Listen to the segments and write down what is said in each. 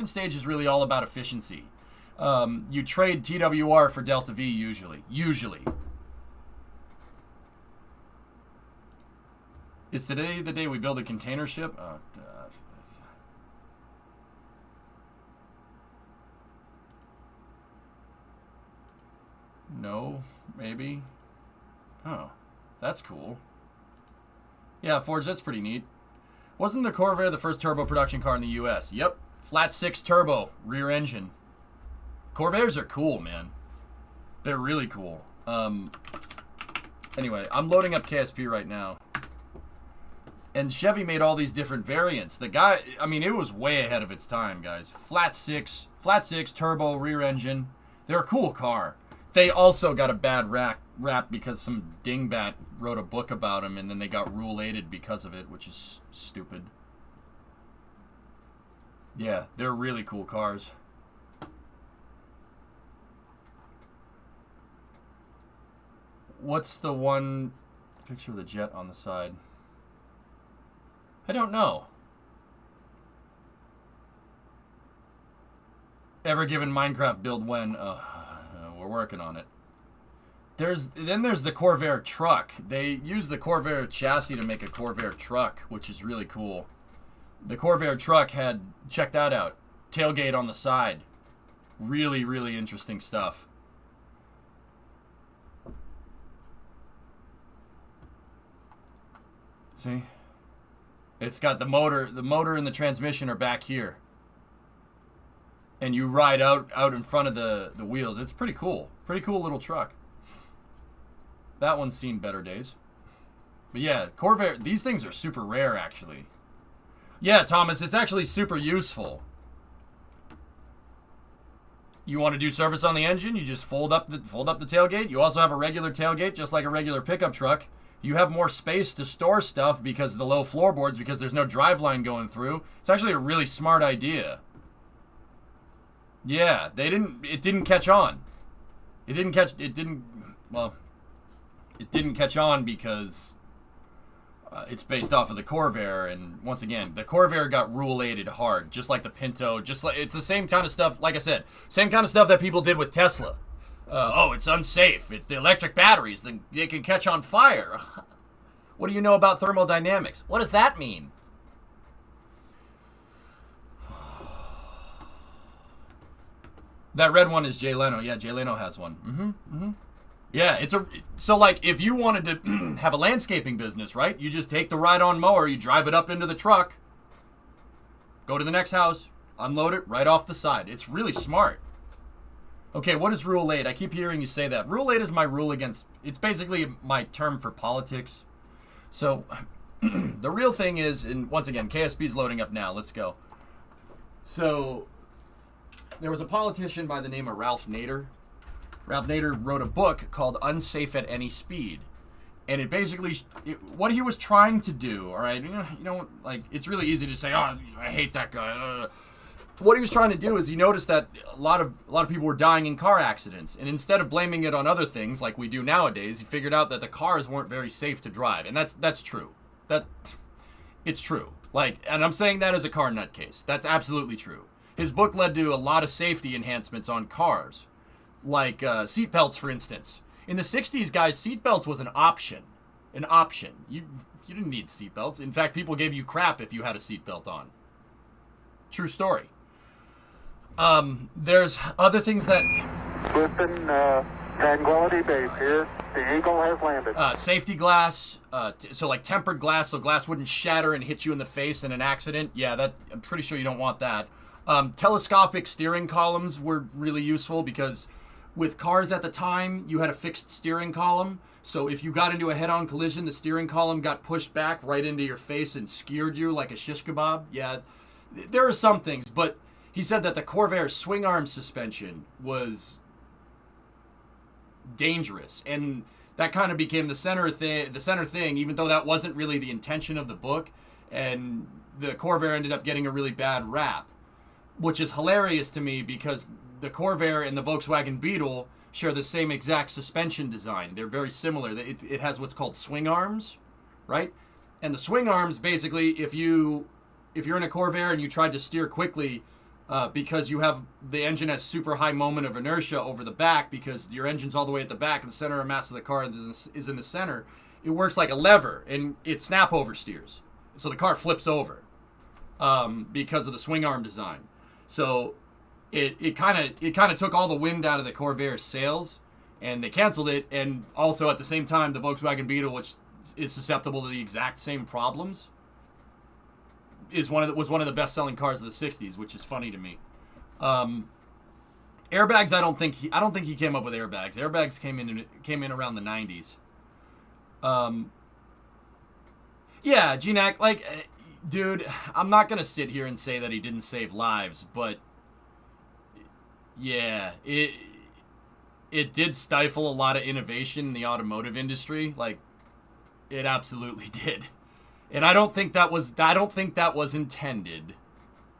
stage is really all about efficiency. You trade TWR for Delta V usually. Is today the day we build a container ship? No, maybe. Oh, that's cool. Yeah, Forge, that's pretty neat. Wasn't the Corvair the first turbo production car in the US? Yep. Flat 6 turbo, rear engine. Corvairs are cool, man. They're really cool. Anyway, I'm loading up KSP right now. And Chevy made all these different variants. The guy, I mean, it was way ahead of its time, guys. Flat 6 turbo, rear engine. They're a cool car. They also got a bad rap because some dingbat wrote a book about them, and then they got rule 8'd because of it, which is stupid. Yeah, they're really cool cars. What's the one picture of the jet on the side? I don't know. Ever given Minecraft build when? We're working on it. Then there's the Corvair truck. They use the Corvair chassis to make a Corvair truck, which is really cool. The Corvair truck had, check that out, tailgate on the side. Really, really interesting stuff. See? It's got the motor and the transmission are back here. And you ride out in front of the wheels. It's pretty cool. Pretty cool little truck. That one's seen better days. But yeah, Corvair, these things are super rare, actually. Yeah, Thomas, it's actually super useful. You want to do service on the engine, you just fold up the tailgate. You also have a regular tailgate, just like a regular pickup truck. You have more space to store stuff because of the low floorboards, because there's no driveline going through. It's actually a really smart idea. Yeah, it didn't catch on. It didn't catch on because it's based off of the Corvair, and once again, the Corvair got rule 8'd hard, just like the Pinto, it's the same kind of stuff, like I said, same kind of stuff that people did with Tesla. Oh, it's unsafe. The electric batteries, they can catch on fire. What do you know about thermodynamics? What does that mean? That red one is Jay Leno. Yeah, Jay Leno has one. Yeah, so like if you wanted to have a landscaping business, right? You just take the ride-on mower, you drive it up into the truck, go to the next house, unload it right off the side. It's really smart. Okay, what is Rule 8? I keep hearing you say that. Rule 8 is my rule against, it's basically my term for politics. So the real thing is, and once again, KSP's loading up now. Let's go. So there was a politician by the name of Ralph Nader. Ralph Nader wrote a book called Unsafe at Any Speed. And it basically, what he was trying to do, all right, you know, like, it's really easy to say, oh, I hate that guy. What he was trying to do is he noticed that a lot of people were dying in car accidents. And instead of blaming it on other things like we do nowadays, he figured out that the cars weren't very safe to drive. And that's true. It's true. Like, and I'm saying that as a car nutcase. That's absolutely true. His book led to a lot of safety enhancements on cars. Like seatbelts, for instance. In the 60s, guys, seatbelts was an option. An option. You didn't need seatbelts. In fact, people gave you crap if you had a seatbelt on. True story. There's other things that... Listen, Tranquility Base here. The Eagle has landed. Safety glass. So like tempered glass, so glass wouldn't shatter and hit you in the face in an accident. Yeah, I'm pretty sure you don't want that. Telescopic steering columns were really useful because with cars at the time, you had a fixed steering column. So if you got into a head-on collision, the steering column got pushed back right into your face and skewered you like a shish kebab. Yeah, there are some things, but he said that the Corvair swing arm suspension was dangerous, and that kind of became the center thing, even though that wasn't really the intention of the book, and the Corvair ended up getting a really bad rap, which is hilarious to me because the Corvair and the Volkswagen Beetle share the same exact suspension design. They're very similar. It has what's called swing arms, right? And the swing arms, basically, if you're in a Corvair and you tried to steer quickly, because you have the engine has super high moment of inertia over the back because your engine's all the way at the back and the center of mass of the car is in the center. It works like a lever and it snap oversteers. So the car flips over because of the swing arm design. So it kind of took all the wind out of the Corvair's sails, and they canceled it. And also at the same time, the Volkswagen Beetle, which is susceptible to the exact same problems, was one of the best selling cars of the '60s, which is funny to me. Airbags, I don't think he came up with airbags. Airbags came in around the '90s. Yeah, GNAC, like, dude, I'm not gonna sit here and say that he didn't save lives, but yeah, it did stifle a lot of innovation in the automotive industry. Like, it absolutely did. And I don't think that was intended.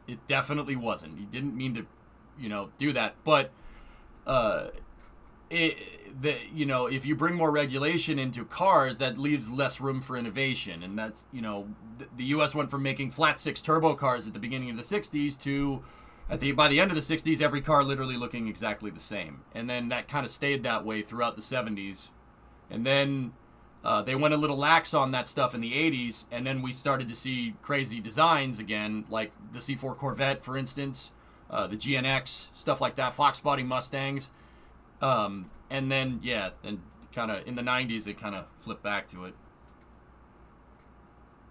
It definitely wasn't. He didn't mean to, do that. But if you bring more regulation into cars, that leaves less room for innovation. And that's, the US went from making flat six turbo cars at the beginning of the 60s to by the end of the 60s, every car literally looking exactly the same. And then that kind of stayed that way throughout the 70s. And then they went a little lax on that stuff in the 80s, and then we started to see crazy designs again, like the C4 Corvette, for instance, the GNX, stuff like that, Fox body Mustangs. And then, yeah, and kind of in the 90s, it kind of flipped back to it.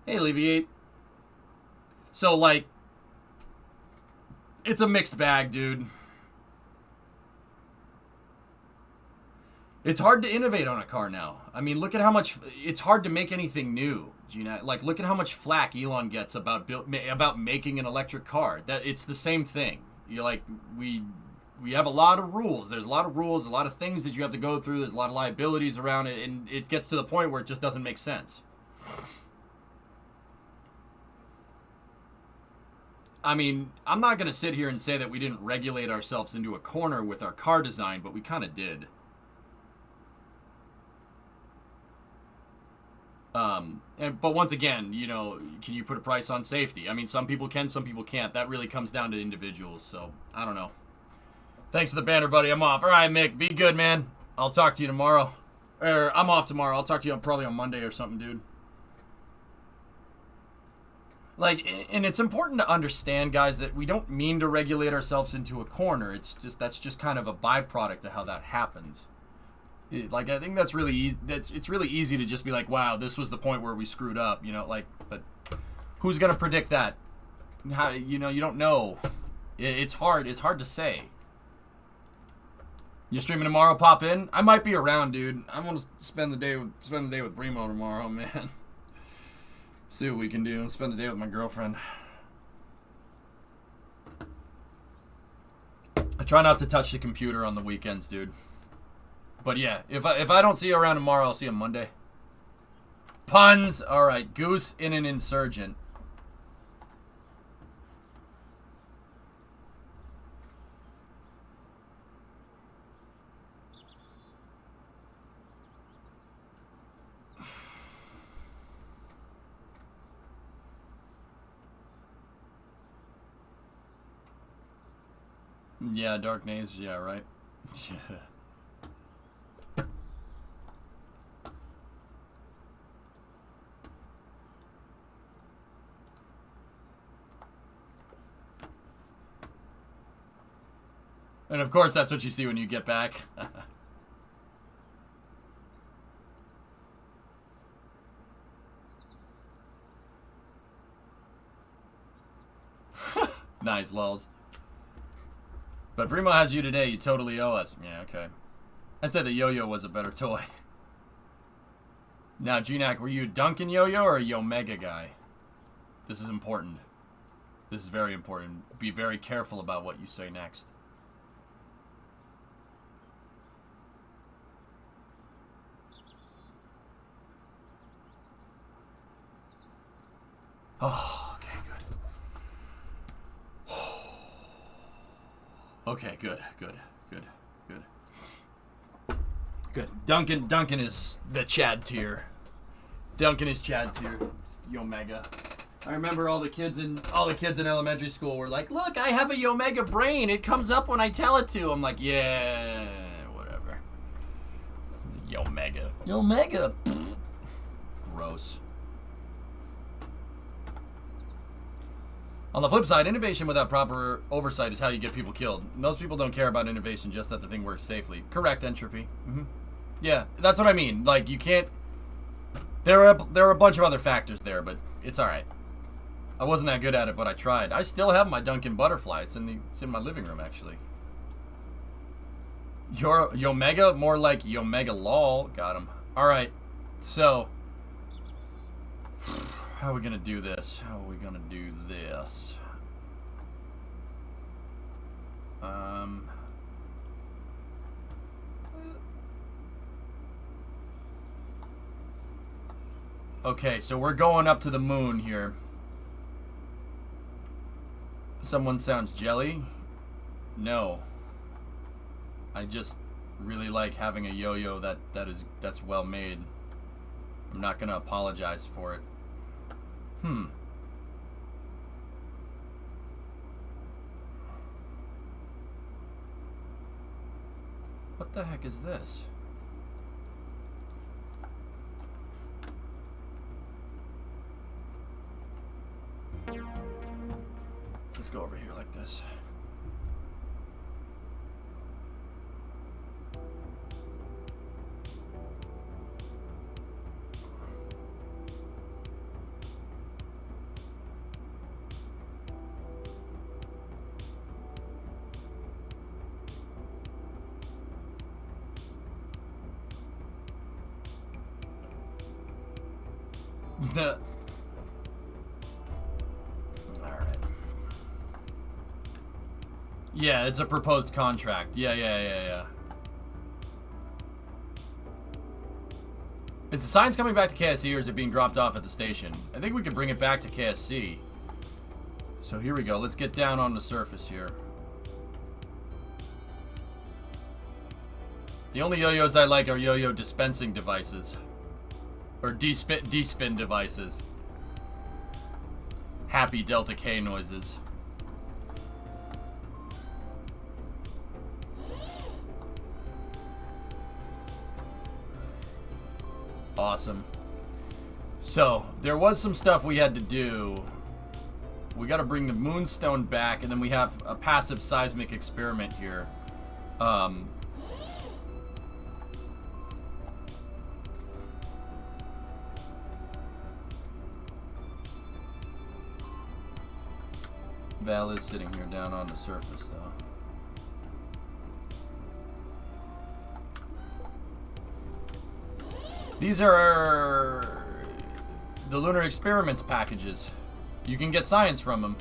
Hey, Alleviate. So, like, it's a mixed bag, dude. It's hard to innovate on a car now. I mean, look at how much it's hard to make anything new. Like, look at how much flack Elon gets about making an electric car. That it's the same thing. You're like, we have a lot of rules. There's a lot of rules, a lot of things that you have to go through. There's a lot of liabilities around it, and it gets to the point where it just doesn't make sense. I mean, I'm not going to sit here and say that we didn't regulate ourselves into a corner with our car design, but we kind of did. But once again, can you put a price on safety? I mean, some people can, some people can't. That really comes down to individuals, so I don't know. Thanks for the banner, buddy. I'm off. All right, Mick, be good, man. I'll talk to you tomorrow. I'm off tomorrow. I'll talk to you probably on Monday or something, dude. Like, and it's important to understand, guys, that we don't mean to regulate ourselves into a corner. That's just kind of a byproduct of how that happens. I think that's really easy. It's really easy to just be like, wow, this was the point where we screwed up, but who's gonna predict that? How, you don't know. It's hard to say. You streaming tomorrow? Pop in. I might be around, dude. I'm gonna spend the day with Brimo tomorrow, man. See what we can do. Spend the day with my girlfriend. I try not to touch the computer on the weekends, dude. But yeah, if I don't see you around tomorrow, I'll see you Monday. Puns. All right, Goose in an Insurgent. Yeah, Dark Naze. Yeah, right. And of course, that's what you see when you get back. Nice, lulz. But Primo has you today. You totally owe us. Yeah, okay. I said the yo-yo was a better toy. Now, GNAC, were you a Duncan yo-yo or a Yo-Mega guy? This is important. This is very important. Be very careful about what you say next. Oh, okay, good. Okay, good. Duncan is the Chad tier. Duncan is Chad tier. Yo-Mega. I remember all the kids in elementary school were like, "Look, I have a Yomega brain. It comes up when I tell it to." I'm like, "Yeah, whatever." Yomega. Yomega. Pfft. Gross. On the flip side, innovation without proper oversight is how you get people killed. Most people don't care about innovation, just that the thing works safely. Correct, Entropy. Yeah, that's what I mean. Like, you can't... There are a bunch of other factors there, but it's alright. I wasn't that good at it, but I tried. I still have my Duncan Butterfly. It's in my living room, actually. Yomega? More like Yomega lol. Got him. Alright, so... How are we gonna do this? How are we gonna do this? Okay, so we're going up to the moon here. Someone sounds jelly? No. I just really like having a yo-yo that's well made. I'm not gonna apologize for it. What the heck is this? Let's go over here like this. Alright. Yeah, it's a proposed contract. Yeah. Is the science coming back to KSC or is it being dropped off at the station? I think we could bring it back to KSC. So here we go. Let's get down on the surface here. The only yo-yos I like are yo-yo dispensing devices. Or de-spin devices. Happy Delta K noises. Awesome. So, there was some stuff we had to do. We got to bring the moonstone back, and then we have a passive seismic experiment here. Val is sitting here down on the surface, though. These are the Lunar Experiments packages. You can get science from them.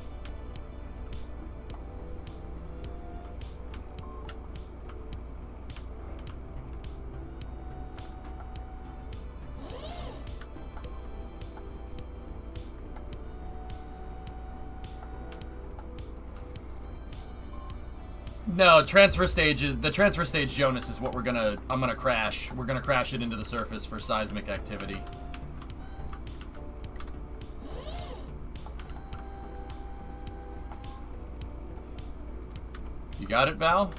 No, transfer stage is the transfer stage. Jonas is what I'm gonna crash. We're gonna crash it into the surface for seismic activity. You got it, Val?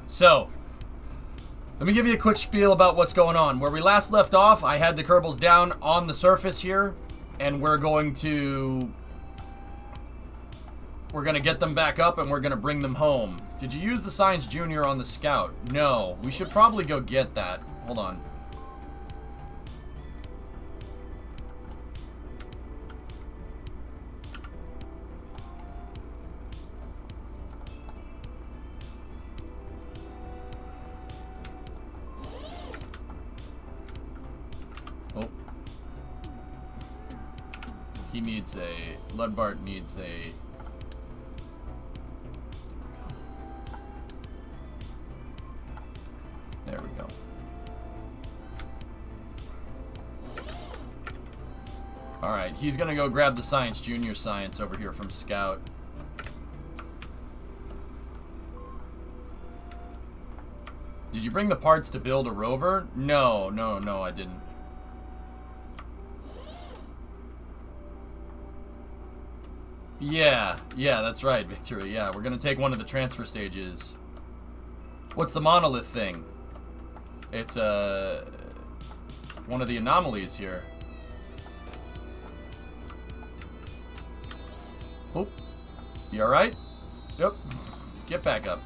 So, let me give you a quick spiel about what's going on. Where we last left off, I had the Kerbals down on the surface here, and we're going to get them back up, and we're going to bring them home. Did you use the Science Junior on the Scout? No. We should probably go get that. Hold on. He needs a... Ludbart needs a... There we go. Alright, he's gonna go grab the Science Junior Science over here from Scout. Did you bring the parts to build a rover? No, I didn't. Yeah, that's right, Victoria. Yeah, we're gonna take one of the transfer stages. What's the monolith thing? It's, one of the anomalies here. Oh, you alright? Yep. Get back up.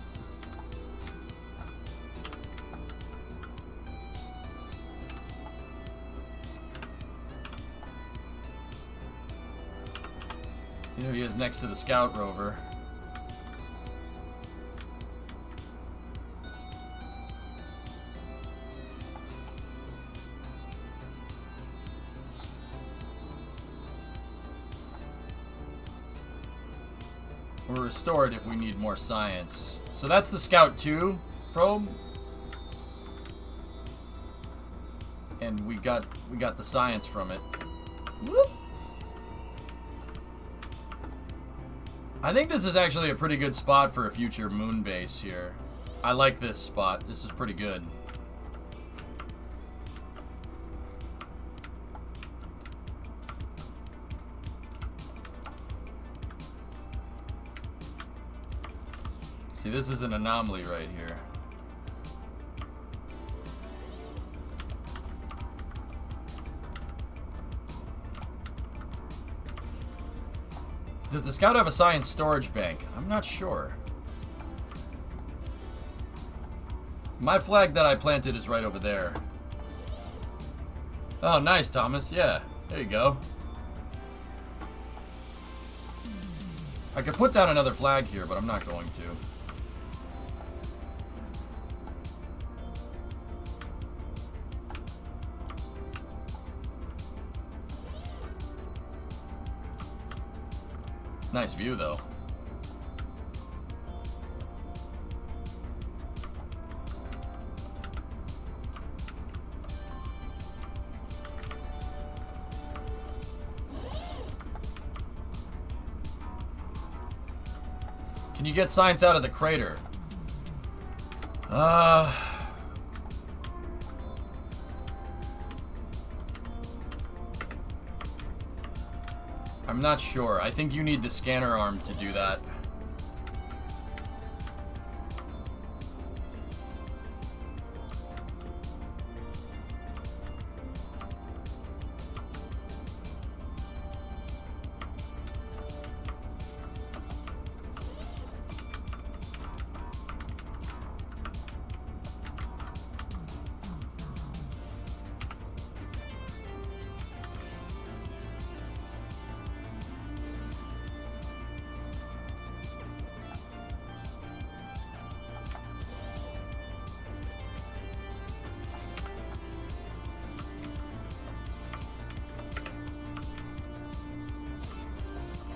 Here he is next to the scout rover. We'll restore it if we need more science. So that's the Scout 2 probe. And we got the science from it. Whoop. I think this is actually a pretty good spot for a future moon base here. I like this spot. This is pretty good. See, this is an anomaly right here. Does the Scout have a science storage bank? I'm not sure. My flag that I planted is right over there. Oh, nice, Thomas. Yeah, there you go. I could put down another flag here, but I'm not going to. Nice view, though. Can you get science out of the crater? I'm not sure. I think you need the scanner arm to do that.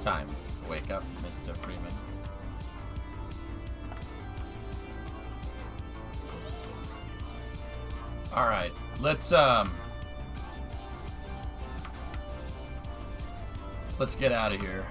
Time. Wake up, Mr. Freeman. Alright, let's get out of here.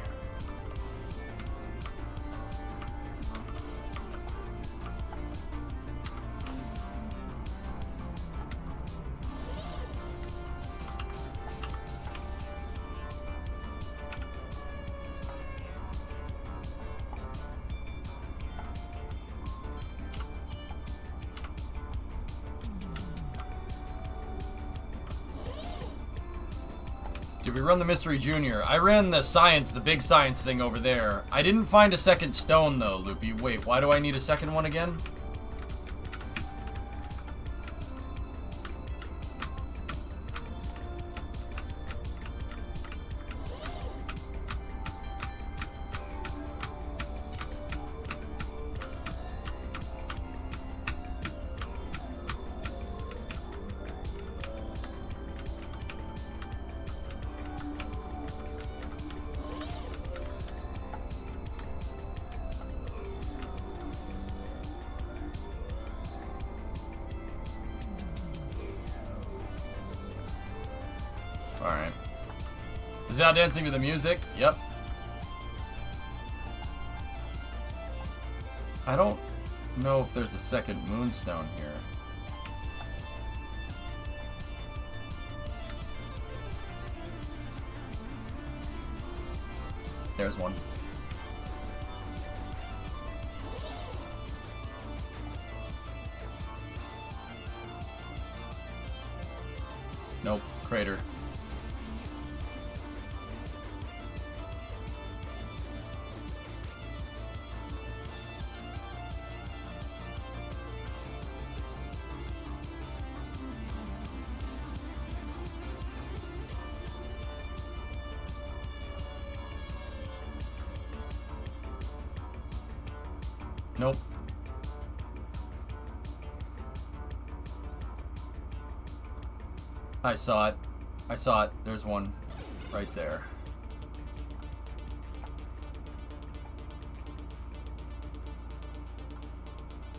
Did we run the Mystery Junior? I ran the science, the big science thing over there. I didn't find a second stone, though, Loopy. Wait, why do I need a second one again? Alright. Is he out dancing to the music? Yep. I don't know if there's a second moonstone here. There's one. Nope. Crater. Nope. I saw it. I saw it. There's one right there.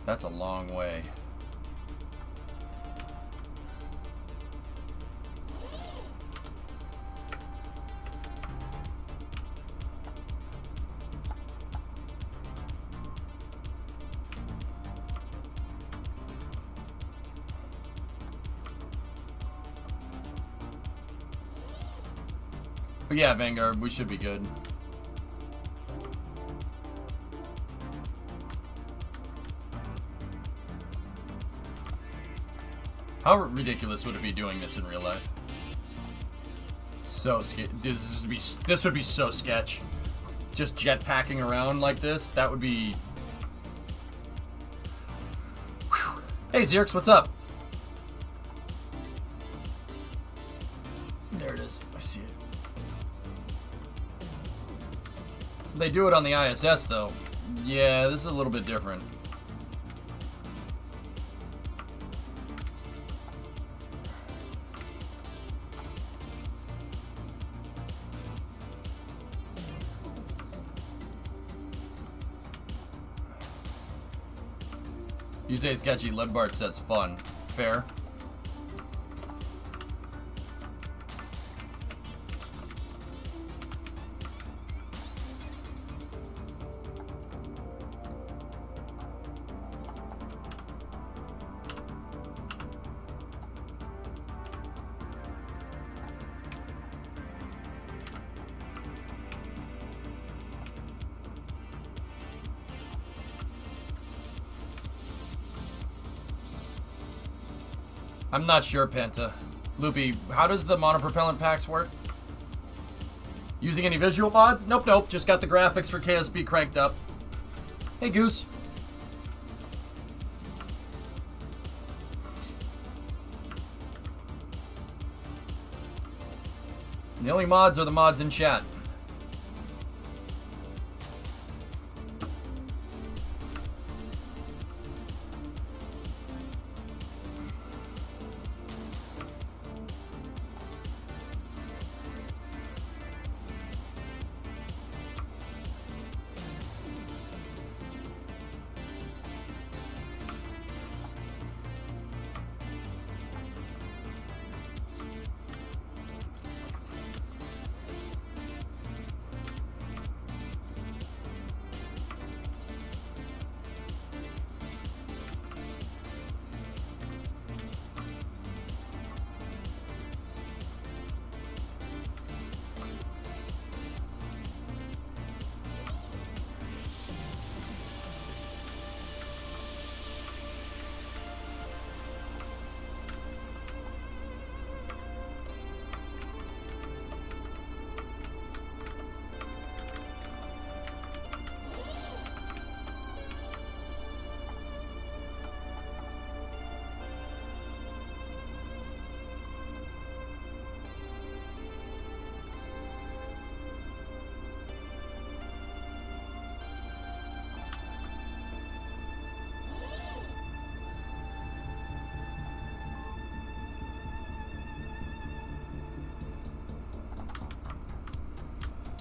That's a long way. But yeah, Vanguard, we should be good. How ridiculous would it be doing this in real life? So this would be so sketch. Just jetpacking around like this, that would be. Whew. Hey Xerx, what's up? There it is. I see it. They do it on the ISS though. Yeah, this is a little bit different. You say sketchy, Ludbart says fun. Fair. I'm not sure, Penta. Loopy, how does the monopropellant packs work? Using any visual mods? Nope, nope. Just got the graphics for KSP cranked up. Hey, Goose. The only mods are the mods in chat.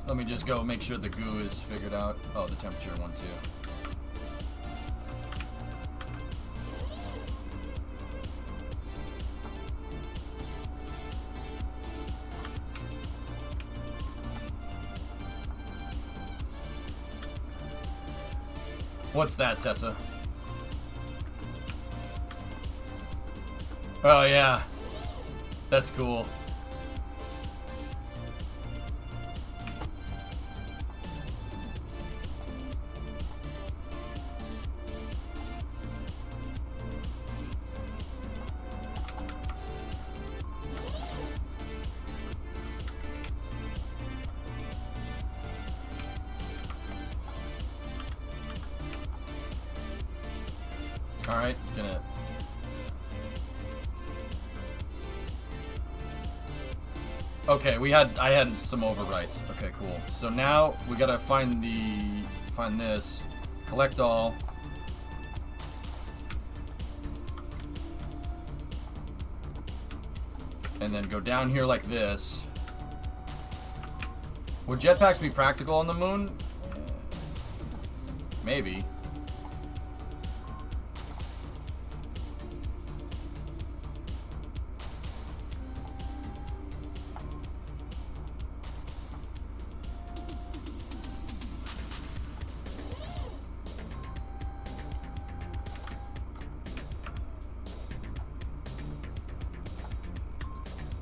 Let me just go make sure the goo is figured out. Oh, the temperature one too. What's that, Tessa? Oh yeah, that's cool. Alright, it's gonna... Okay, I had some overwrites. Okay, cool. So now we gotta find this, collect all. And then go down here like this. Would jetpacks be practical on the moon? Maybe.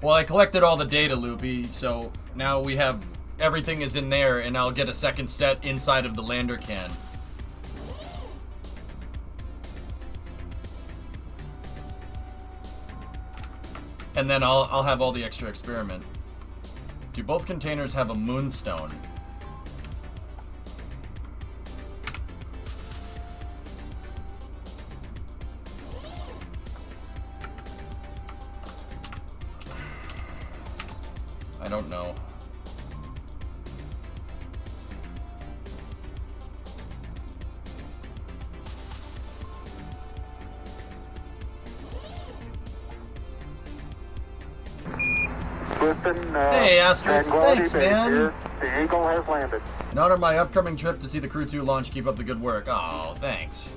Well, I collected all the data, Loopy, so now we have everything is in there, and I'll get a second set inside of the lander can. And then I'll have all the extra experiment. Do both containers have a moonstone? I don't know. Hey, Asterix, thanks, man. Here. The Eagle has landed. In honor of my upcoming trip to see the Crew 2 launch, keep up the good work. Oh, thanks.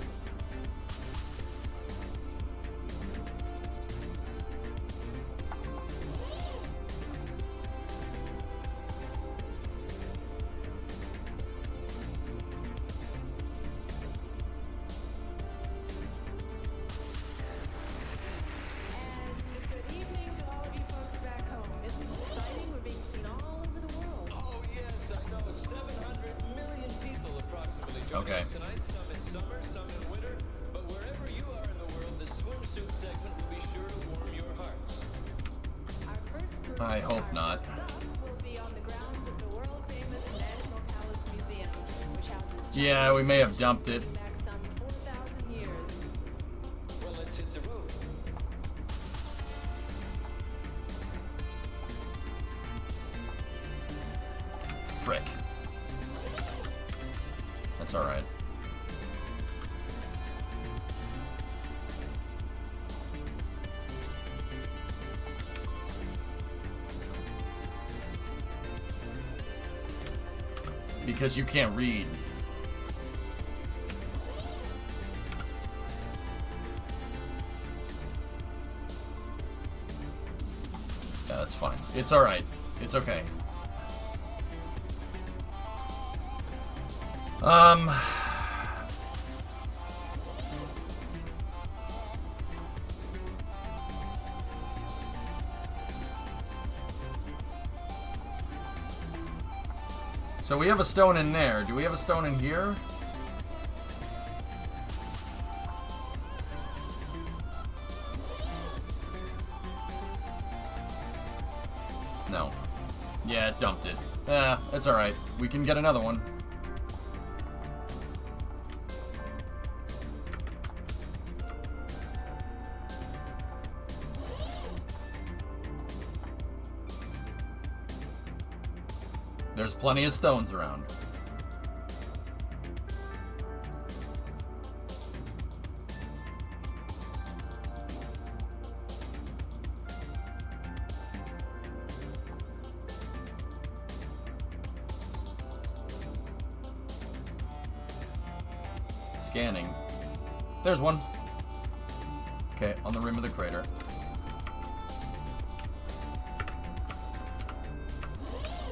Okay. Tonight, some in summer, some in winter, but wherever you are in the world, the swimsuit segment will be sure to warm your hearts. Our first group I hope not. will be on the grounds of the world-famous National Palace Museum, which houses Yeah, we may have dumped it. back some 4,000 years. Well, let's hit the road. Frick. That's alright. Because you can't read. Yeah, that's fine. It's alright. It's okay. So we have a stone in there. Do we have a stone in here? No. Yeah, it dumped it. It's alright. We can get another one. There's plenty of stones around. Scanning. There's one. Okay, on the rim of the crater.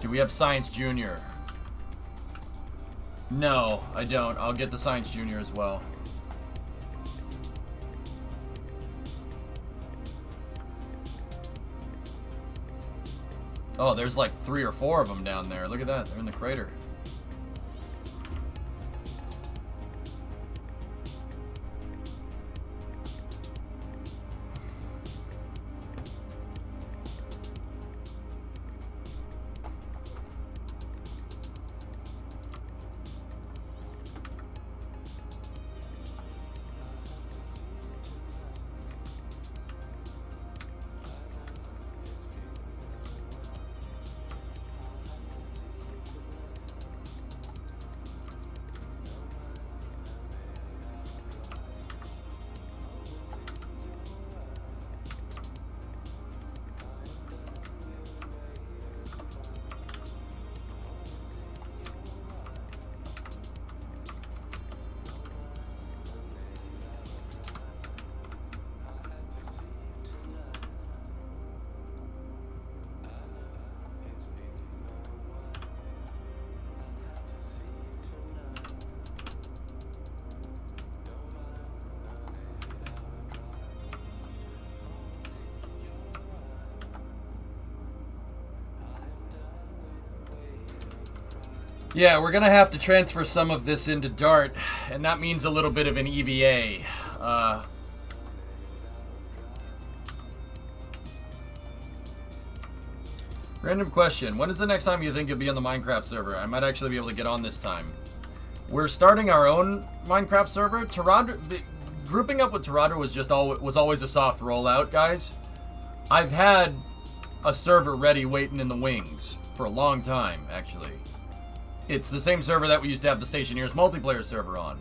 Do we have Science Junior? No, I don't. I'll get the Science Junior as well. Oh, there's like 3 or 4 of them down there. Look at that. They're in the crater. Yeah, we're gonna have to transfer some of this into Dart, and that means a little bit of an EVA. Random question. When is the next time you think you'll be on the Minecraft server? I might actually be able to get on this time. We're starting our own Minecraft server. Grouping up with Toronto was always a soft rollout, guys. I've had a server ready waiting in the wings for a long time, actually. It's the same server that we used to have the Stationeers multiplayer server on.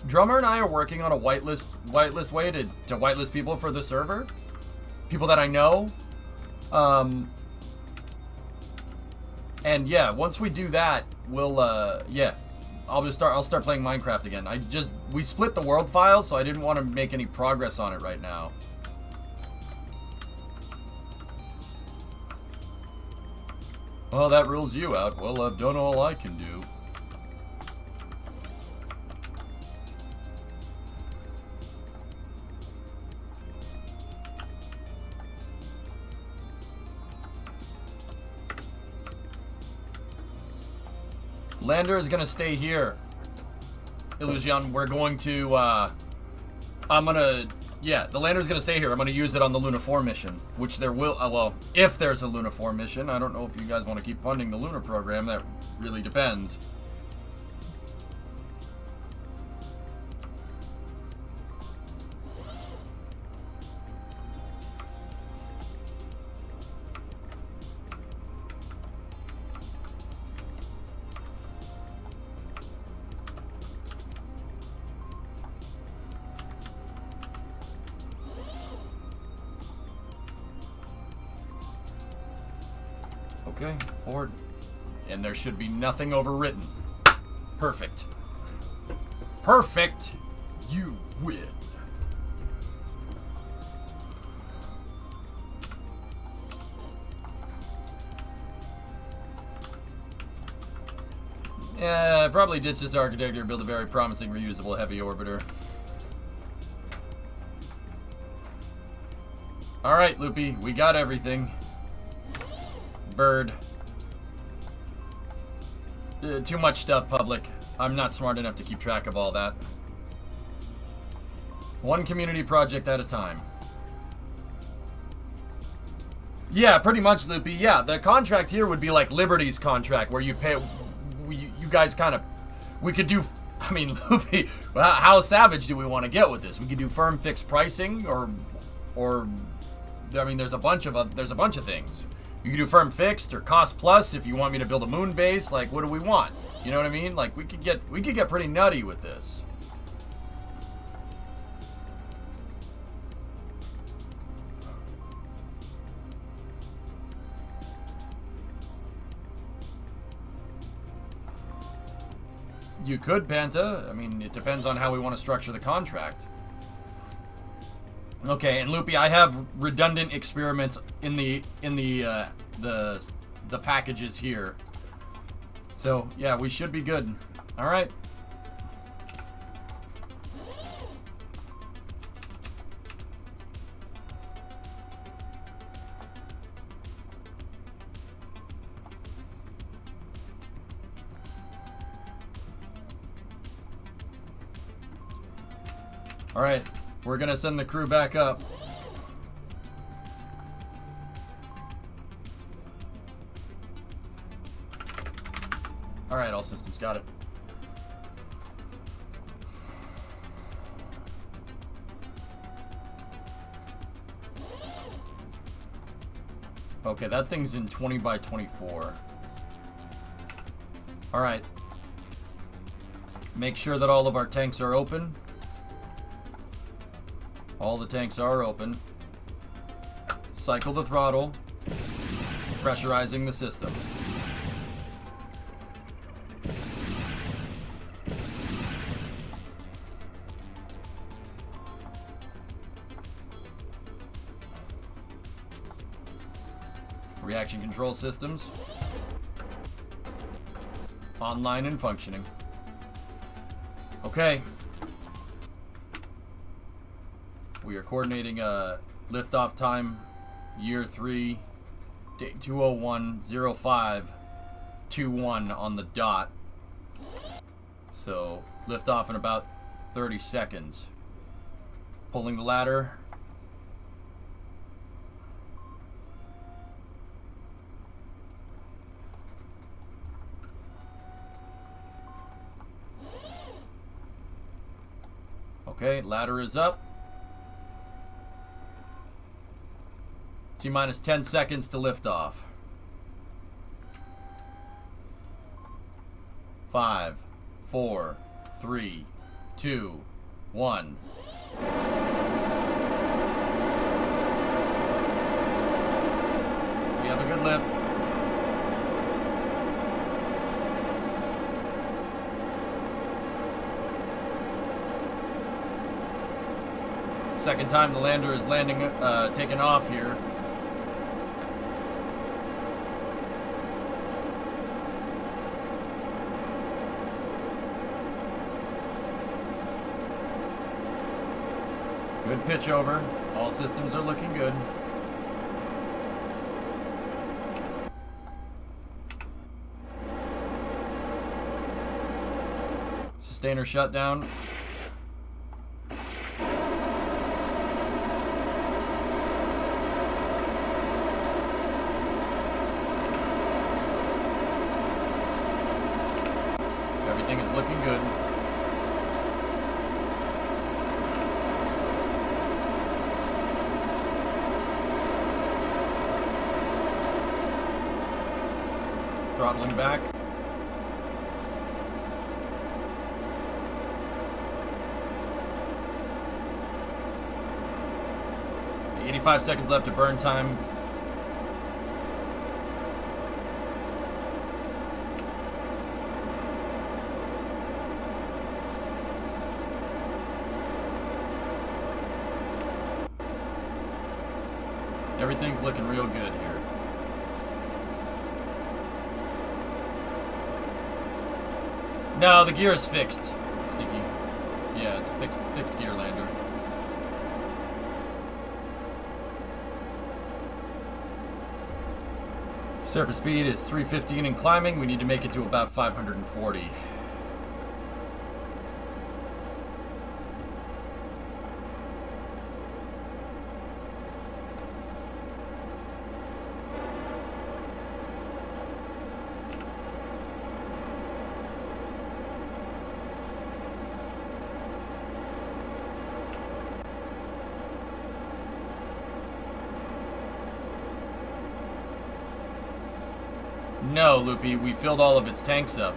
Drummer and I are working on a whitelist way to whitelist people for the server. People that I know. And yeah, once we do that, we'll yeah. I'll start playing Minecraft again. We split the world files, so I didn't want to make any progress on it right now. Well, that rules you out. Well, I've done all I can do. Lander is gonna stay here. Illusion, we're going to, yeah, the Lander's gonna stay here. I'm gonna use it on the Luna 4 mission, which there will, well, if there's a Luna 4 mission. I don't know if you guys want to keep funding the Lunar program. That really depends. Okay, board. And there should be nothing overwritten. Perfect. Perfect. You win. Yeah, probably ditch this architecture, build a very promising reusable heavy orbiter. Alright, Loopy, we got everything. Bird. Too much stuff, public. I'm not smart enough to keep track of all that. One community project at a time. Yeah, pretty much, Loopy. Yeah, the contract here would be like Liberty's contract, where you pay... You guys kind of... We could do... I mean, Loopy, how savage do we want to get with this? We could do firm fixed pricing, or... I mean, there's a bunch of things. You can do firm fixed or cost plus if you want me to build a moon base. Like, what do we want? You know what I mean? Like, we could get pretty nutty with this. You could, Panta. I mean, it depends on how we want to structure the contract. Okay, and Loopy, I have redundant experiments in the packages here. So, yeah, we should be good. All right. All right. We're gonna send the crew back up. All right, all systems got it. Okay, that thing's in 20 by 24. All right. Make sure that all of our tanks are open. All the tanks are open. Cycle the throttle. Pressurizing the system. Reaction control systems. Online and functioning. Okay. We are coordinating a liftoff time, year 3, date 20105. 21 on the dot. So lift off in about 30 seconds. Pulling the ladder. Okay, ladder is up. T-minus 10 seconds to lift off. 5, 4, 3, 2, 1. We have a good lift. Second time the lander is landing, taking off here. Good pitch over. All systems are looking good. Sustainer shutdown. Everything is looking good. Throttling back. $85 seconds left to burn time. Everything's looking real good here. No, the gear is fixed. Sneaky. Yeah, it's a fixed gear lander. Surface speed is 315 and climbing. We need to make it to about 540. No, Loopy, we filled all of its tanks up.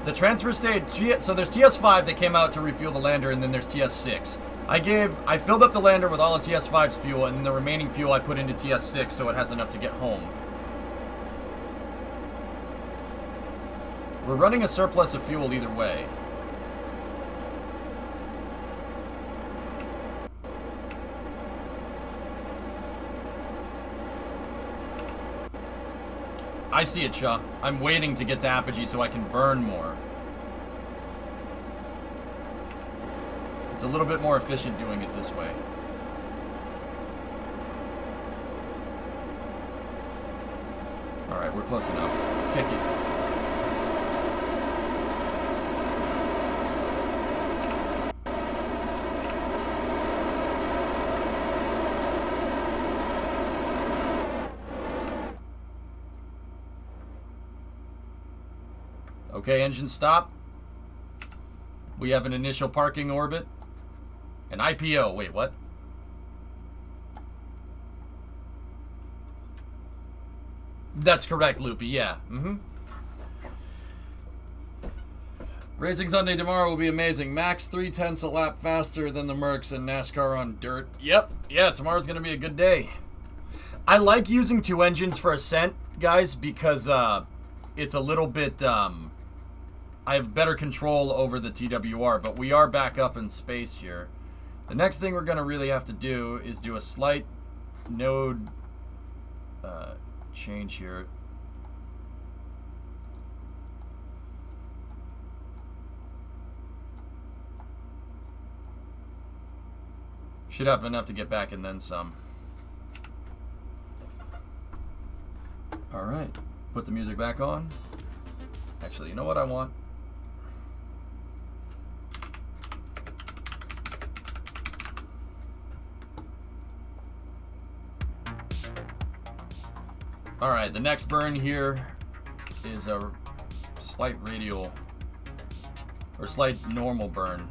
The transfer stage, so there's TS5 that came out to refuel the lander, and then there's TS6. I filled up the lander with all of TS5's fuel, and then the remaining fuel I put into TS6 so it has enough to get home. We're running a surplus of fuel either way. I see it, Shaw. I'm waiting to get to Apogee so I can burn more. It's a little bit more efficient doing it this way. Alright, we're close enough. Kick it. Okay, engine stop. We have an initial parking orbit. An IPO. Wait, what? That's correct, Loopy. Yeah. Racing Sunday tomorrow will be amazing. Max 3/10 a lap faster than the Mercs and NASCAR on dirt. Yep. Yeah, tomorrow's going to be a good day. I like using two engines for ascent, guys, because it's a little bit... I have better control over the TWR, but we are back up in space here. The next thing we're going to really have to do is do a slight node change here. Should have enough to get back and then some. All right. Put the music back on. Actually, you know what I want? Alright, the next burn here is a slight radial, or slight normal burn.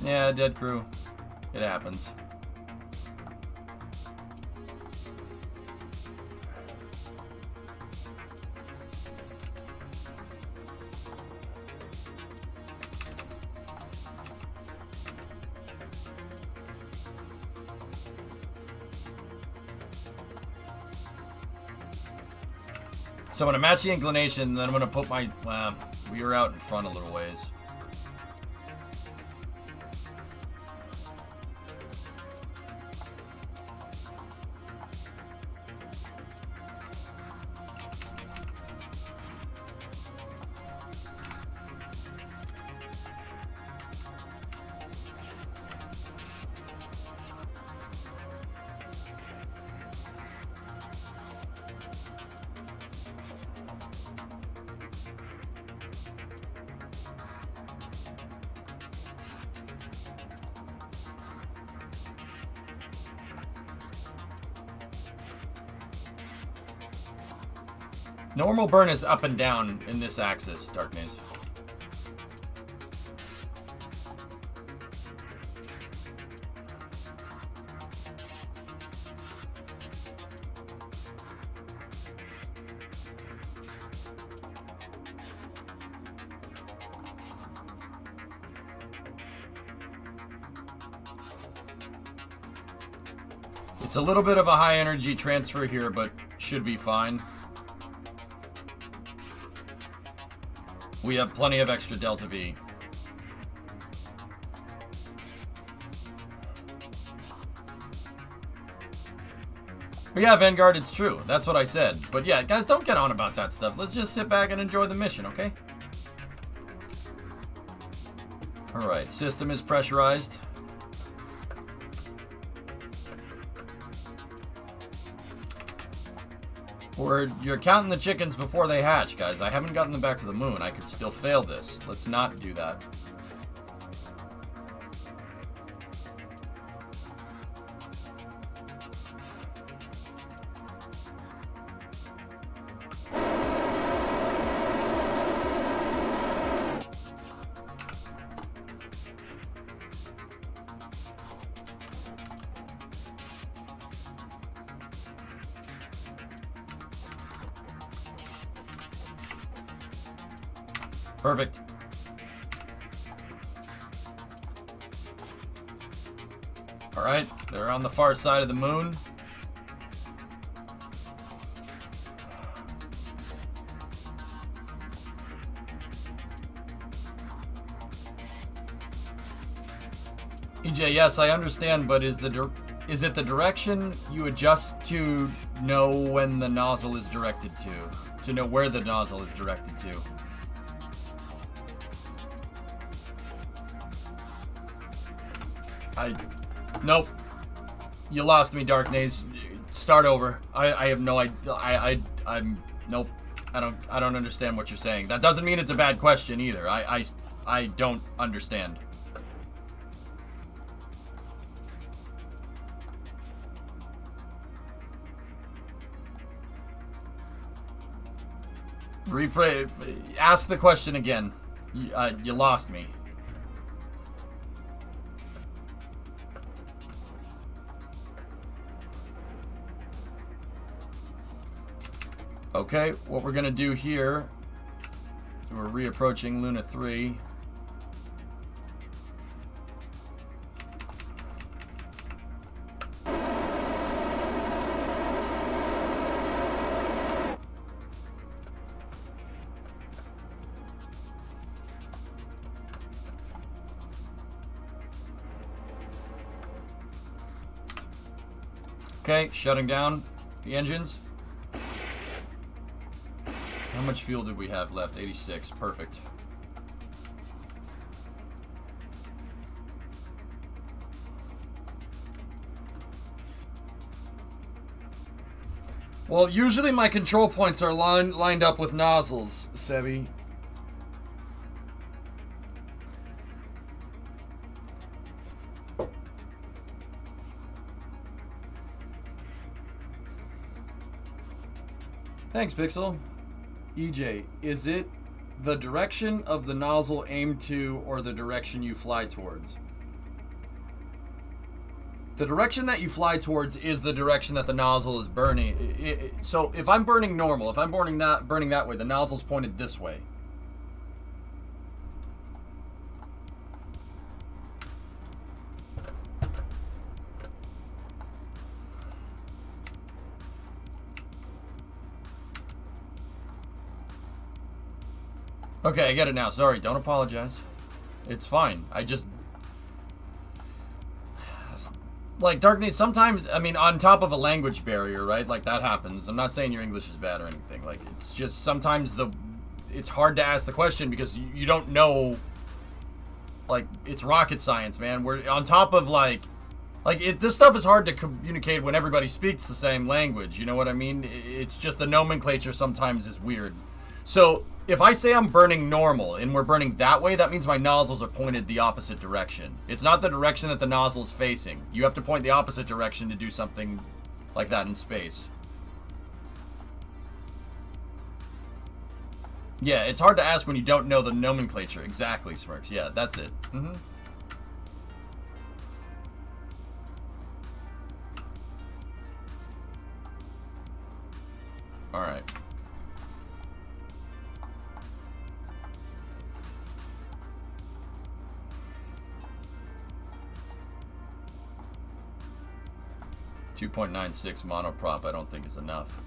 Yeah, dead crew. It happens. So I'm going to match the inclination, then I'm going to put my wheel out in front a little ways. Normal burn is up and down in this axis, Darkness. It's a little bit of a high energy transfer here, but should be fine. We have plenty of extra delta V. But yeah, Vanguard, it's true. That's what I said. But yeah, guys, don't get on about that stuff. Let's just sit back and enjoy the mission, okay? Alright, system is pressurized. You're counting the chickens before they hatch, guys. I haven't gotten them back to the moon. I could still fail this. Let's not do that. Perfect. All right, they're on the far side of the moon. EJ, yes, I understand, but is it the direction you adjust to know when the nozzle is directed to know where the nozzle is directed to? Nope. You lost me, Darknaze. Start over. I have no idea. I'm nope. I don't understand what you're saying. That doesn't mean it's a bad question either. I don't understand. Rephrase. Ask the question again. You lost me. Okay, what we're gonna do here, we're reapproaching Luna 3. Okay, shutting down the engines. How much fuel did we have left? 86. Perfect. Well, usually my control points are lined up with nozzles, Sebi. Thanks, Pixel. EJ, is it the direction of the nozzle aimed to or the direction you fly towards? The direction that you fly towards is the direction that the nozzle is burning. So if I'm burning normal, if I'm burning that way, the nozzle's pointed this way. Okay, I get it now. Sorry, don't apologize. It's fine. I just... Like, Darkness, sometimes, I mean, on top of a language barrier, right? Like, that happens. I'm not saying your English is bad or anything. Like, it's just sometimes it's hard to ask the question because you don't know. Like, it's rocket science, man. We're on top of, this stuff is hard to communicate when everybody speaks the same language. You know what I mean? It's just the nomenclature sometimes is weird. So, if I say I'm burning normal and we're burning that way, that means my nozzles are pointed the opposite direction. It's not the direction that the nozzle is facing. You have to point the opposite direction to do something like that in space. Yeah, it's hard to ask when you don't know the nomenclature. Exactly, Smirks. Yeah, that's it. Mm-hmm. All right. .96 monoprop I don't think is enough.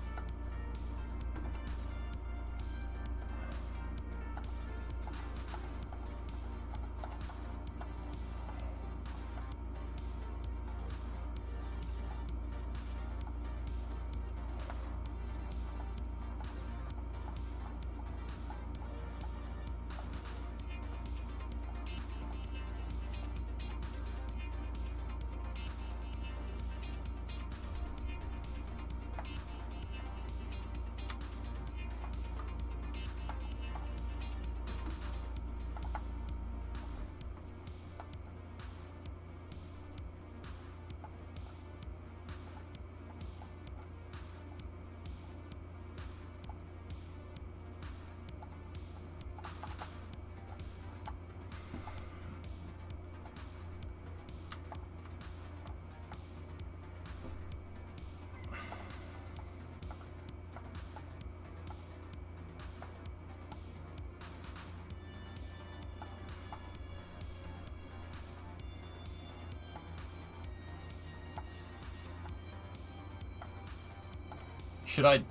Should I...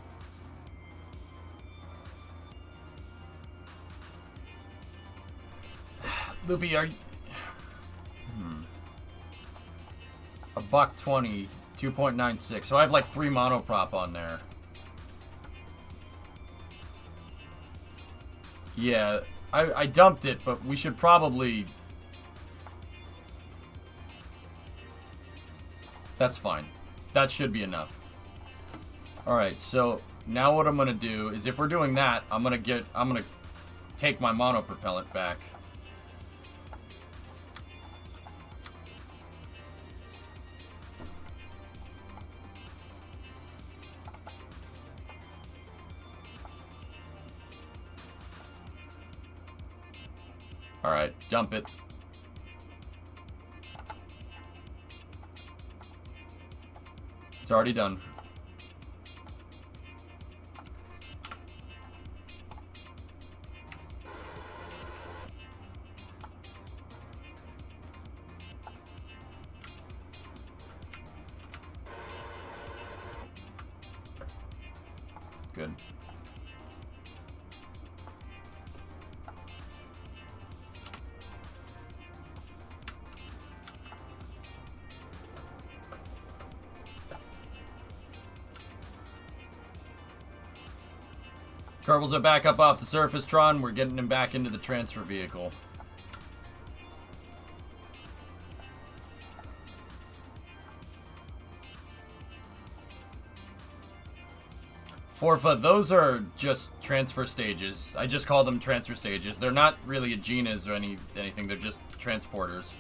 Loopy, are you... $1.20, 2.96. So I have like 3 monoprop on there. Yeah, I dumped it, but we should probably... That's fine. That should be enough. Alright, so now what I'm gonna do is if we're doing that, I'm gonna take my mono propellant back. Alright, dump it. It's already done. Good. Kerbals are back up off the surface, Tron. We're getting him back into the transfer vehicle. Forfa, those are just transfer stages. I just call them transfer stages. They're not really Aeginas or anything. They're just transporters.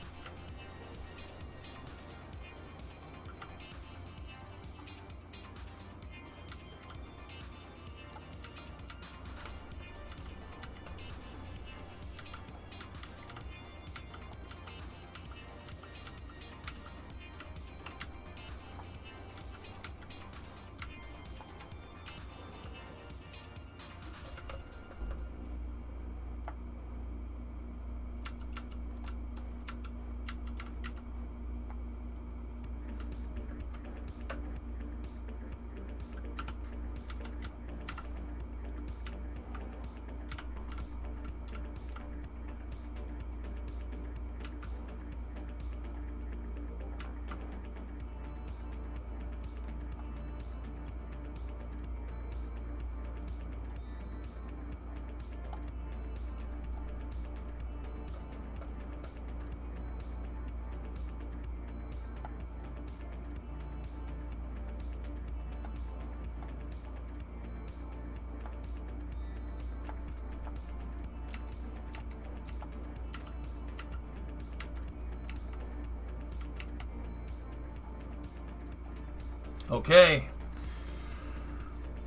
Okay.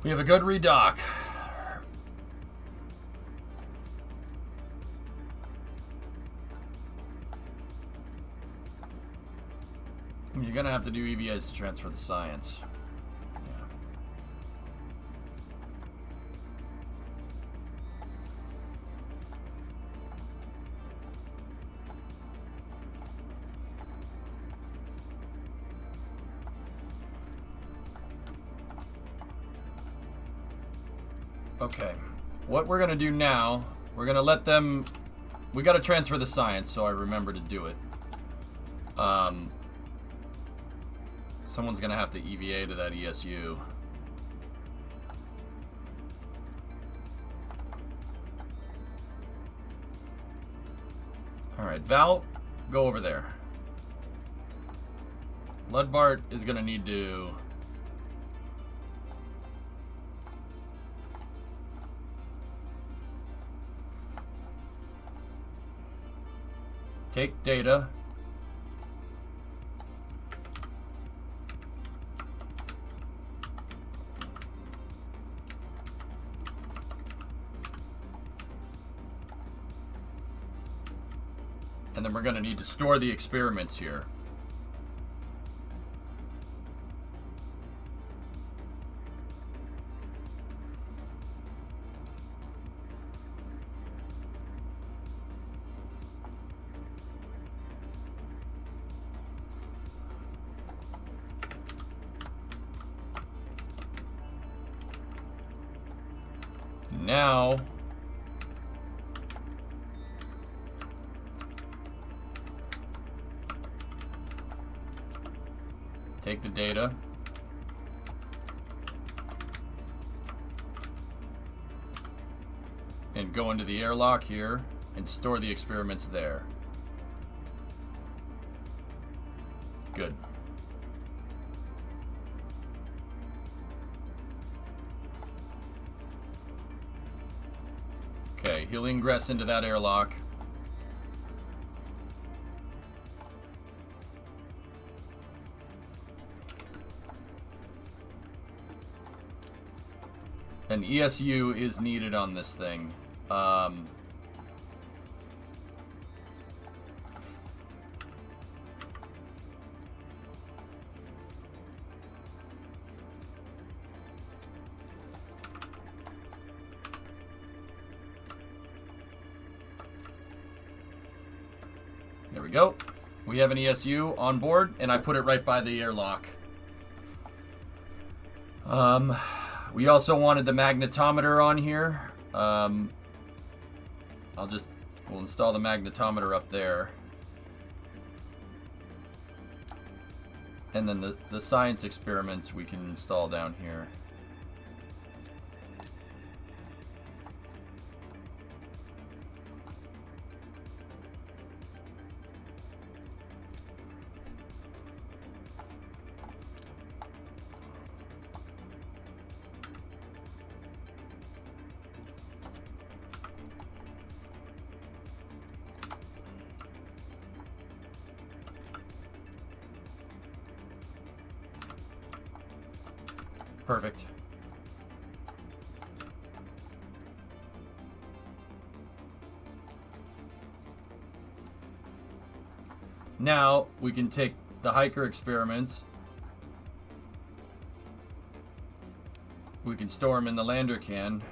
We have a good redock. You're gonna have to do EVAs to transfer the science. Yeah. Okay, what we're gonna do now, we're gonna let them, we gotta transfer the science, so I remember to do it. Someone's gonna have to EVA to that ESU. Alright, Val, go over there. Ludbart is gonna need to take data. And then we're going to need to store the experiments here. Now, take the data. And go into the airlock here and store the experiments there. Good. Okay, he'll ingress into that airlock. An ESU is needed on this thing. There we go. We have an ESU on board, and I put it right by the airlock. We also wanted the magnetometer on here. We'll install the magnetometer up there. And then the science experiments we can install down here. Perfect. Now we can take the hiker experiments. We can store them in the lander can.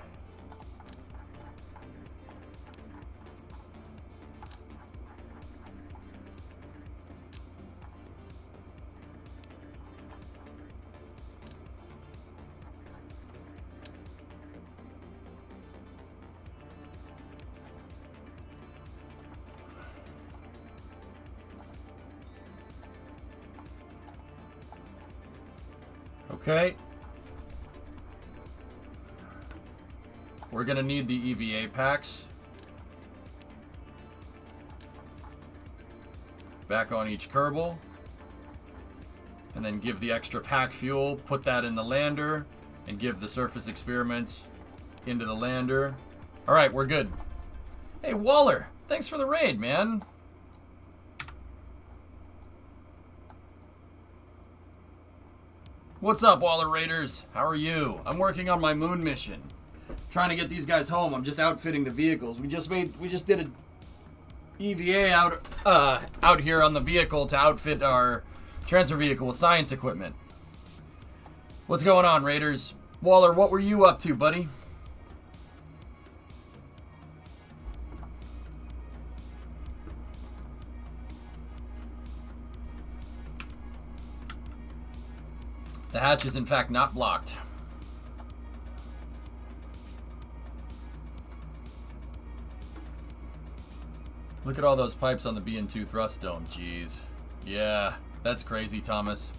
Okay. We're gonna need the EVA packs. Back on each Kerbal. And then give the extra pack fuel, put that in the lander, and give the surface experiments into the lander. Alright, we're good. Hey, Waller, thanks for the raid, man. What's up, Waller Raiders? How are you? I'm working on my moon mission. Trying to get these guys home. I'm just outfitting the vehicles. We just did a EVA out here on the vehicle to outfit our transfer vehicle with science equipment. What's going on, Raiders? Waller, what were you up to, buddy? The hatch is in fact not blocked. Look at all those pipes on the BN2 thrust dome. Jeez. Yeah, that's crazy, Thomas.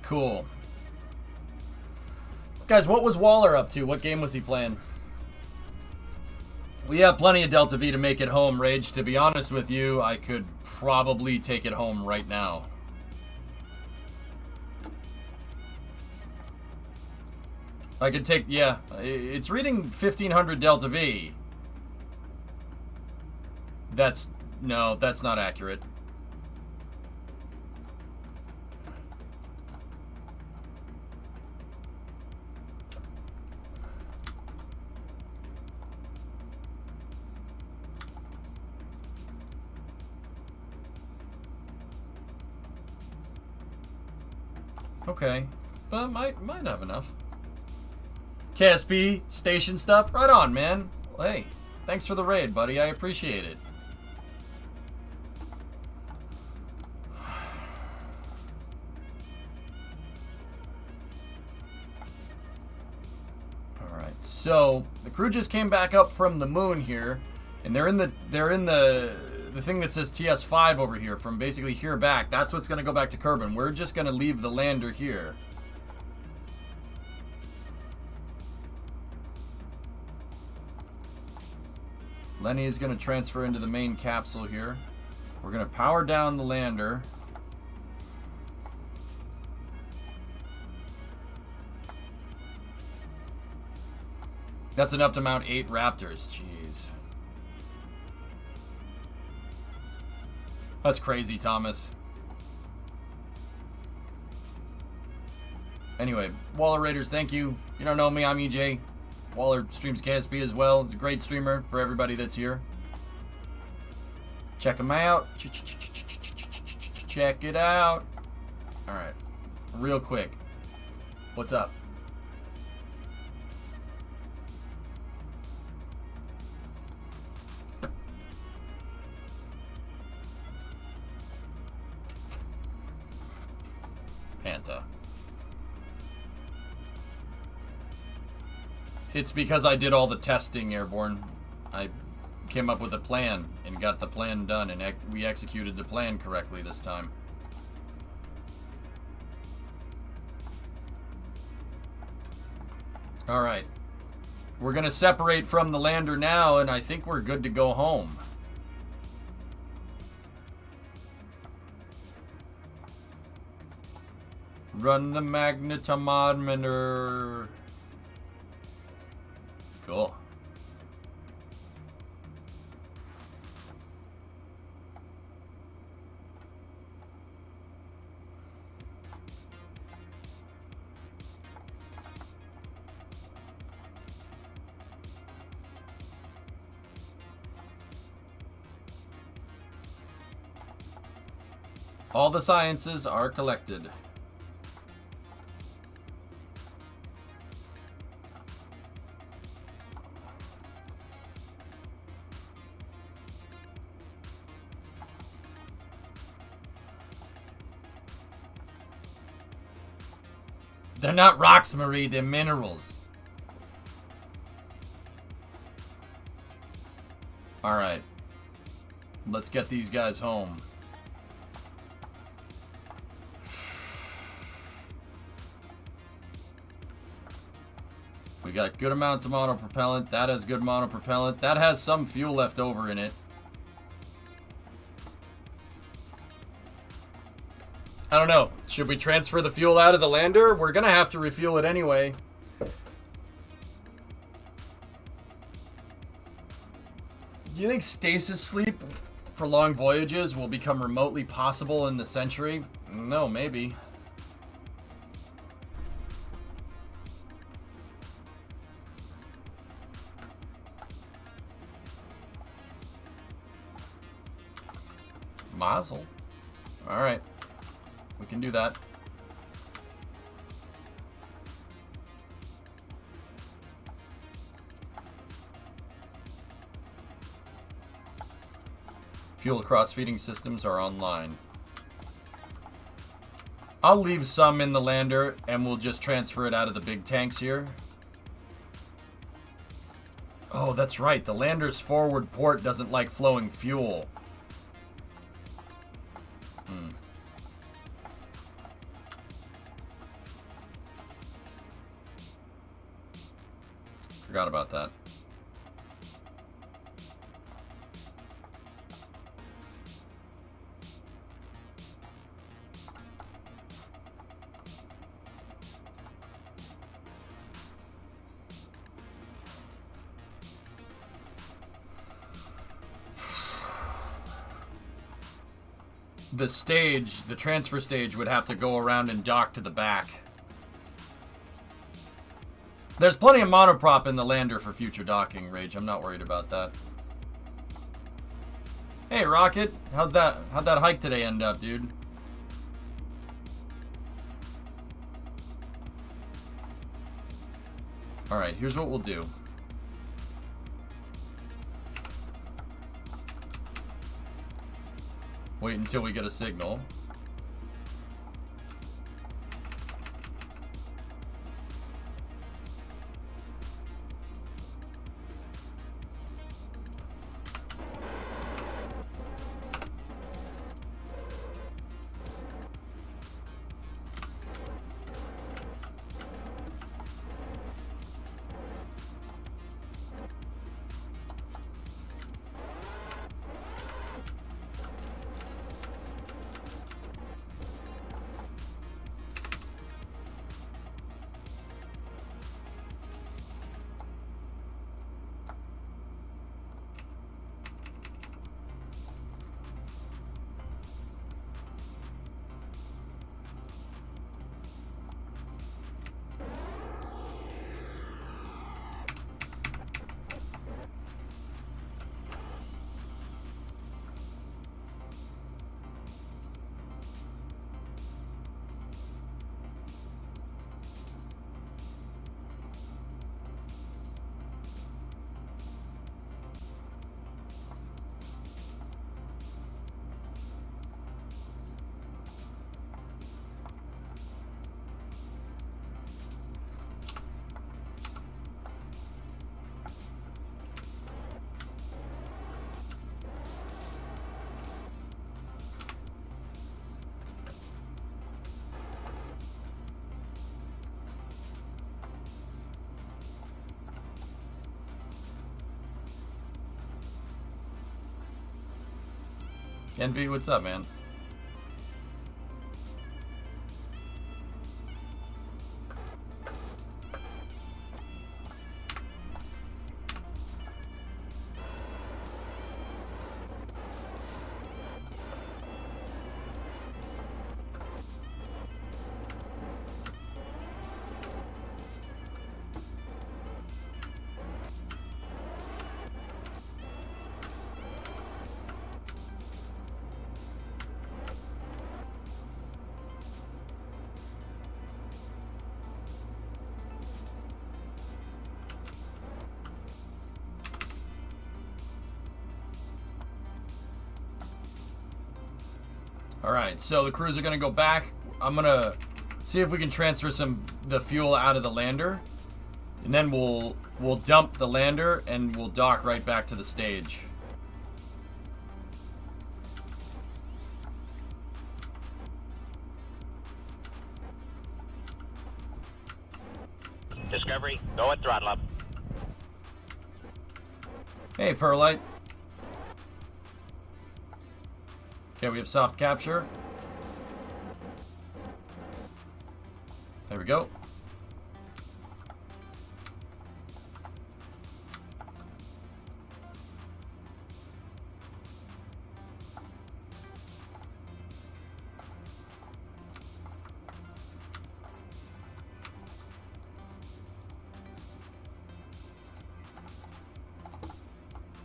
Cool. Guys, what was Waller up to? What game was he playing? We have plenty of Delta V to make it home, Rage. To be honest with you, I could probably take it home right now. I could take, yeah, it's reading 1500 Delta V. No, that's not accurate. Okay, but might have enough. KSP station stuff, right on, man. Well, hey, thanks for the raid, buddy. I appreciate it. All right, so the crew just came back up from the moon here, and they're in the thing that says TS5 over here, from basically here back. That's what's going to go back to Kerbin. We're just going to leave the lander here. Lenny is going to transfer into the main capsule here. We're going to power down the lander. That's enough to mount 8 Raptors. Jeez. That's crazy, Thomas. Anyway, Waller Raiders, thank you. You don't know me, I'm EJ. Waller streams KSP as well. He's a great streamer for everybody that's here. Check him out. Check it out. Alright. Real quick. What's up? Panta. It's because I did all the testing, Airborne. I came up with a plan and got the plan done, and we executed the plan correctly this time. All right. We're going to separate from the lander now, and I think we're good to go home. Run the magnetometer. Cool. All the sciences are collected. They're not rocks, Marie, they're minerals. Alright. Let's get these guys home. We got good amounts of monopropellant. That has good monopropellant. That has some fuel left over in it. I don't know. Should we transfer the fuel out of the lander? We're going to have to refuel it anyway. Do you think stasis sleep for long voyages will become remotely possible in the century? No, maybe. Mazel. Alright. We can do that. Fuel cross-feeding systems are online. I'll leave some in the lander and we'll just transfer it out of the big tanks here. Oh, that's right. The lander's forward port doesn't like flowing fuel. Forgot about that. The transfer stage would have to go around and dock to the back. There's plenty of monoprop in the lander for future docking, Rage. I'm not worried about that. Hey, Rocket. How'd that hike today end up, dude? Alright, here's what we'll do. Wait until we get a signal. Envy, what's up, man? Alright, so the crews are going to go back. I'm going to see if we can transfer the fuel out of the lander. And then we'll dump the lander and we'll dock right back to the stage. Discovery, go at throttle up. Hey, Perlite. Okay, we have soft capture. There we go.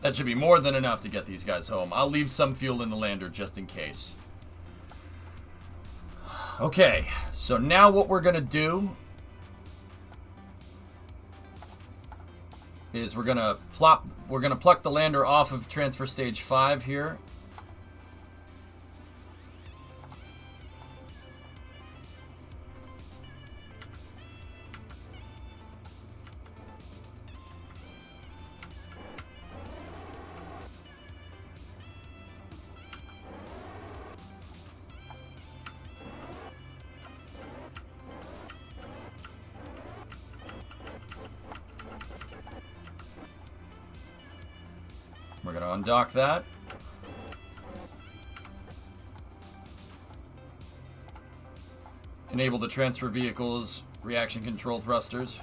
That should be more than enough to get these guys home. I'll leave some fuel in the lander just in case. Okay, so now what we're gonna do is we're gonna pluck the lander off of transfer stage 5 here. We're going to undock that. Enable the transfer vehicle's reaction control thrusters.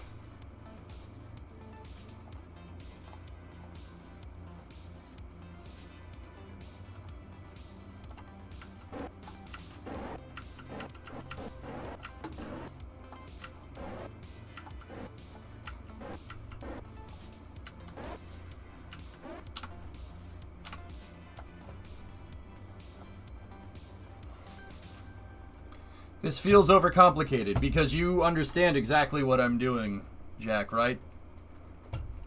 This feels overcomplicated because you understand exactly what I'm doing, Jack, right?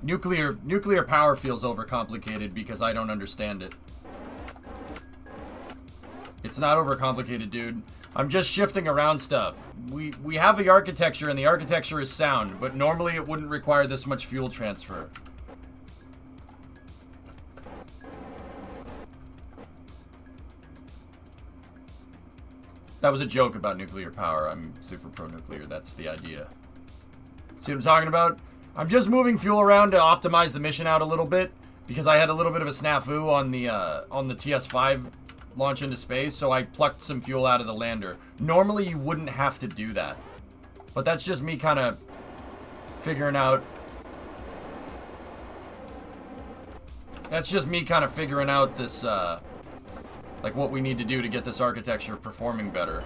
Nuclear power feels overcomplicated because I don't understand it. It's not overcomplicated, dude. I'm just shifting around stuff. We have the architecture and the architecture is sound, but normally it wouldn't require this much fuel transfer. That was a joke about nuclear power. I'm super pro-nuclear. That's the idea. See what I'm talking about? I'm just moving fuel around to optimize the mission out a little bit because I had a little bit of a snafu on the TS5 launch into space, so I plucked some fuel out of the lander. Normally, you wouldn't have to do that. But that's just me kind of figuring out... That's just me kind of figuring out this... like what we need to do to get this architecture performing better.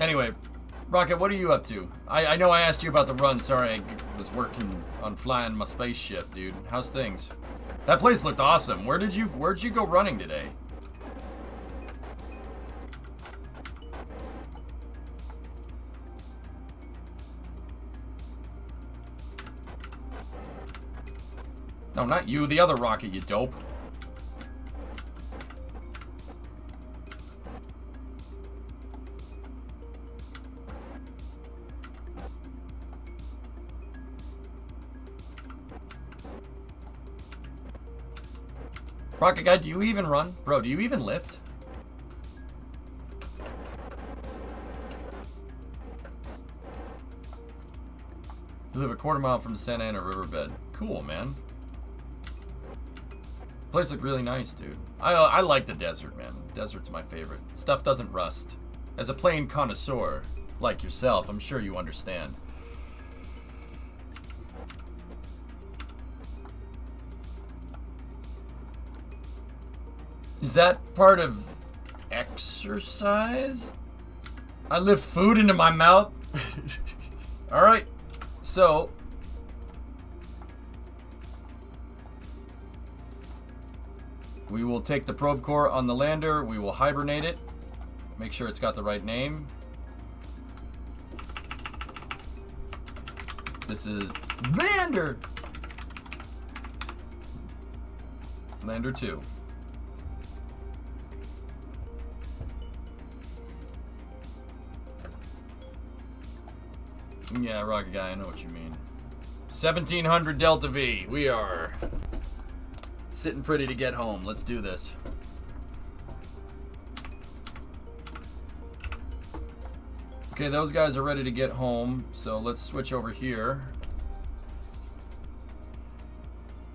Anyway, Rocket, what are you up to? I know I asked you about the run. Sorry, I was working on flying my spaceship, dude. How's things? That place looked awesome. Where'd you go running today? No, not you. The other rocket, you dope. Rocket Guy, do you even run? Bro, do you even lift? You live a quarter mile from the Santa Ana riverbed. Cool, man. Place looked really nice, dude. I like the desert, man. Desert's my favorite. Stuff doesn't rust. As a plane connoisseur, like yourself, I'm sure you understand. Is that part of exercise? I lift food into my mouth? Alright, so... we will take the probe core on the lander, we will hibernate it, make sure it's got the right name. This is Lander! Lander 2. Yeah, Rocket Guy, I know what you mean. 1700 Delta V. We are sitting pretty to get home. Let's do this. Okay, those guys are ready to get home, so let's switch over here.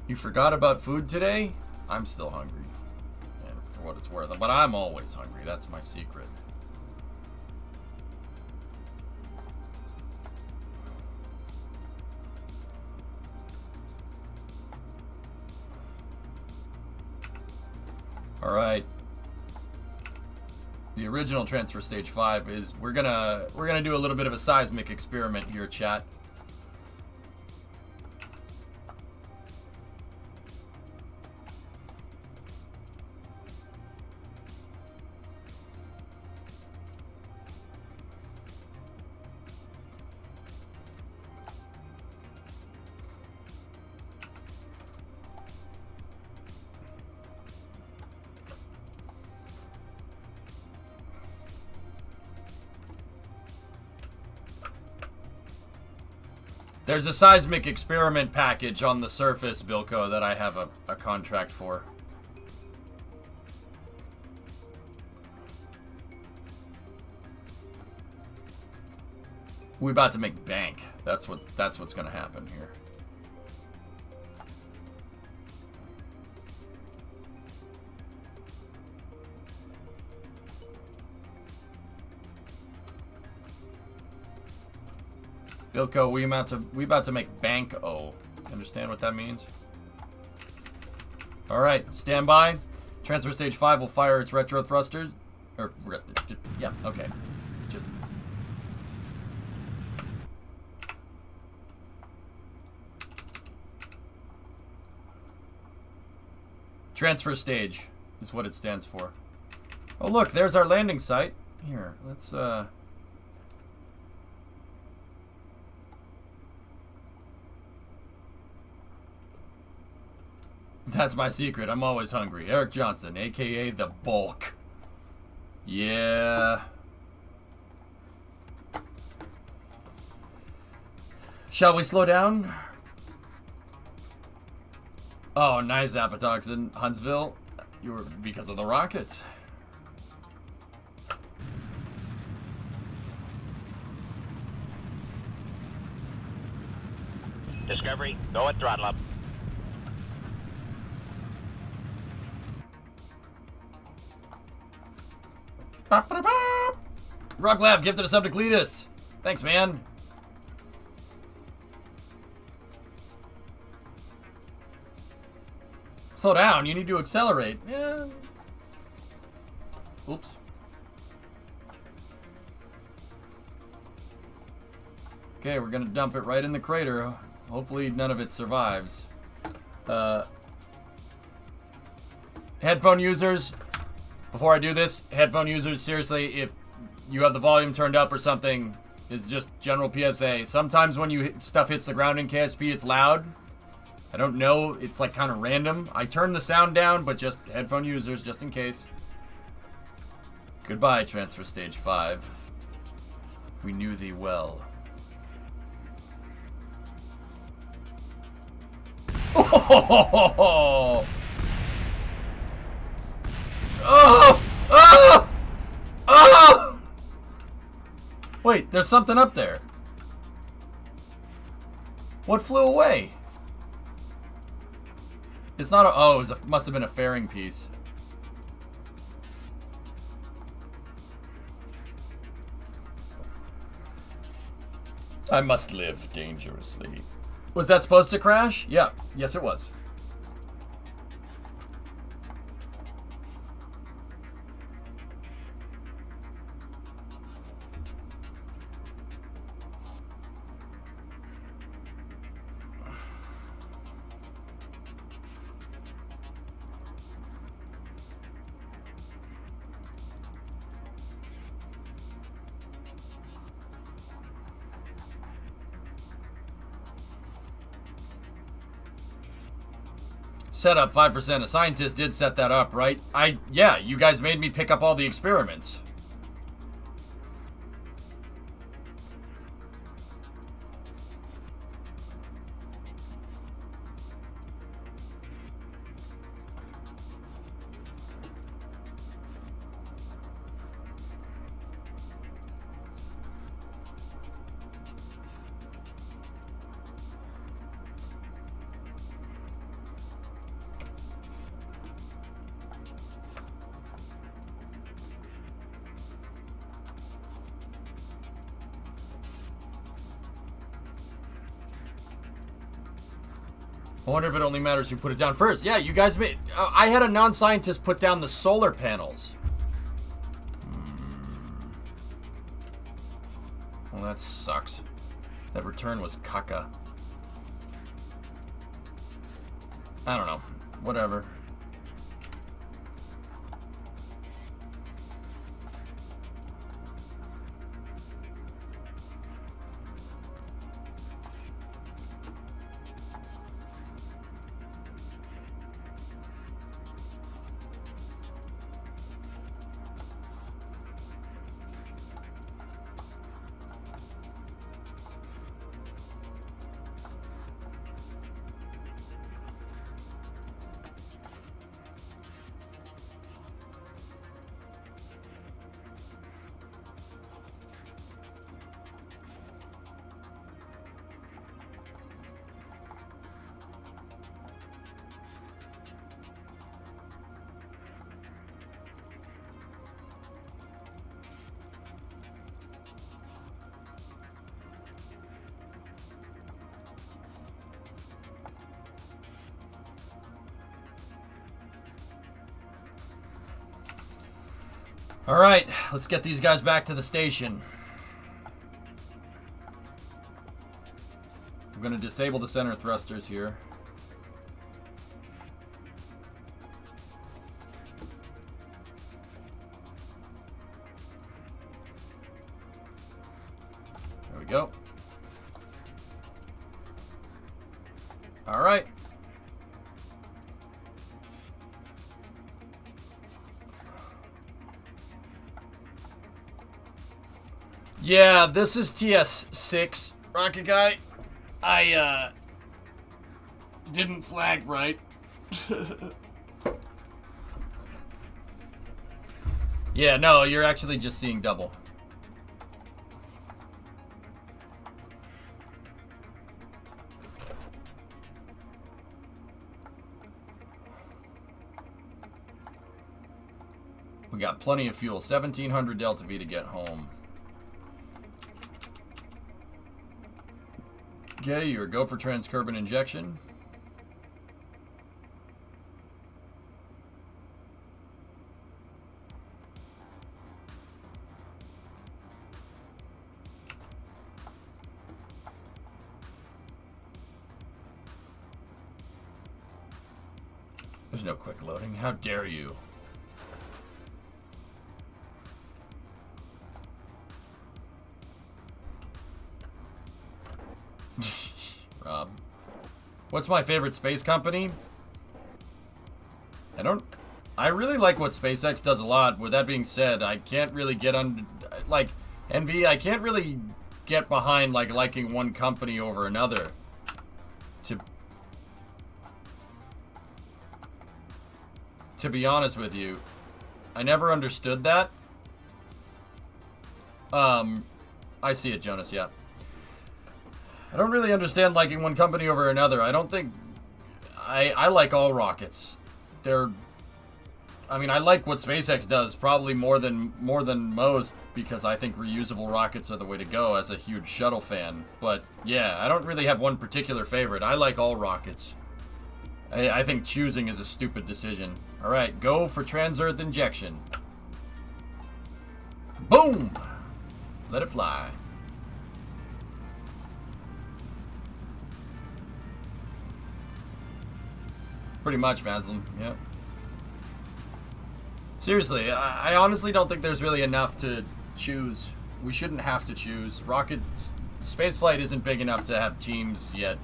You forgot about food today? I'm still hungry, and for what it's worth. But I'm always hungry. That's my secret. All right. The original transfer stage 5 is we're gonna do a little bit of a seismic experiment here, chat. There's a seismic experiment package on the surface, Bilko, that I have a contract for. We're about to make bank. That's what's gonna happen here. Bilko, we about to make bank-o. Understand what that means? Alright, stand by. Transfer stage 5 will fire its retro thrusters. Yeah, okay. Just... transfer stage is what it stands for. Oh look, there's our landing site. Here, let's That's my secret. I'm always hungry. Eric Johnson, aka the Bulk. Yeah. Shall we slow down? Oh, nice, Apatoxin. Huntsville, you were because of the rockets. Discovery, go at throttle up. Rock Lab gifted a sub to Cletus. Thanks, man. Slow down. You need to accelerate. Yeah. Oops. Okay, we're gonna dump it right in the crater. Hopefully none of it survives. Headphone users, before I do this, headphone users, seriously, if you have the volume turned up or something, it's just general PSA. Sometimes when stuff hits the ground in KSP, it's loud. I don't know, it's like kind of random. I turn the sound down, but just headphone users, just in case. Goodbye, Transfer Stage 5. We knew thee well. Oh! Oh! Oh! Oh! Wait, there's something up there. What flew away? It's not a... Oh, must have been a fairing piece. I must live dangerously. Was that supposed to crash? Yeah. Yes, it was. Set up 5%. A scientist did set that up, right? Yeah, you guys made me pick up all the experiments. I wonder if it only matters who put it down first. Yeah, you guys made... I had a non-scientist put down the solar panels. Well, that sucks. That return was caca. I don't know. Whatever. All right, let's get these guys back to the station. I'm going to disable the center thrusters here. There we go. All right. Yeah, this is TS6, Rocket Guy. I, didn't flag right. Yeah, no, you're actually just seeing double. We got plenty of fuel. 1700 Delta V to get home. Okay, you're go for transcurbon injection. There's no quick loading. How dare you? Rob. What's my favorite space company? I really like what SpaceX does a lot. With that being said, I can't really get under, like, NV, I can't really get behind, like, liking one company over another. To be honest with you. I never understood that. I see it, Jonas, yeah. I don't really understand liking one company over another. I don't think... I like all rockets. I mean, I like what SpaceX does probably more than most because I think reusable rockets are the way to go as a huge shuttle fan. But yeah, I don't really have one particular favorite. I like all rockets. I think choosing is a stupid decision. All right, go for trans-Earth injection. Boom! Let it fly. Pretty much, Maslin. Yep. Seriously, I honestly don't think there's really enough to choose. We shouldn't have to choose. Spaceflight isn't big enough to have teams yet.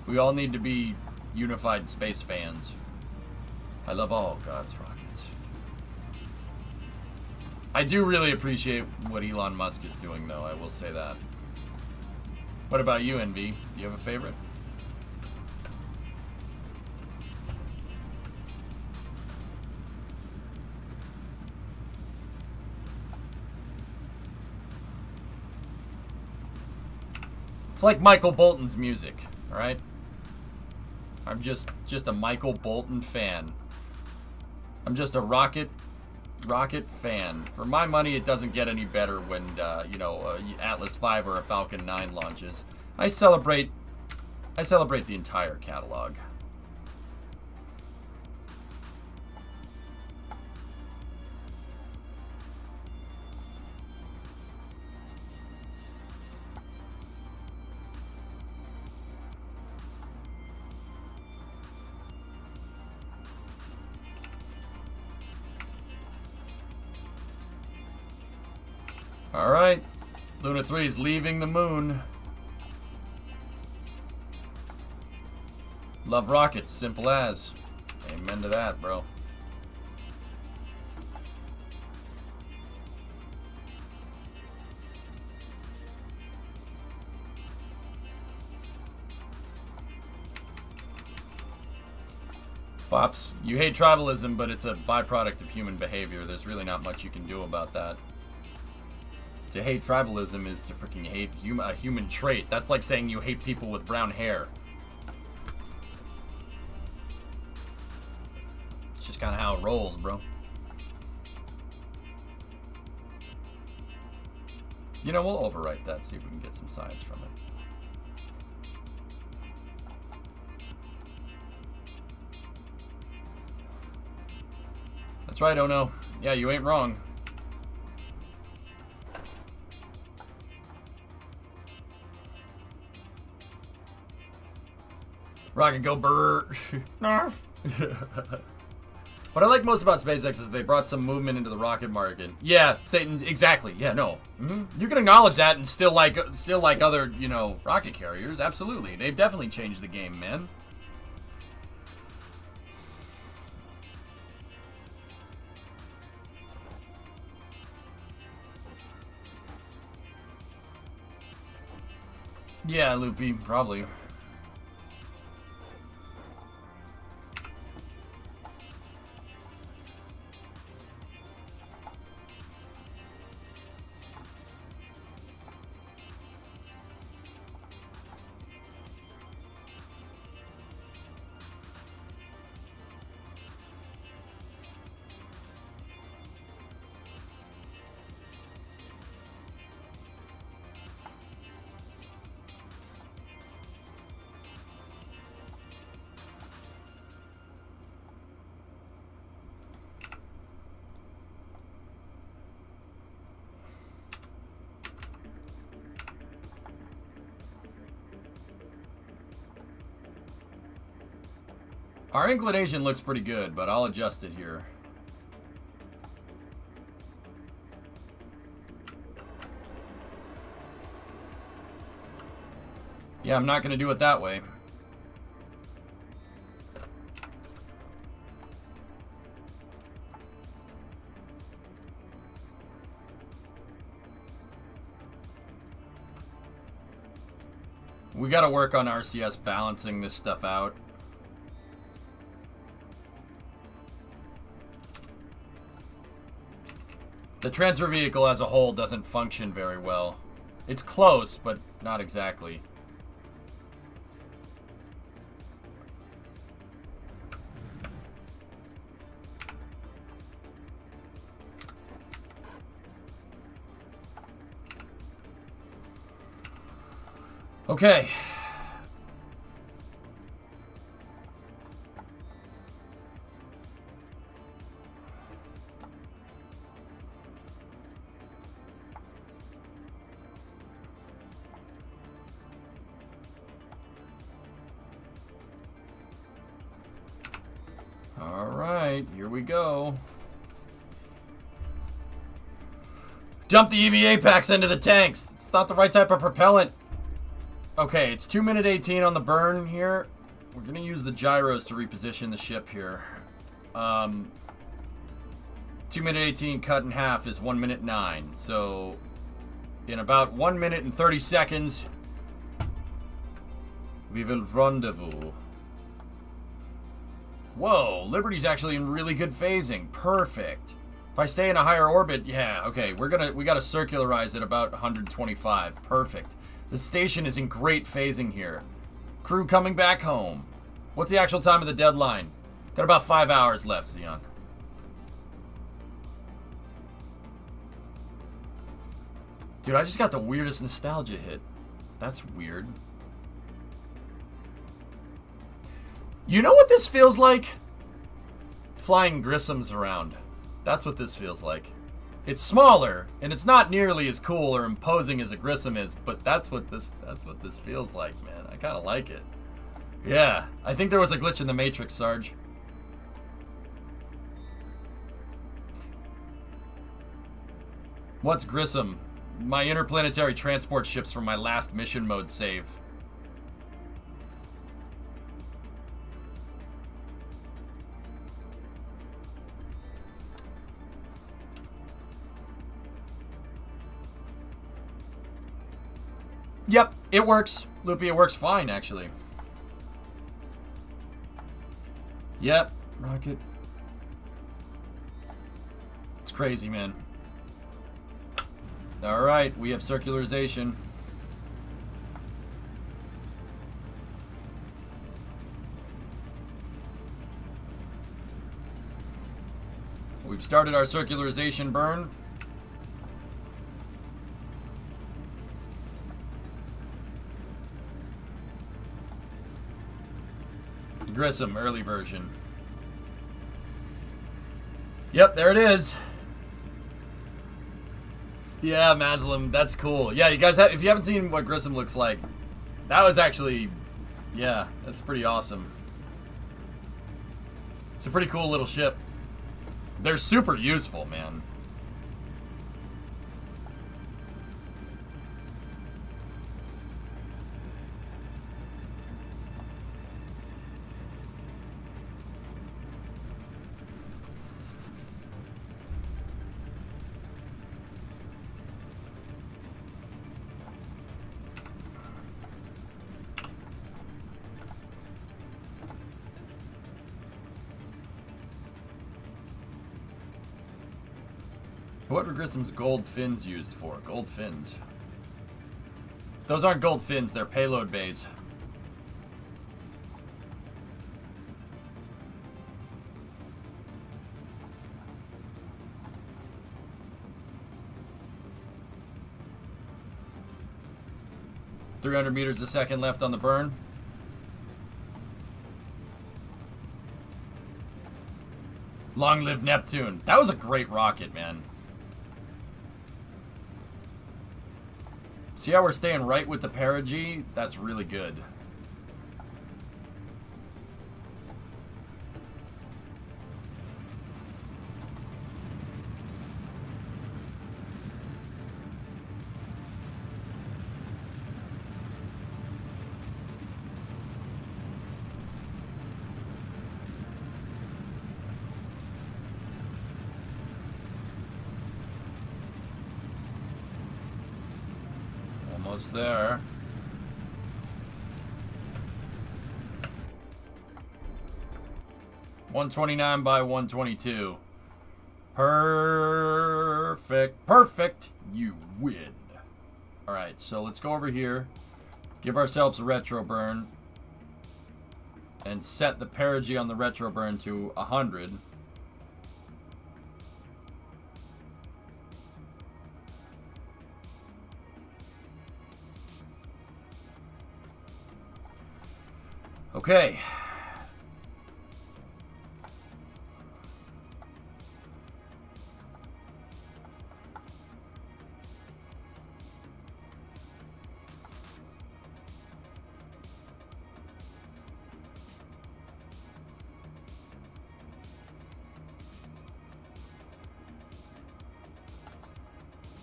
We all need to be unified space fans. I love all God's rockets. I do really appreciate what Elon Musk is doing, though. I will say that. What about you, NV? Do you have a favorite? It's like Michael Bolton's music, all right? I'm just a Michael Bolton fan. I'm just a rocket fan. For my money, it doesn't get any better when you know, Atlas V or a Falcon 9 launches. I celebrate the entire catalog. All right, Luna 3 is leaving the moon. Love rockets, simple as. Amen to that, bro. Pops, you hate tribalism, but it's a byproduct of human behavior. There's really not much you can do about that. To hate tribalism is to freaking hate a human trait. That's like saying you hate people with brown hair. It's just kind of how it rolls, bro. You know, we'll overwrite that, see if we can get some science from it. That's right, oh no. Yeah, you ain't wrong. Rocket go brrr. Narf. What I like most about SpaceX is they brought some movement into the rocket market. Yeah, Satan, exactly. Yeah, no. You can acknowledge that and still like other, you know, rocket carriers. Absolutely. They've definitely changed the game, man. Yeah, Loopy, probably. Our inclination looks pretty good, but I'll adjust it here. Yeah, I'm not going to do it that way. We got to work on RCS balancing this stuff out. The transfer vehicle as a whole doesn't function very well. It's close, but not exactly. Okay. All right, here we go. Dump the EVA packs into the tanks. It's not the right type of propellant. Okay, it's 2 minute 18 on the burn here. We're gonna use the gyros to reposition the ship here. 2 minute 18 cut in half is 1 minute 9. So in about 1 minute and 30 seconds, we will rendezvous. Whoa, Liberty's actually in really good phasing. Perfect. If I stay in a higher orbit, yeah, okay, we gotta circularize at about 125. Perfect. The station is in great phasing here. Crew coming back home. What's the actual time of the deadline? Got about 5 hours left, Xeon. Dude, I just got the weirdest nostalgia hit. That's weird. You know what this feels like? Flying Grissoms around. That's what this feels like. It's smaller, and it's not nearly as cool or imposing as a Grissom is, but that's what this feels like, man. I kind of like it. Yeah, I think there was a glitch in the Matrix, Sarge. What's Grissom? My interplanetary transport ships from my last mission mode save. Yep, it works. Loopy, it works fine, actually. Yep, rocket. It's crazy, man. Alright, we have circularization. We've started our circularization burn. Grissom, early version. Yep, there it is. Yeah, Maslam, that's cool. Yeah, you guys have, if you haven't seen what Grissom looks like, that was actually, yeah, that's pretty awesome. It's a pretty cool little ship. They're super useful, man. What were Grissom's gold fins used for? Gold fins. Those aren't gold fins, they're payload bays. .300 meters a second left on the burn. Long live Neptune. That was a great rocket, man. See how we're staying right with the perigee? That's really good. Almost there. $129 by $122. Perfect. Perfect. You win. All right, so let's go over here. Give ourselves a retro burn. And set the perigee on the retro burn to 100. Okay.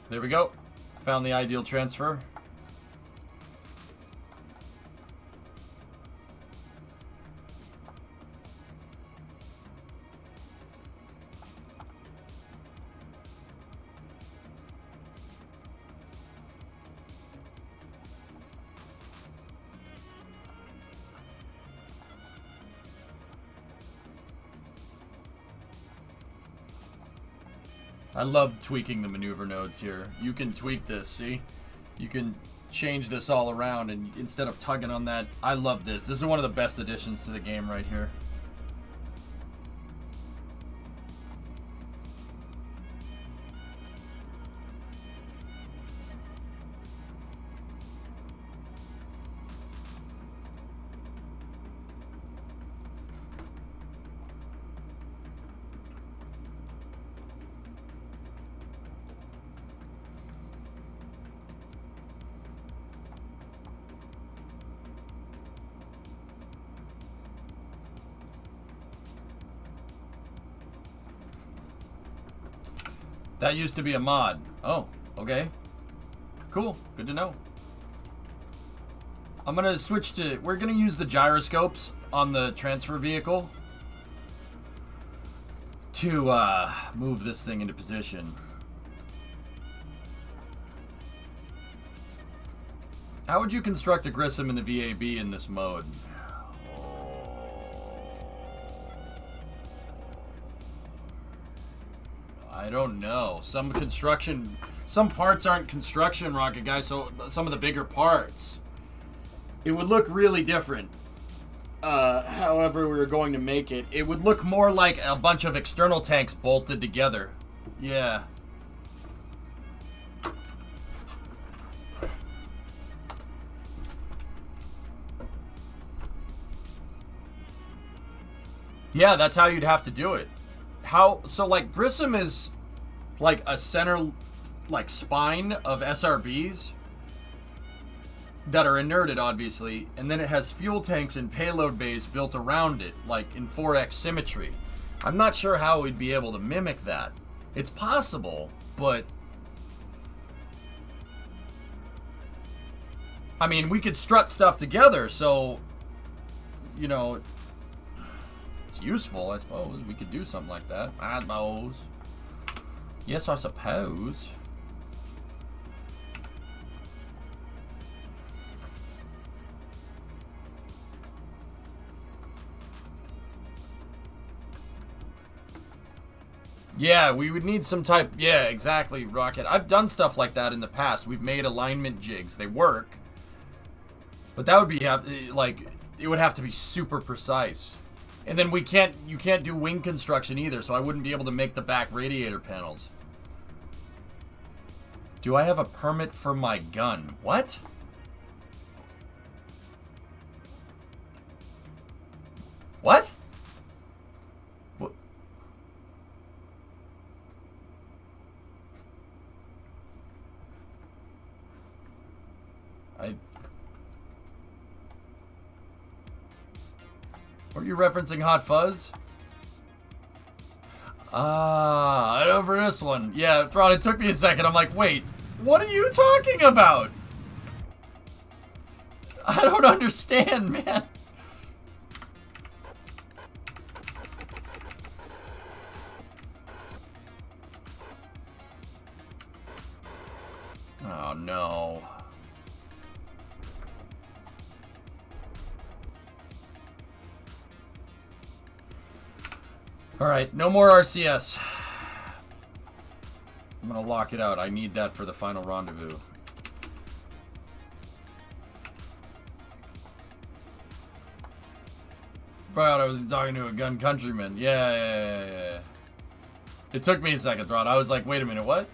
There we go. Found the ideal transfer. I love tweaking the maneuver nodes here. You can tweak this, see? You can change this all around, and instead of tugging on that, I love this. This is one of the best additions to the game right here. That used to be a mod. Oh, okay. Cool. Good to know. I'm going to switch to... We're going to use the gyroscopes on the transfer vehicle to move this thing into position. How would you construct a Grissom in the VAB in this mode? I don't know. Some parts aren't construction, Rocket Guy, so some of the bigger parts. It would look really different. However we were going to make it. It would look more like a bunch of external tanks bolted together. Yeah. Yeah, that's how you'd have to do it. So like Grissom is like a center like spine of SRBs that are inerted, obviously, and then it has fuel tanks and payload bays built around it, like in 4x symmetry. I'm not sure how we'd be able to mimic that. It's possible, but I mean, we could strut stuff together, so you know, it's useful, I suppose. We could do something like that. I suppose. Yes, I suppose. Yeah, we would need some type... Yeah, exactly, Rocket. I've done stuff like that in the past. We've made alignment jigs. They work. But that would be, like, it would have to be super precise. And then you can't do wing construction either, so I wouldn't be able to make the back radiator panels. Do I have a permit for my gun? What? What? What? Were you referencing Hot Fuzz? Over this one. Yeah, Thrawn, it took me a second. I'm like, wait, what are you talking about? I don't understand, man. Oh, no. All right, no more RCS. gonna lock it out. I need that for the final rendezvous. Thought I was talking to a gun countryman. Yeah. It took me a second, Throd. I was like, wait a minute, what?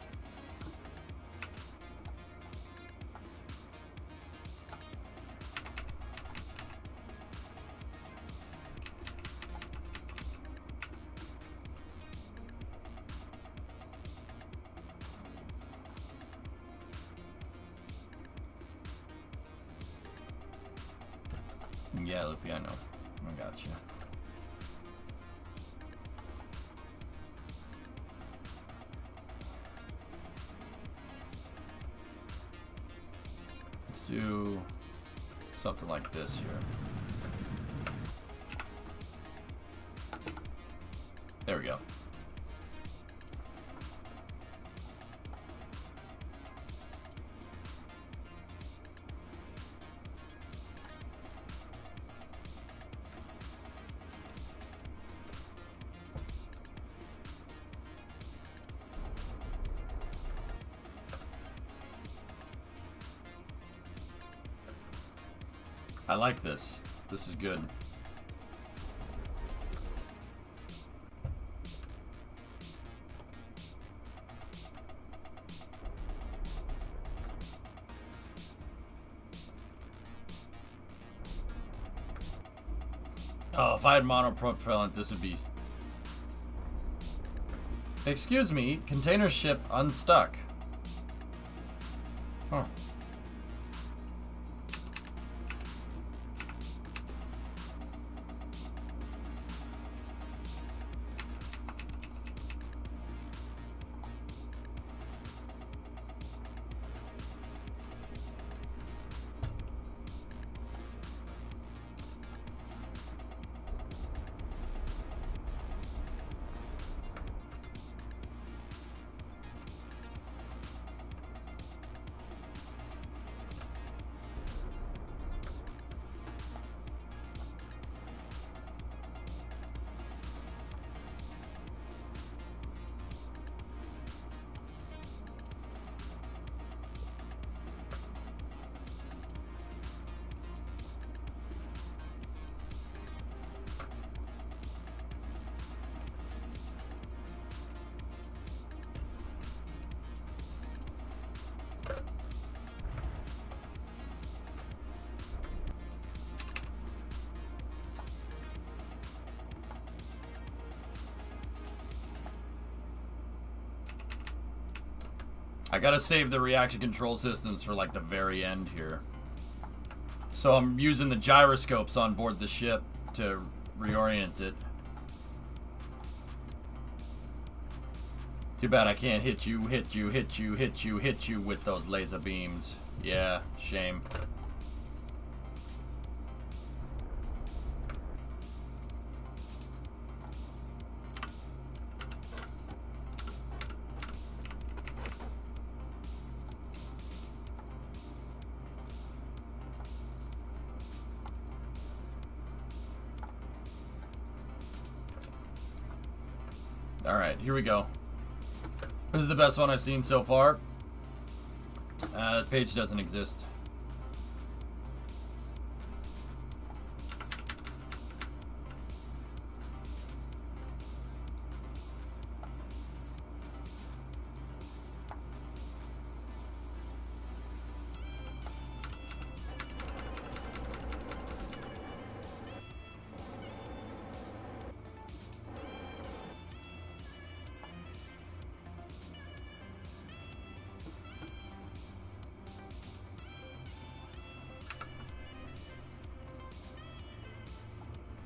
Yeah, Loopy, I know. I got you. Let's do something like this here. There we go. I like this. This is good. Oh, if I had monopropellant, this would be... Excuse me, container ship unstuck. Huh. I gotta save the reaction control systems for like the very end here. So I'm using the gyroscopes on board the ship to reorient it. Too bad I can't hit you with those laser beams. Yeah, shame. Alright, here we go. This is the best one I've seen so far. The page doesn't exist.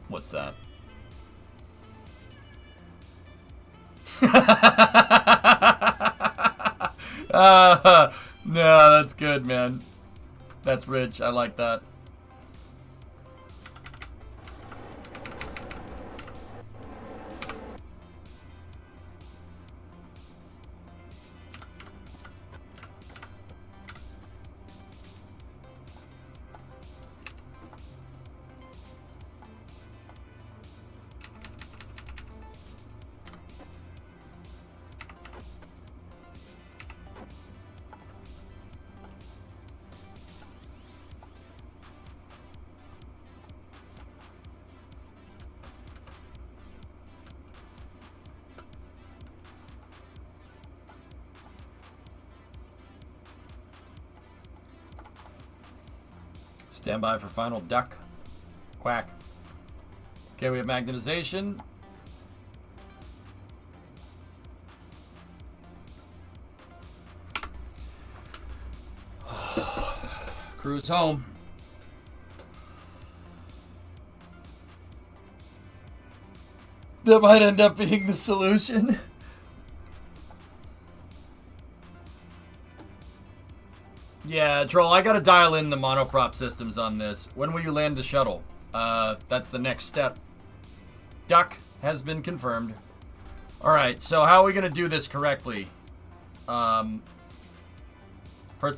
What's that? No, that's good, man. That's rich. I like that. Stand by for final duck. Quack. Okay, we have magnetization. Cruise home. That might end up being the solution. Yeah, Troll, I gotta dial in the monoprop systems on this. When will you land the shuttle? That's the next step. Duck has been confirmed. Alright, so how are we gonna do this correctly? First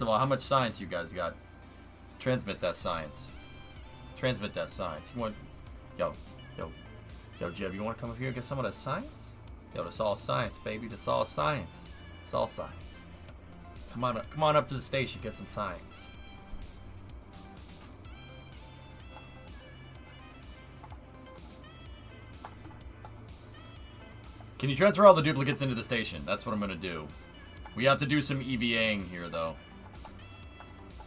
of all, how much science you guys got? Transmit that science. Transmit that science. You want... Yo, Jeb, you want to come up here and get some of that science? Yo, that's all science, baby. That's all science. It's all science. Come on up to the station, get some science. Can you transfer all the duplicates into the station? That's what I'm gonna do. We have to do some EVAing here, though.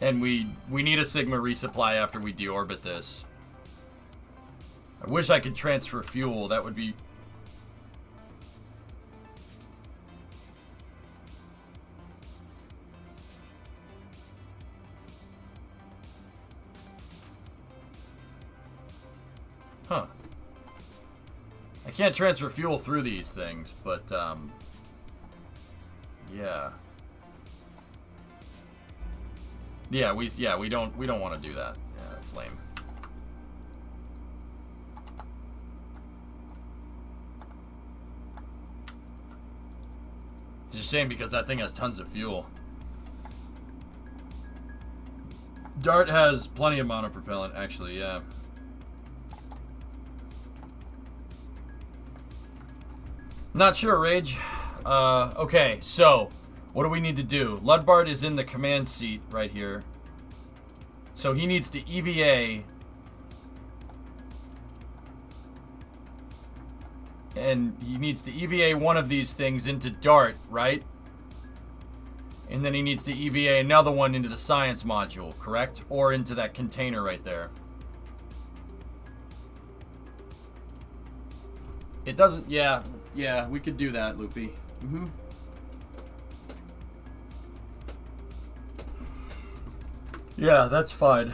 And we need a Sigma resupply after we deorbit this. I wish I could transfer fuel. That would be... Huh. I can't transfer fuel through these things, but, yeah. Yeah, we don't want to do that. Yeah, that's lame. It's a shame because that thing has tons of fuel. Dart has plenty of monopropellant, actually, yeah. Not sure, Rage. Okay, so what do we need to do? Ludbart is in the command seat right here. So he needs to EVA. And he needs to EVA one of these things into Dart, right? And then he needs to EVA another one into the science module, correct? Or into that container right there. It doesn't, yeah, we could do that, Loopy. Mm-hmm. Yeah, that's fine.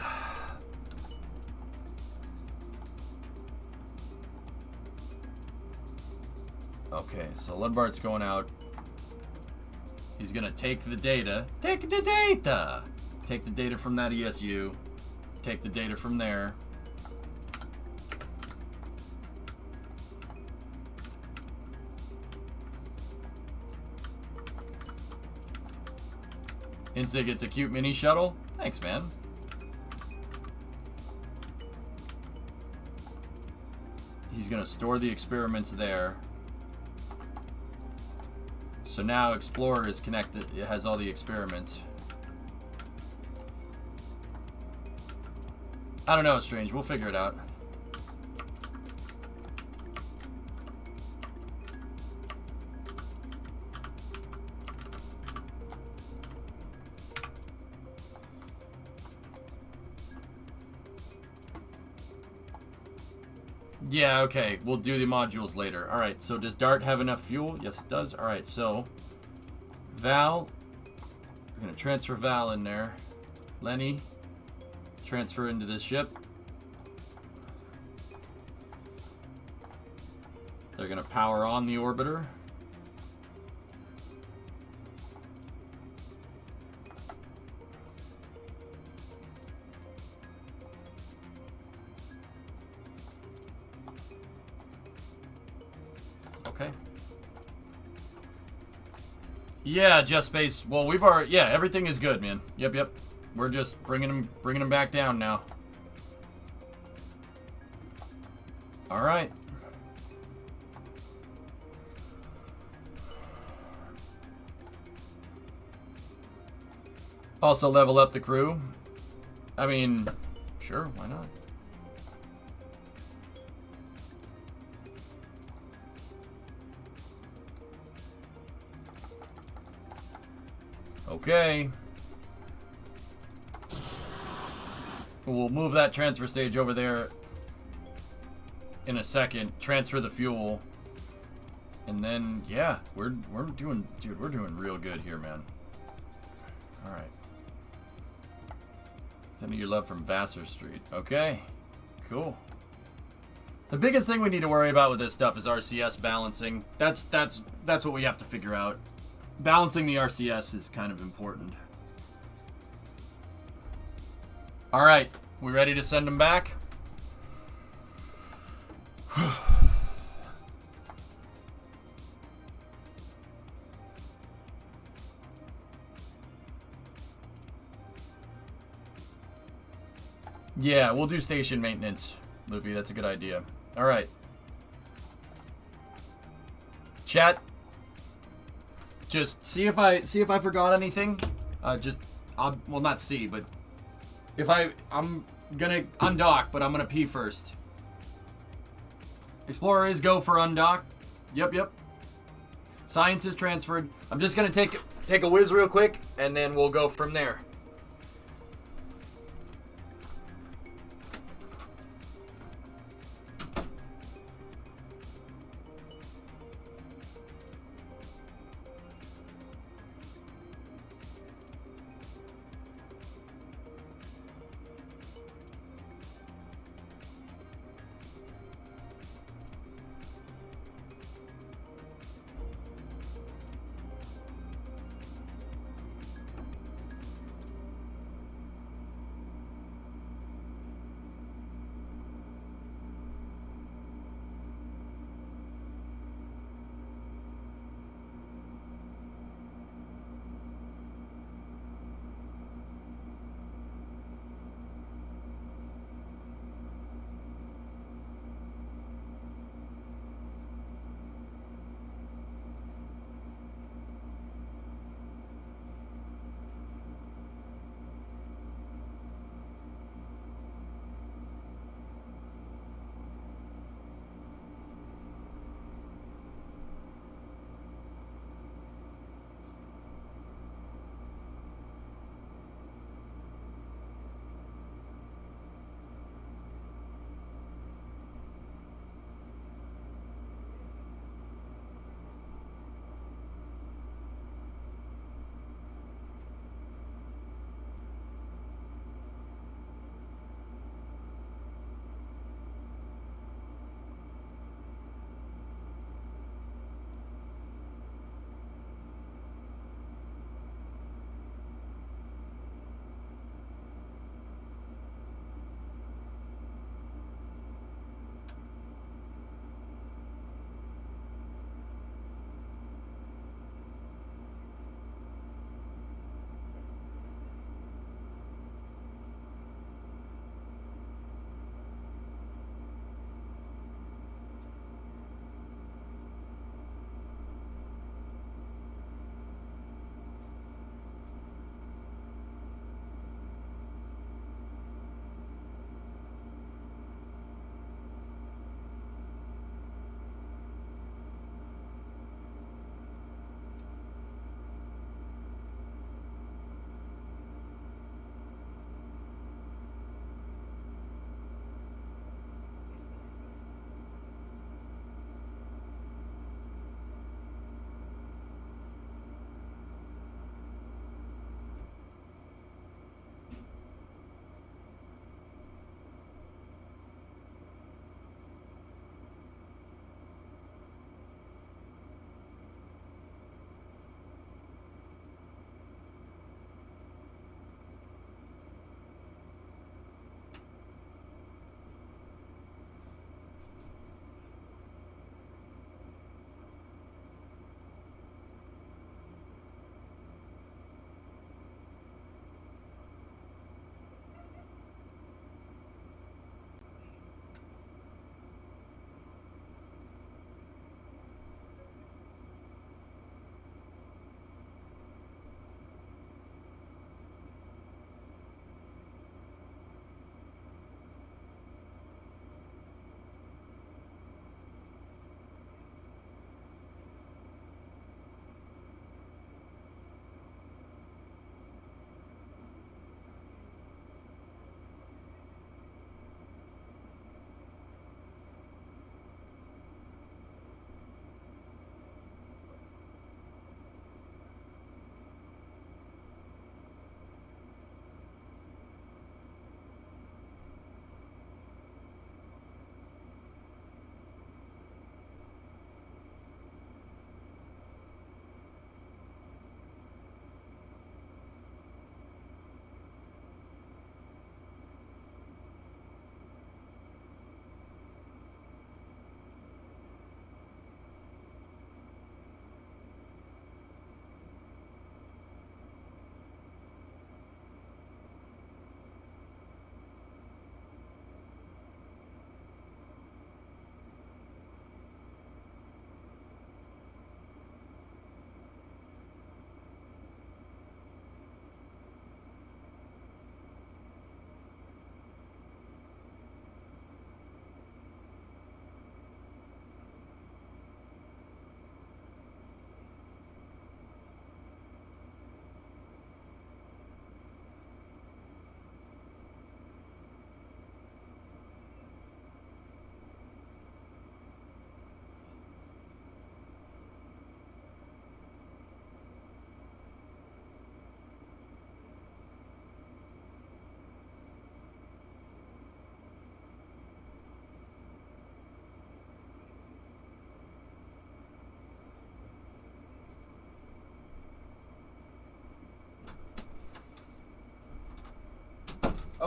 Okay, so Ludbart's going out. He's gonna take the data. Take the data! Take the data from that ESU. Take the data from there. Insig gets a cute mini shuttle. Thanks, man. He's gonna store the experiments there. So now Explorer is connected. It has all the experiments. I don't know, Strange. We'll figure it out. Yeah, okay. We'll do the modules later. Alright, so does Dart have enough fuel? Yes, it does. Alright, so Val. We're going to transfer Val in there. Lenny. Transfer into this ship. They're going to power on the orbiter. Okay. Yeah, Just Space. Well, we've already... Yeah, everything is good, man. Yep. We're just bringing them back down now. All right. Also level up the crew. I mean, sure, why not? Okay. We'll move that transfer stage over there in a second. Transfer the fuel. And then, yeah, we're doing, dude, we're doing real good here, man. All right. Sending your love from Vassar Street. Okay, cool. The biggest thing we need to worry about with this stuff is RCS balancing. That's what we have to figure out. Balancing the RCS is kind of important. All right, we ready to send them back? Yeah, we'll do station maintenance, Loopy. That's a good idea. All right. Chat. Just see if I forgot anything. Well, not see, but if I'm gonna undock, but I'm gonna pee first. Explorer is go for undock. Yep. Science is transferred. I'm just gonna take a whiz real quick, and then we'll go from there.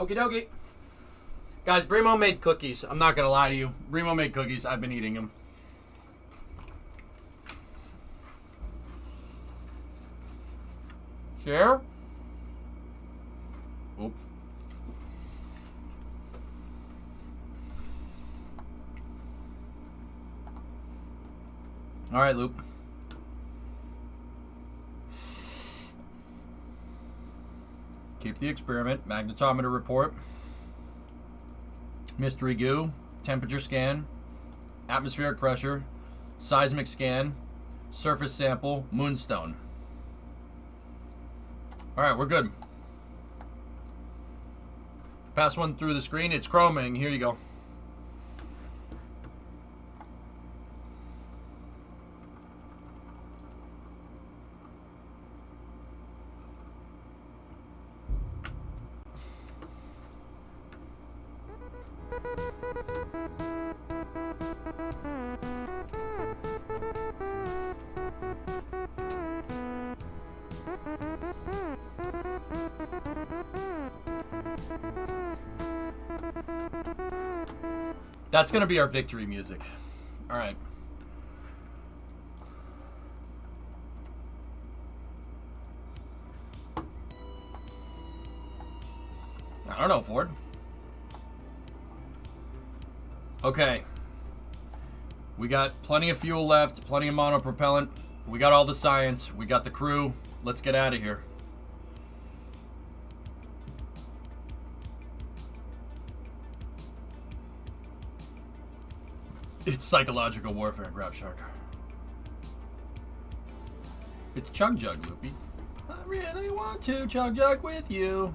Okie dokie. Guys, Brimo made cookies. I'm not going to lie to you. Brimo made cookies. I've been eating them. Share? Oops. All right, Loop. Keep the experiment. Magnetometer report. Mystery goo. Temperature scan. Atmospheric pressure. Seismic scan. Surface sample. Moonstone. All right, we're good. Pass one through the screen. It's chroming. Here you go. That's going to be our victory music. All right. I don't know, Ford. Okay. We got plenty of fuel left, plenty of monopropellant. We got all the science. We got the crew. Let's get out of here. It's psychological warfare, Grab Shark. It's Chug Jug, Loopy. I really want to Chug Jug with you.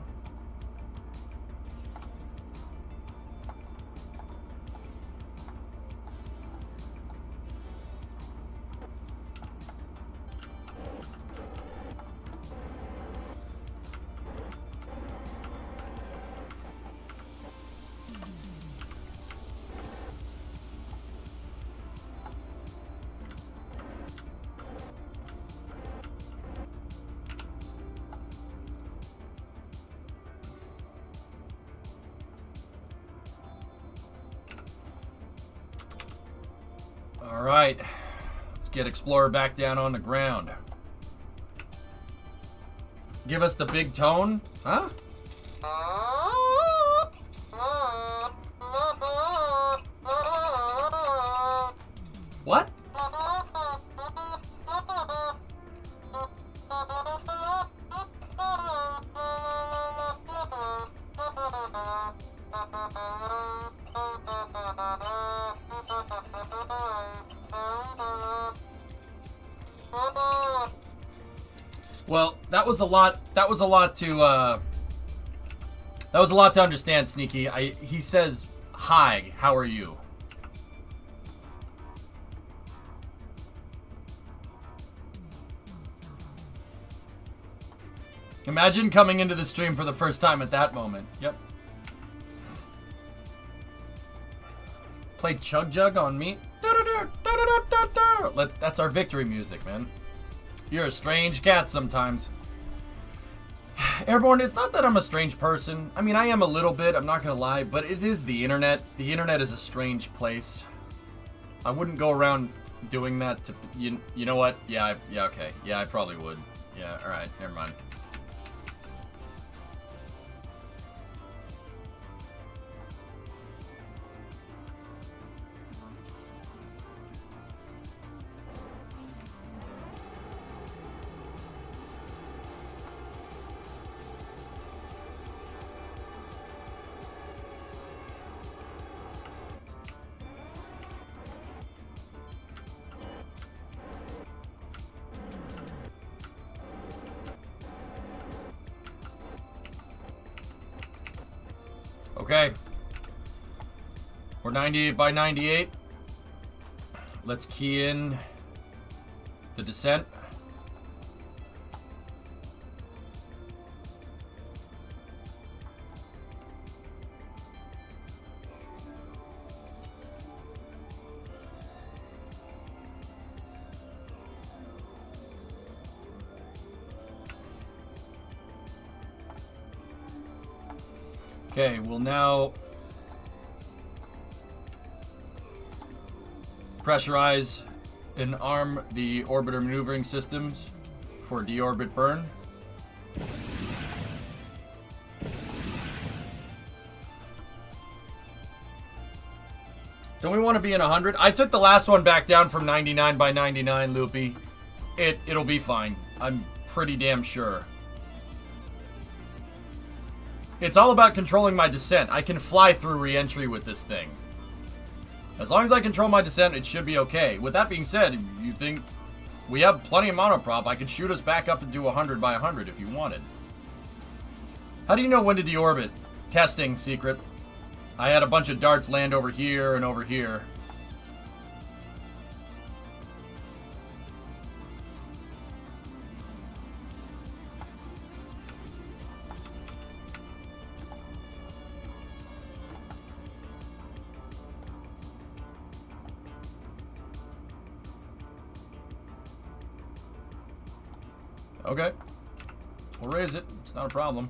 All right, let's get Explorer back down on the ground. Give us the big tone, huh? What? Well, that was a lot. That was a lot to understand, Sneaky. He says, "Hi, how are you?" Imagine coming into the stream for the first time at that moment. Yep. Play Chug Jug on me. That's our victory music, man. You're a strange cat sometimes. Airborne, it's not that I'm a strange person. I mean, I am a little bit, I'm not gonna lie, but it is the internet. The internet is a strange place. I wouldn't go around doing that to, you know what? Yeah, okay. Yeah, I probably would. Yeah, alright, never mind. Okay. We're 98 by 98. Let's key in the descent. Okay, we'll now pressurize and arm the orbiter maneuvering systems for deorbit burn. Don't we want to be in 100? I took the last one back down from 99 by 99, Loopy. It'll be fine. I'm pretty damn sure. It's all about controlling my descent. I can fly through re-entry with this thing. As long as I control my descent, it should be okay. With that being said, you think we have plenty of monoprop, I could shoot us back up and do 100 by 100 if you wanted. How do you know when to deorbit? Testing, Secret. I had a bunch of darts land over here and over here. Okay. We'll raise it. It's not a problem.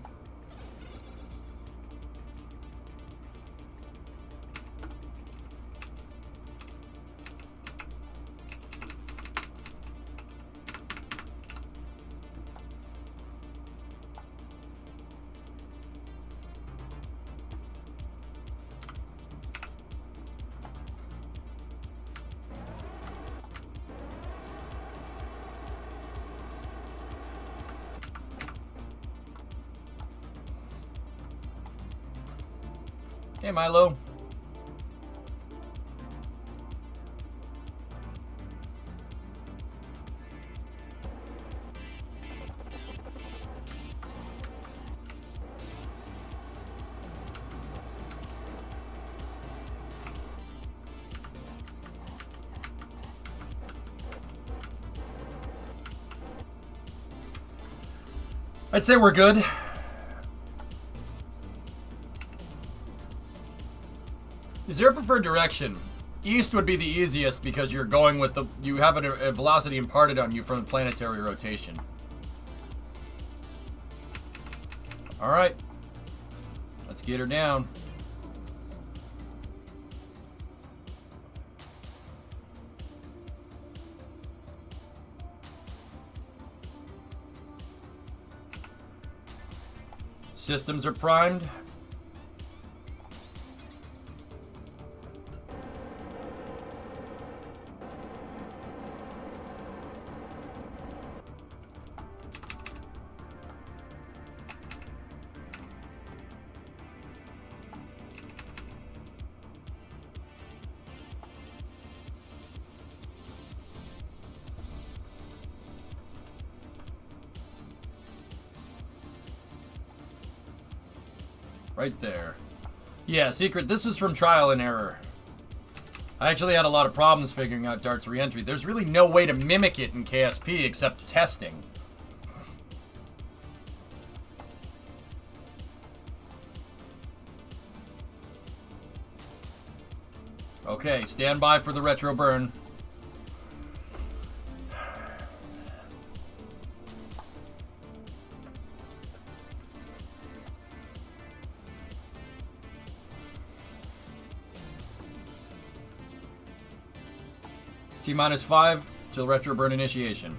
Hey, Milo. I'd say we're good. Is there a preferred direction? East would be the easiest because you're going with you have a velocity imparted on you from the planetary rotation. All right. Let's get her down. Systems are primed. Right there. Yeah, Secret, this is from trial and error. I actually had a lot of problems figuring out dart's reentry. There's really no way to mimic it in KSP except testing. Okay, stand by for the retro burn. T-5 till retro burn initiation.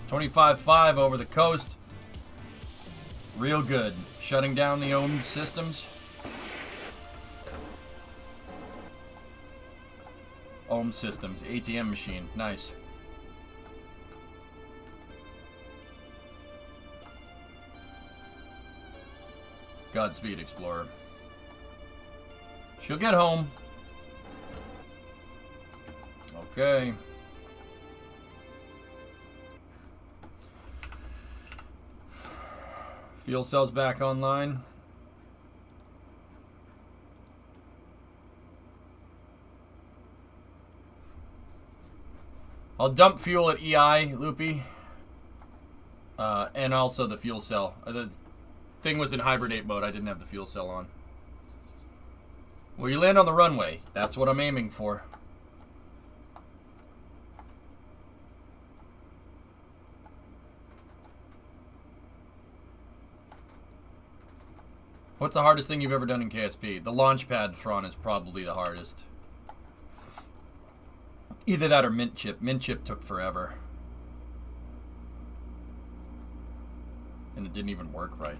.25.5 over the coast. Real good. Shutting down the ohm systems. Ohm systems. ATM machine. Nice. Godspeed, Explorer. She'll get home. Okay. Fuel cells back online. I'll dump fuel at EI, Loopy. And also the fuel cell. The thing was in hibernate mode. I didn't have the fuel cell on. Well, you land on the runway. That's what I'm aiming for. What's the hardest thing you've ever done in KSP? The launch pad Thrawn is probably the hardest. Either that or Mint Chip. Mint Chip took forever. And it didn't even work right.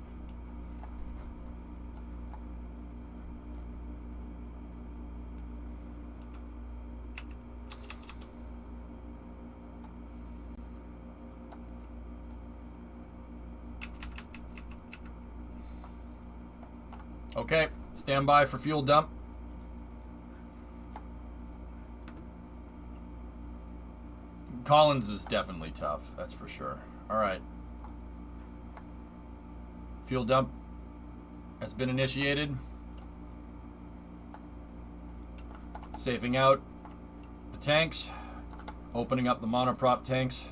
Okay, stand by for fuel dump. Collins is definitely tough, that's for sure. All right. Fuel dump has been initiated. Safing out the tanks. Opening up the monoprop tanks.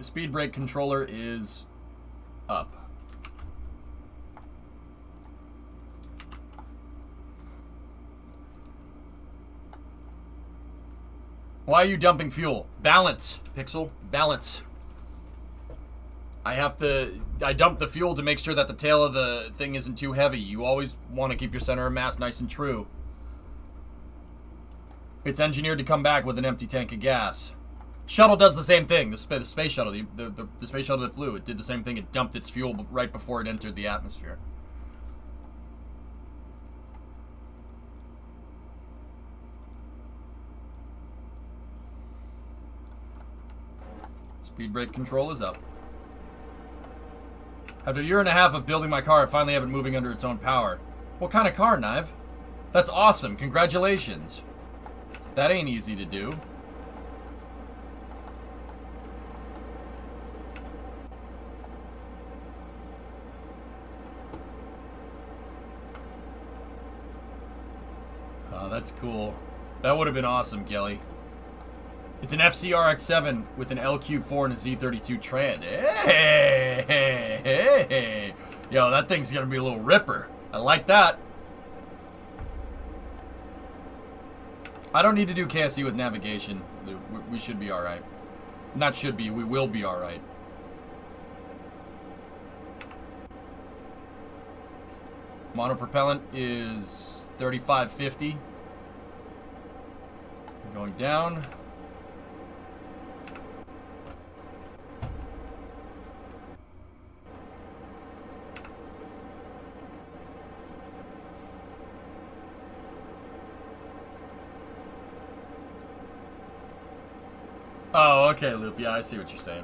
Speed brake controller is up. Why are you dumping fuel? Balance, Pixel. Balance. I dump the fuel to make sure that the tail of the thing isn't too heavy. You always want to keep your center of mass nice and true. It's engineered to come back with an empty tank of gas. Shuttle does the same thing. The space shuttle, the space shuttle that flew, it did the same thing. It dumped its fuel right before it entered the atmosphere. Speed brake control is up. After a year and a half of building my car, I finally have it moving under its own power. What kind of car, Knive? That's awesome. Congratulations. That ain't easy to do. Oh, that's cool. That would have been awesome, Kelly. It's an FCRX-7 with an LQ4 and a Z32 Trend. Hey, hey, hey, hey. Yo, that thing's gonna be a little ripper. I like that. I don't need to do KSC with navigation. We should be alright. Not should be, we will be alright. Monopropellant is 3550. Going down. Oh, okay, Loop. Yeah, I see what you're saying.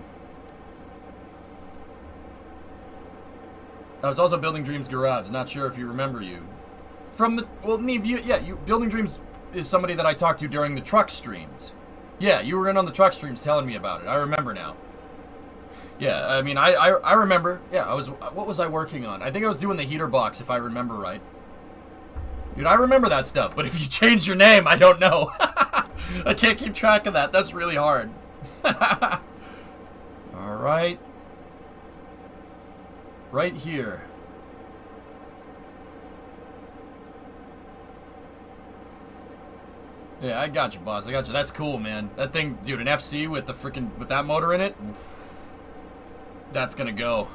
I was also Building Dreams Garage. Not sure if you remember you. From the... Well, Neve, you Building Dreams is somebody that I talked to during the truck streams. Yeah, you were in on the truck streams telling me about it. I remember now. Yeah, I mean, I remember. Yeah, I was... What was I working on? I think I was doing the heater box, if I remember right. Dude, I remember that stuff, but if you change your name, I don't know. I can't keep track of that. That's really hard. Alright. Right here. Yeah, I got you, boss. I got you. That's cool, man. That thing, dude, an FC with the freaking, with that motor in it. Oof. That's gonna go.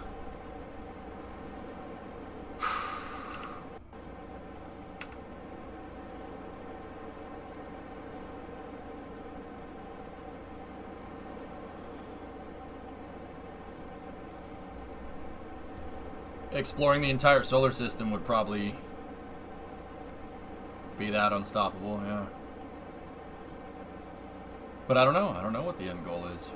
Exploring the entire solar system would probably be that unstoppable, yeah. But I don't know. I don't know what the end goal is.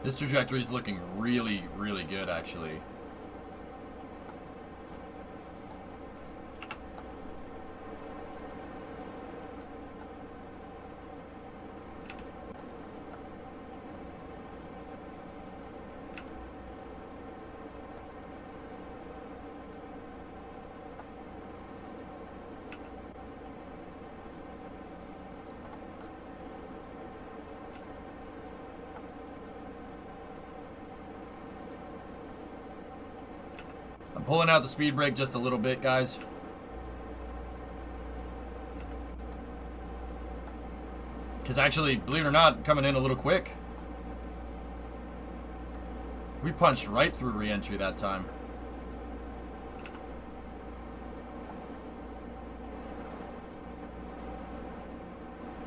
This trajectory is looking really, really good, actually. pulling out the speed brake just a little bit, guys. Because actually, believe it or not, coming in a little quick. We punched right through re-entry that time.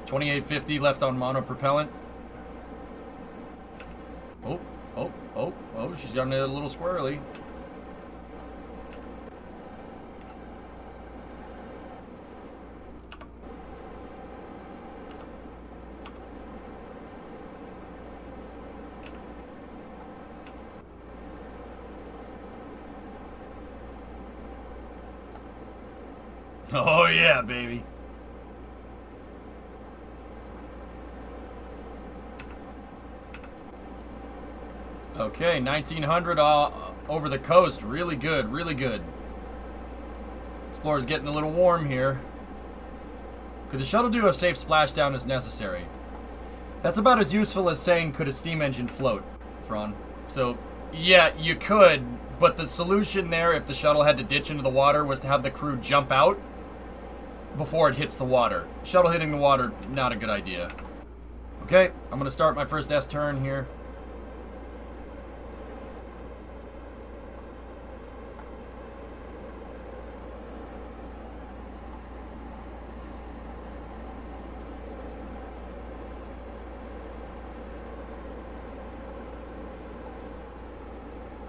$28.50 left on mono propellant. Oh, she's gotten a little squirrely. Oh yeah, baby. Okay, 1900 over the coast. Really good, really good. Explorer's getting a little warm here. Could the shuttle do a safe splashdown as necessary? That's about as useful as saying, could a steam engine float, Fron? So, yeah, you could, but the solution there, if the shuttle had to ditch into the water, was to have the crew jump out before it hits the water. Shuttle hitting the water, not a good idea. Okay, I'm going to start my first S-turn here.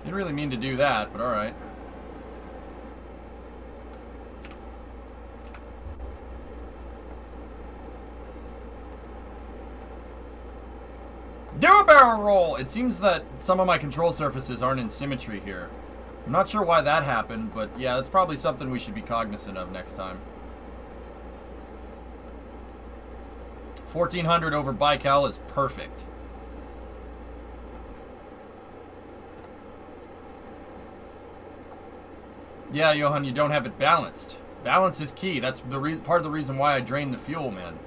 Didn't really mean to do that, but alright. Do a barrel roll! It seems that some of my control surfaces aren't in symmetry here. I'm not sure why that happened, but yeah, that's probably something we should be cognizant of next time. 1400 over Baikal is perfect. Yeah, Johan, you don't have it balanced. Balance is key. That's the part of the reason why I drained the fuel, man.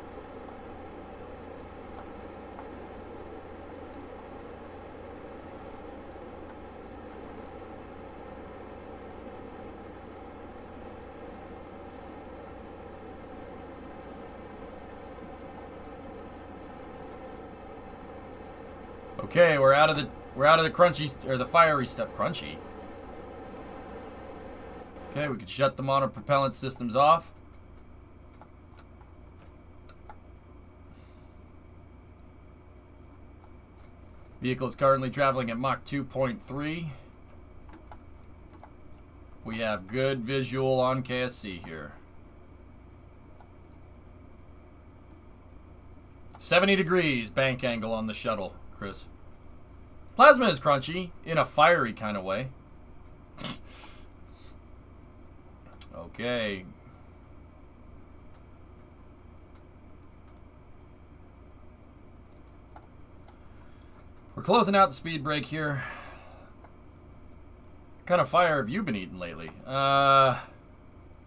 Okay, we're out of the crunchy or the fiery stuff. Crunchy. Okay, we can shut the mono propellant systems off. Vehicle is currently traveling at Mach 2.3. We have good visual on KSC here. 70 degrees bank angle on the shuttle, Chris. Plasma is crunchy in a fiery kind of way. Okay. We're closing out the speed brake here. What kind of fire have you been eating lately? The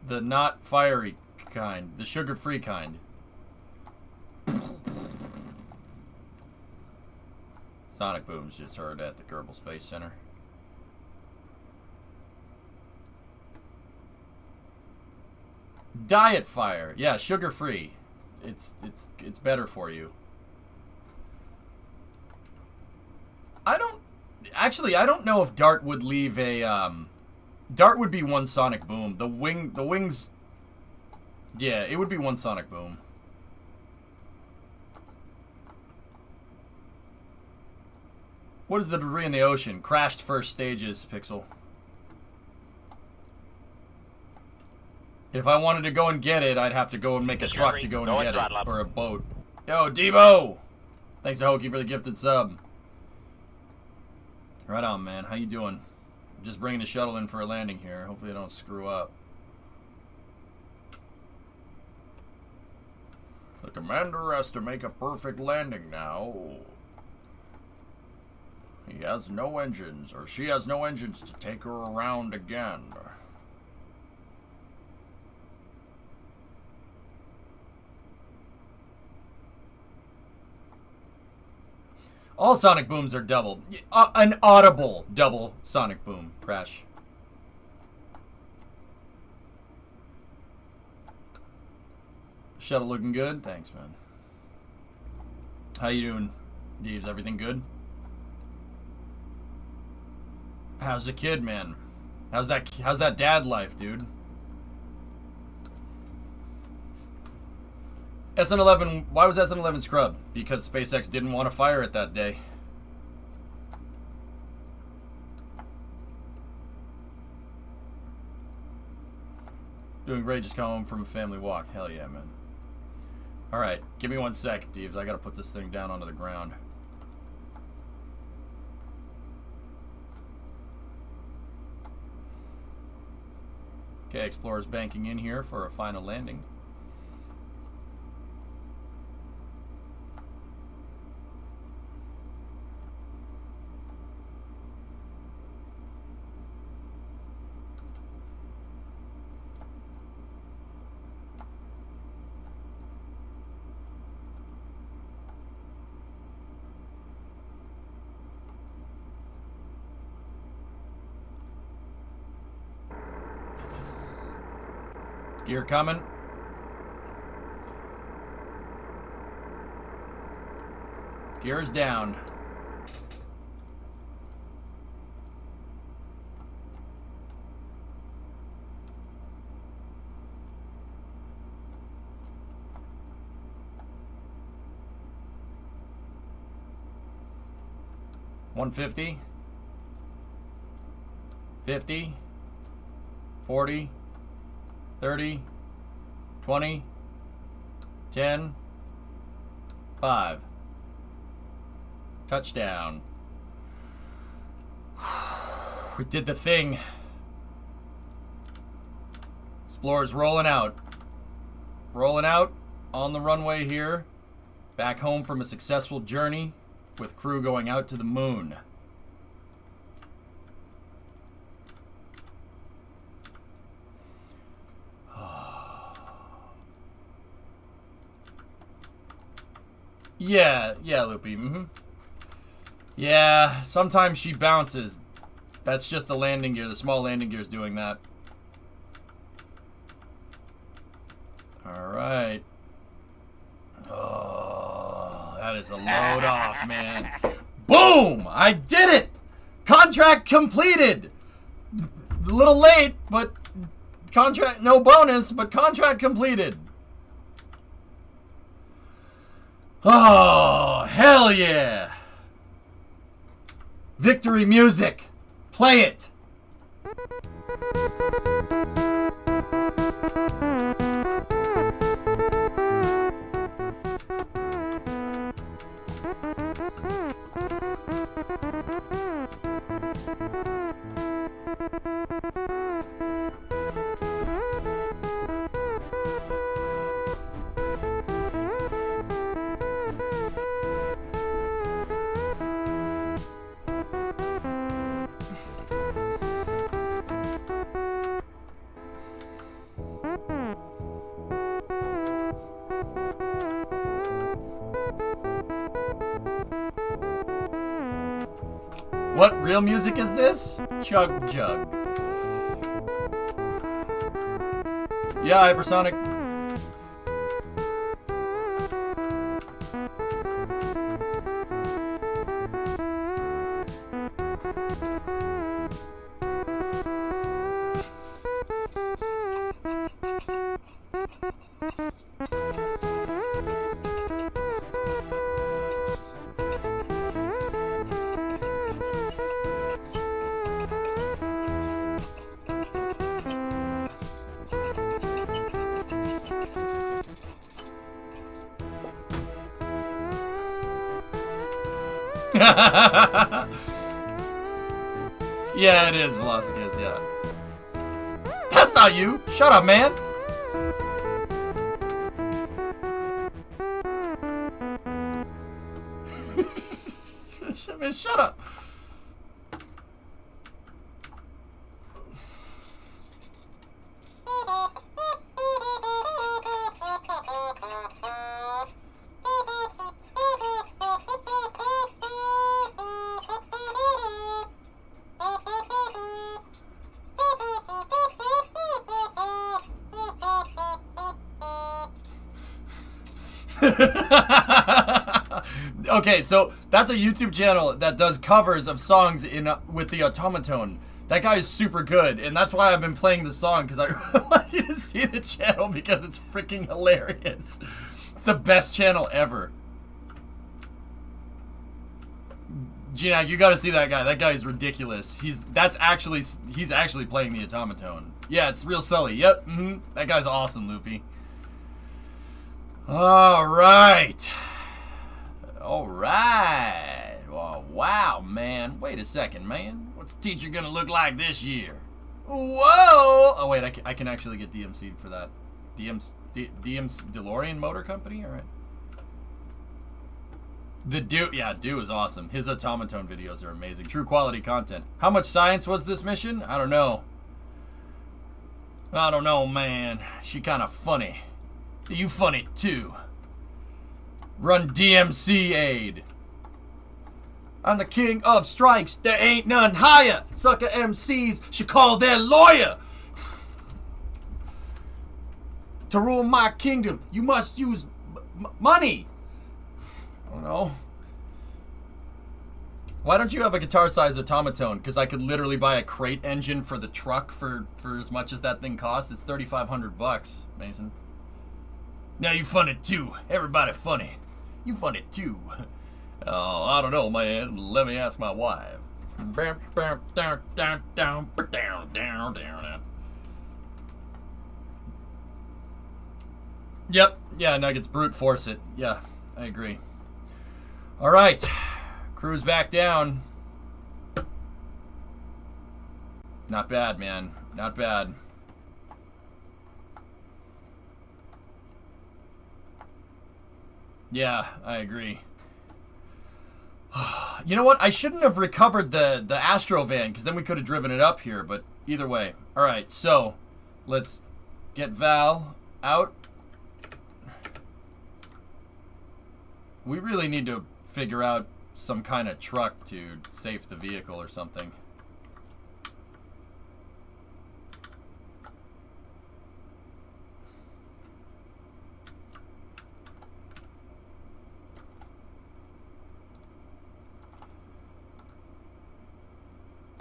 not fiery kind. The sugar-free kind. Sonic booms just heard at the Kerbal Space Center. Diet fire. Yeah, sugar-free. It's better for you. I don't know if Dart would leave a Dart would be one sonic boom. The wings, yeah, it would be one sonic boom. What is the debris in the ocean? Crashed first stages, Pixel. If I wanted to go and get it, I'd have to go and make a truck to go and get it. Or a boat. Yo, Debo! Thanks to Hokie for the gifted sub. Right on, man. How you doing? Just bringing the shuttle in for a landing here. Hopefully I don't screw up. The commander has to make a perfect landing now. He has no engines, or she has no engines to take her around again. All sonic booms are double. An audible double sonic boom crash. Shuttle looking good. Thanks, man. How you doing, Deeves? Everything good? How's the kid, man? How's that dad life, dude? SN11, why was SN11 scrubbed? Because SpaceX didn't want to fire it that day. Doing great, just come home from a family walk. Hell yeah, man. Alright, give me 1 sec, Deeves. I gotta put this thing down onto the ground. Okay, Explorer's banking in here for a final landing. Gear coming. Gear's down. $150, 50, 40, 30, 20, 10, 5. Touchdown. We did the thing. Explorer's rolling out. Rolling out on the runway here. Back home from a successful journey with crew going out to the moon. Yeah, Loopy. Yeah, sometimes she bounces. That's just the landing gear. The small landing gear is doing that. Alright. Oh, that is a load off, man. Boom! I did it! Contract completed! A little late, but contract, no bonus, but contract completed. Oh, hell yeah! Victory music! Play it! What real music is this? Chug Jug. Yeah, hypersonic. Yeah, it is Velocicus, yeah. That's not you! Shut up, man! Shut up! Okay, so that's a YouTube channel that does covers of songs in with the automaton. That guy is super good, and that's why I've been playing the song, because I want you to see the channel because it's freaking hilarious. It's the best channel ever. Gina, you gotta see that guy. That guy is ridiculous. He's actually playing the automaton. Yeah, it's real Sully. Yep. That guy's awesome, Loopy. All right. All right. Oh, wow, man. Wait a second, man. What's the teacher gonna look like this year? Whoa! Oh wait, I can actually get DMC'd for that. DM's DeLorean Motor Company. All right. The Do is awesome. His automaton videos are amazing. True quality content. How much science was this mission? I don't know. I don't know, man. She kind of funny. You funny too. Run DMC aid. I'm the king of strikes. There ain't none higher. Sucker MCs should call their lawyer. To rule my kingdom, you must use money. I don't know. Why don't you have a guitar-sized automaton? Because I could literally buy a crate engine for the truck for as much as that thing costs. It's $3,500, Mason. Now you funny too. Everybody funny. You funny too. Oh, I don't know, man. Let me ask my wife. Yep. Yeah, Nuggets, brute force it. Yeah, I agree. All right. Cruise back down. Not bad, man. Not bad. Yeah, I agree. You know what? I shouldn't have recovered the Astro van, because then we could have driven it up here, but either way. All right, so let's get Val out. We really need to figure out some kind of truck to safe the vehicle or something.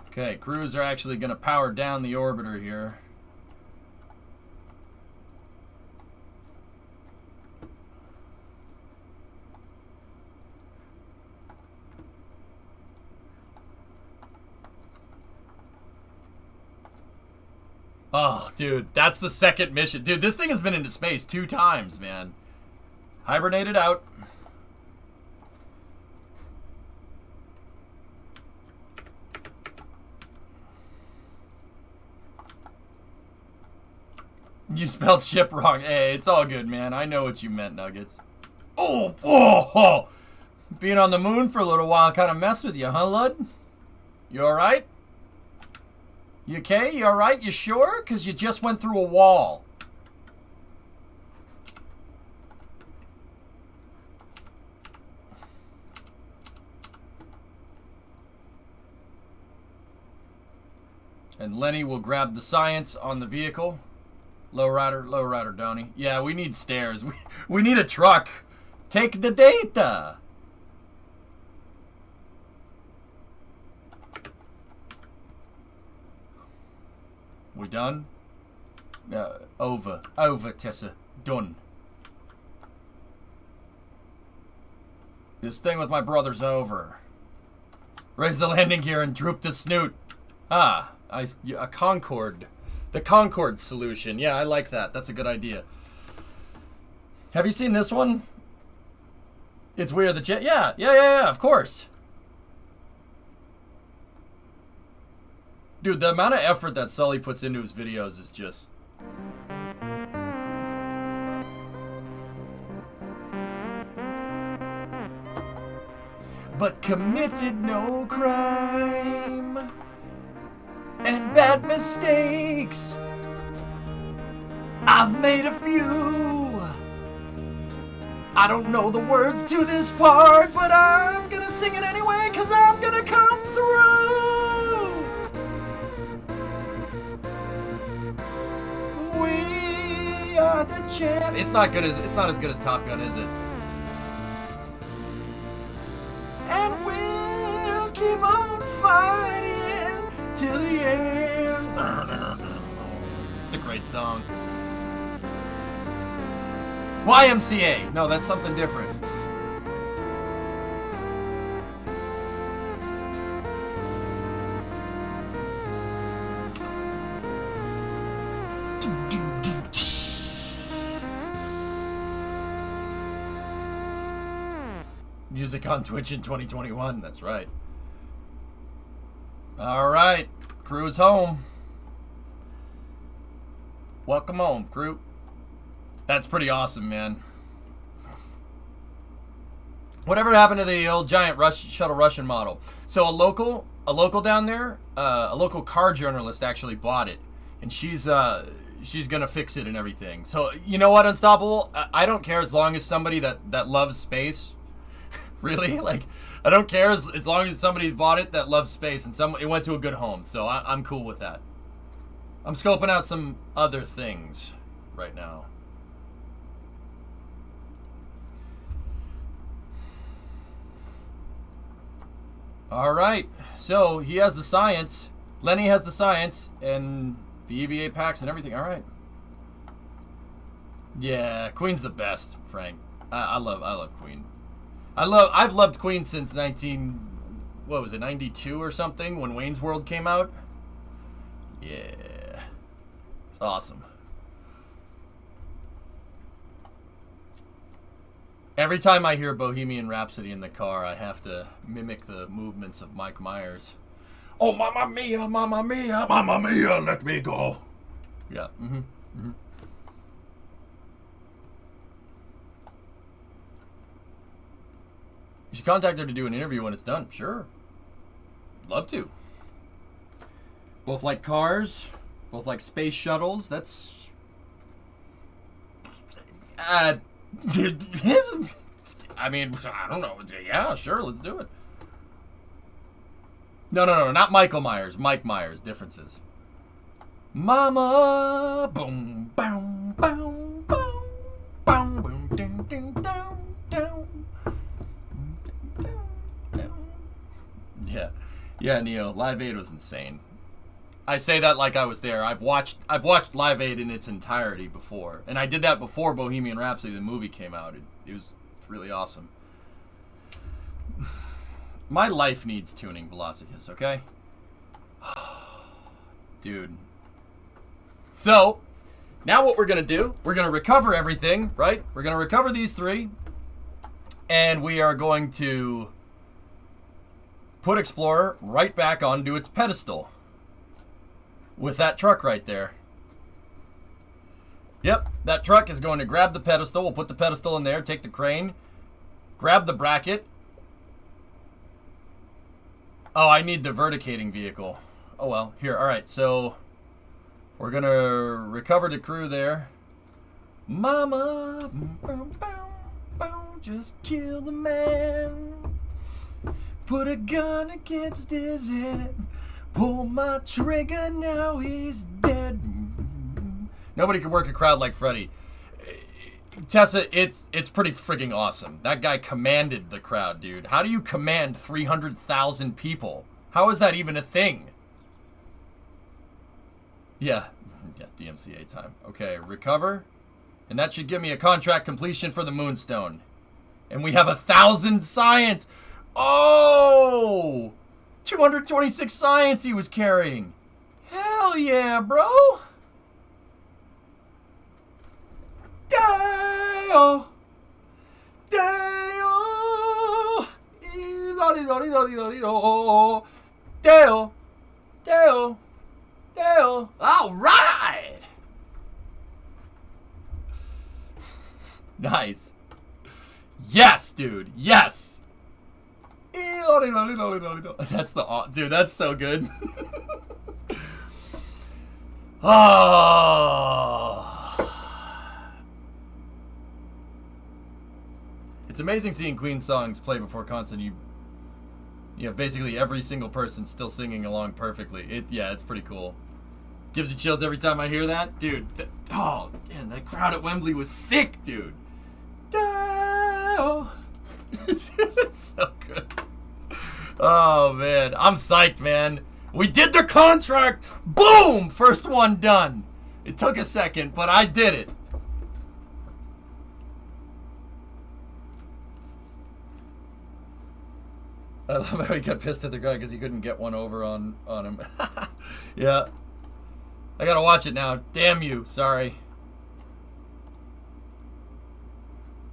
Okay, crews are actually going to power down the orbiter here. Oh, dude, that's the second mission. Dude, this thing has been into space 2 times, man. Hibernated out. You spelled ship wrong. Hey, it's all good, man. I know what you meant, Nuggets. Oh. Being on the moon for a little while kind of messed with you, huh, Lud? You alright? You okay? You alright? You sure? Because you just went through a wall. And Lenny will grab the science on the vehicle. Lowrider, Donnie. Yeah, we need stairs. We need a truck. Take the data. We done? Over, Tessa. Done. This thing with my brother's over. Raise the landing gear and droop the snoot. Ah, a Concorde. The Concorde solution. Yeah, I like that. That's a good idea. Have you seen this one? It's weird. The jet. Yeah, of course. Dude, the amount of effort that Sully puts into his videos is just... But committed no crime and bad mistakes. I've made a few. I don't know the words to this part, but I'm gonna sing it anyway, 'cause I'm gonna come through. We are the champ. It's not as good as Top Gun, is it? a great song. YMCA. No, that's something different. Music on Twitch in 2021. That's right. All right. Crew's home. Welcome home, crew. That's pretty awesome, man. Whatever happened to the old giant shuttle Russian model? So a local down there, a local car journalist actually bought it, and she's gonna fix it and everything. So you know what, Unstoppable? I don't care as long as somebody that loves space. Really, like I don't care as long as somebody bought it that loves space and it went to a good home. So I'm cool with that. I'm scoping out some other things right now. All right, so he has the science. Lenny has the science and the EVA packs and everything. All right. Yeah, Queen's the best, Frank. I love Queen. I've loved Queen since 92 or something when Wayne's World came out. Yeah. Awesome. Every time I hear Bohemian Rhapsody in the car, I have to mimic the movements of Mike Myers. Oh, mamma mia, mamma mia, mamma mia, let me go. Yeah. Mm-hmm. Mm-hmm. You should contact her to do an interview when it's done. Sure. Love to. Both like cars. Both like space shuttles. That's... I mean, I don't know. Yeah, sure, let's do it. No, not Michael Myers. Mike Myers. Differences. Mama, boom, boom, boom, boom, boom, boom, ding, ding, down, down. Yeah, Neo. Live Aid was insane. I say that like I was there. I've watched Live Aid in its entirety before, and I did that before Bohemian Rhapsody the movie came out. It was really awesome. My life needs tuning, Velocicus. Okay, dude. So now what we're gonna do? We're gonna recover everything, right? We're gonna recover these three, and we are going to put Explorer right back onto its pedestal with that truck right there. Yep, that truck is going to grab the pedestal. We'll put the pedestal in there, take the crane, grab the bracket. Oh, I need the verticating vehicle. Oh well, here, all right, so we're gonna recover the crew there. Mama, just kill the man. Put a gun against his head. Pull my trigger, now he's dead. Nobody can work a crowd like Freddy. Tessa, it's pretty frigging awesome. That guy commanded the crowd, dude. How do you command 300,000 people? How is that even a thing? Yeah, DMCA time. Okay, recover. And that should give me a contract completion for the Moonstone. And we have 1,000 science. Oh! 226 science he was carrying. Hell yeah, bro. Dale. Dale. Dale. Dale. Dale. All right. Nice. Yes, dude. Yes. That's the dude. That's so good. Oh. It's amazing seeing Queen songs play before concert. You have basically every single person still singing along perfectly. It's pretty cool. Gives you chills every time I hear that, dude. Oh man, that crowd at Wembley was sick, dude. Oh. It's so good. Oh man, I'm psyched, man. We did the contract. Boom, first one done. It took a second, but I did it. I love how he got pissed at the guy because he couldn't get one over on him. Yeah. I gotta watch it now. Damn you. Sorry.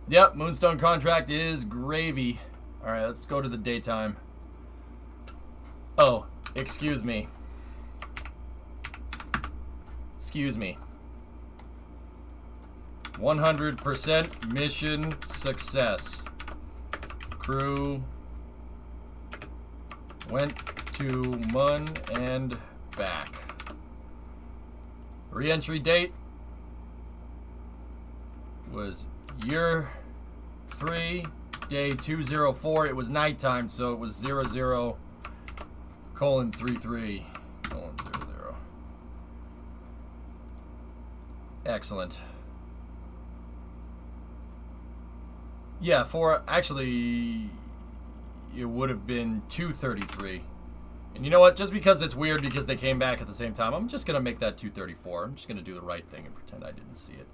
Yep, Moonstone contract is gravy. Alright, let's go to the daytime. Oh, excuse me. Excuse me. 100% mission success. Crew went to Mun and back. Re-entry date was year 3, day 204. It was nighttime, so it was 00:33:00. Excellent. Yeah, actually, it would have been 2:33. And you know what? Just because it's weird because they came back at the same time, I'm just going to make that 2:34. I'm just going to do the right thing and pretend I didn't see it.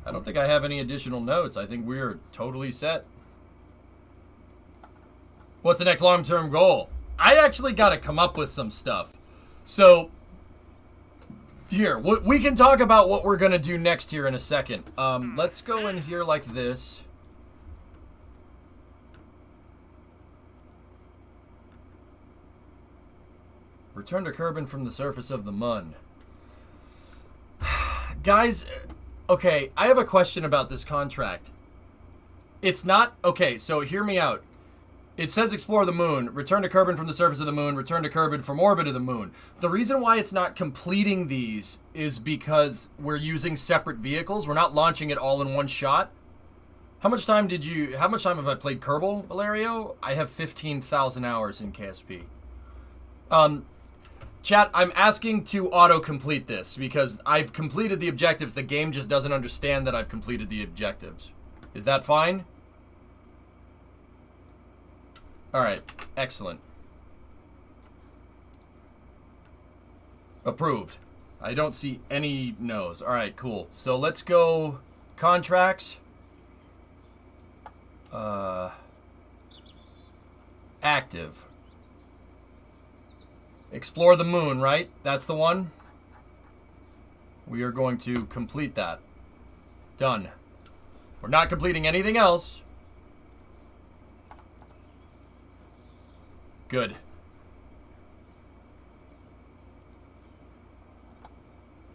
I don't think I have any additional notes. I think we're totally set. What's the next long-term goal? I actually got to come up with some stuff. So, here, we can talk about what we're going to do next here in a second. Let's go in here like this. Return to Kerbin from the surface of the Mun. Guys, okay, I have a question about this contract. It's not... Okay, so hear me out. It says explore the moon, return to Kerbin from the surface of the moon, return to Kerbin from orbit of the moon. The reason why it's not completing these is because we're using separate vehicles. We're not launching it all in one shot. How much time have I played Kerbal, Valerio? I have 15,000 hours in KSP. Chat, I'm asking to auto-complete this because I've completed the objectives. The game just doesn't understand that I've completed the objectives. Is that fine? Alright, excellent. Approved. I don't see any no's. Alright, cool. So let's go contracts. Active. Explore the moon, right? That's the one? We are going to complete that. Done. We're not completing anything else. Good.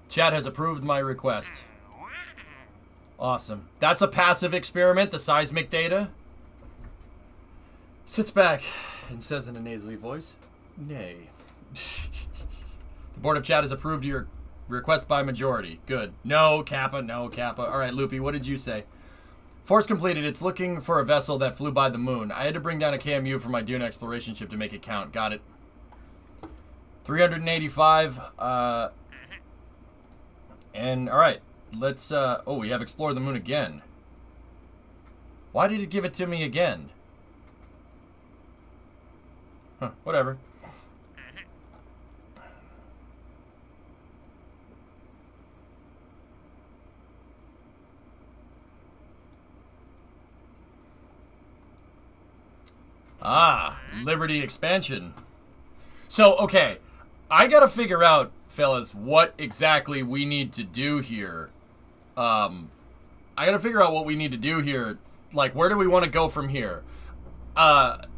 Chat has approved my request. Awesome. That's a passive experiment, the seismic data. Sits back and says in a nasally voice, nay. The Board of Chat has approved your request by majority. Good. No, Kappa, no, Kappa. Alright, Loopy, what did you say? Force completed. It's looking for a vessel that flew by the moon. I had to bring down a KMU for my Dune exploration ship to make it count. Got it. 385. And, alright. Let's, oh, we have explored the moon again. Why did it give it to me again? Huh, whatever. Ah, Liberty expansion. So, okay, I gotta figure out, fellas, what exactly we need to do here. I gotta figure out what we need to do here. Like, where do we want to go from here?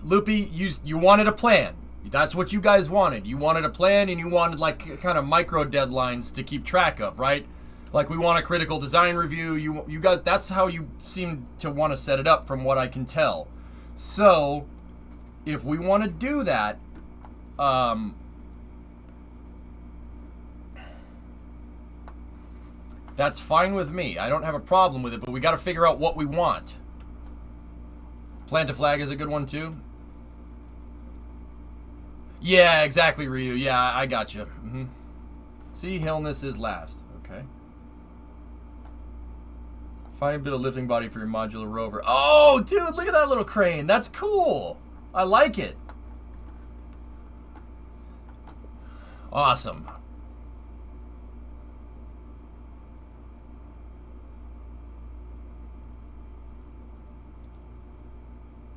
Loopy, you wanted a plan. That's what you guys wanted. You wanted a plan, and you wanted, like, kind of micro deadlines to keep track of, right? Like, we want a critical design review. You guys, that's how you seem to want to set it up from what I can tell. So, if we want to do that, that's fine with me. I don't have a problem with it, but we got to figure out what we want. Plant a flag is a good one, too. Yeah, exactly, Ryu. Yeah, I got you. See, Hillness is last. Okay. Find a bit of lifting body for your modular rover. Oh, dude, look at that little crane. That's cool. I like it. Awesome.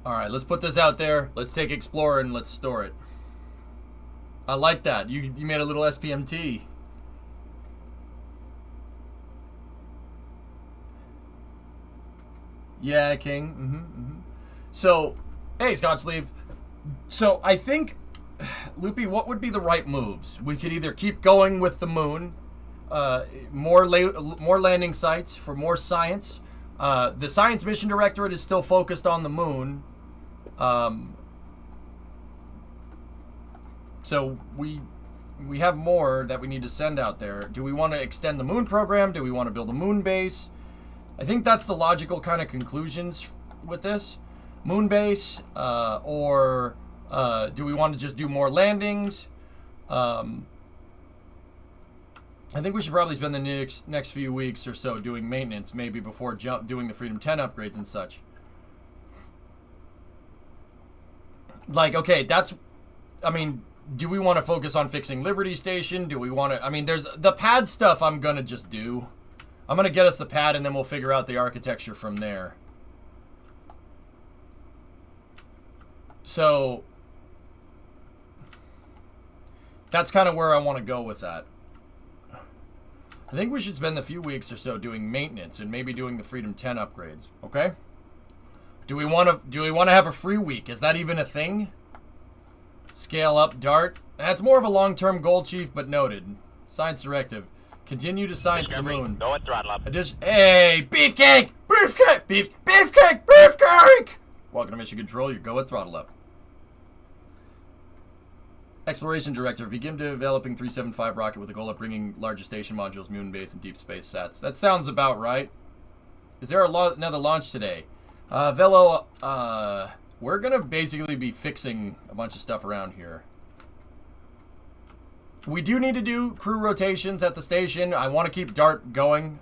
Alright, let's put this out there. Let's take Explorer and let's store it. I like that. You made a little SPMT. Yeah, King. So, hey, Scott Sleeve. So, I think, Loopy, what would be the right moves? We could either keep going with the moon, more landing sites for more science. The Science Mission Directorate is still focused on the moon. So we have more that we need to send out there. Do we want to extend the moon program? Do we want to build a moon base? I think that's the logical kind of conclusions with this. Moon base, or do we want to just do more landings? I think we should probably spend the next few weeks or so doing maintenance, maybe before doing the Freedom 10 upgrades and such. Like, okay, I mean, do we want to focus on fixing Liberty Station? Do we want to, I mean, there's the pad stuff I'm going to just do. I'm going to get us the pad and then we'll figure out the architecture from there. So, that's kind of where I want to go with that. I think we should spend a few weeks or so doing maintenance and maybe doing the Freedom 10 upgrades, okay? Do we want to have a free week? Is that even a thing? Scale up Dart. That's more of a long-term goal, Chief, but noted. Science directive. Continue to science the moon. Go and throttle up. Hey, beefcake! Beefcake! Beefcake! Beefcake! Welcome to Mission Control. Your go at throttle up. Exploration Director, begin developing 375 rocket with the goal of bringing larger station modules, moon base, and deep space sats. That sounds about right. Is there another launch today? Velo, we're gonna basically be fixing a bunch of stuff around here. We do need to do crew rotations at the station. I want to keep Dart going.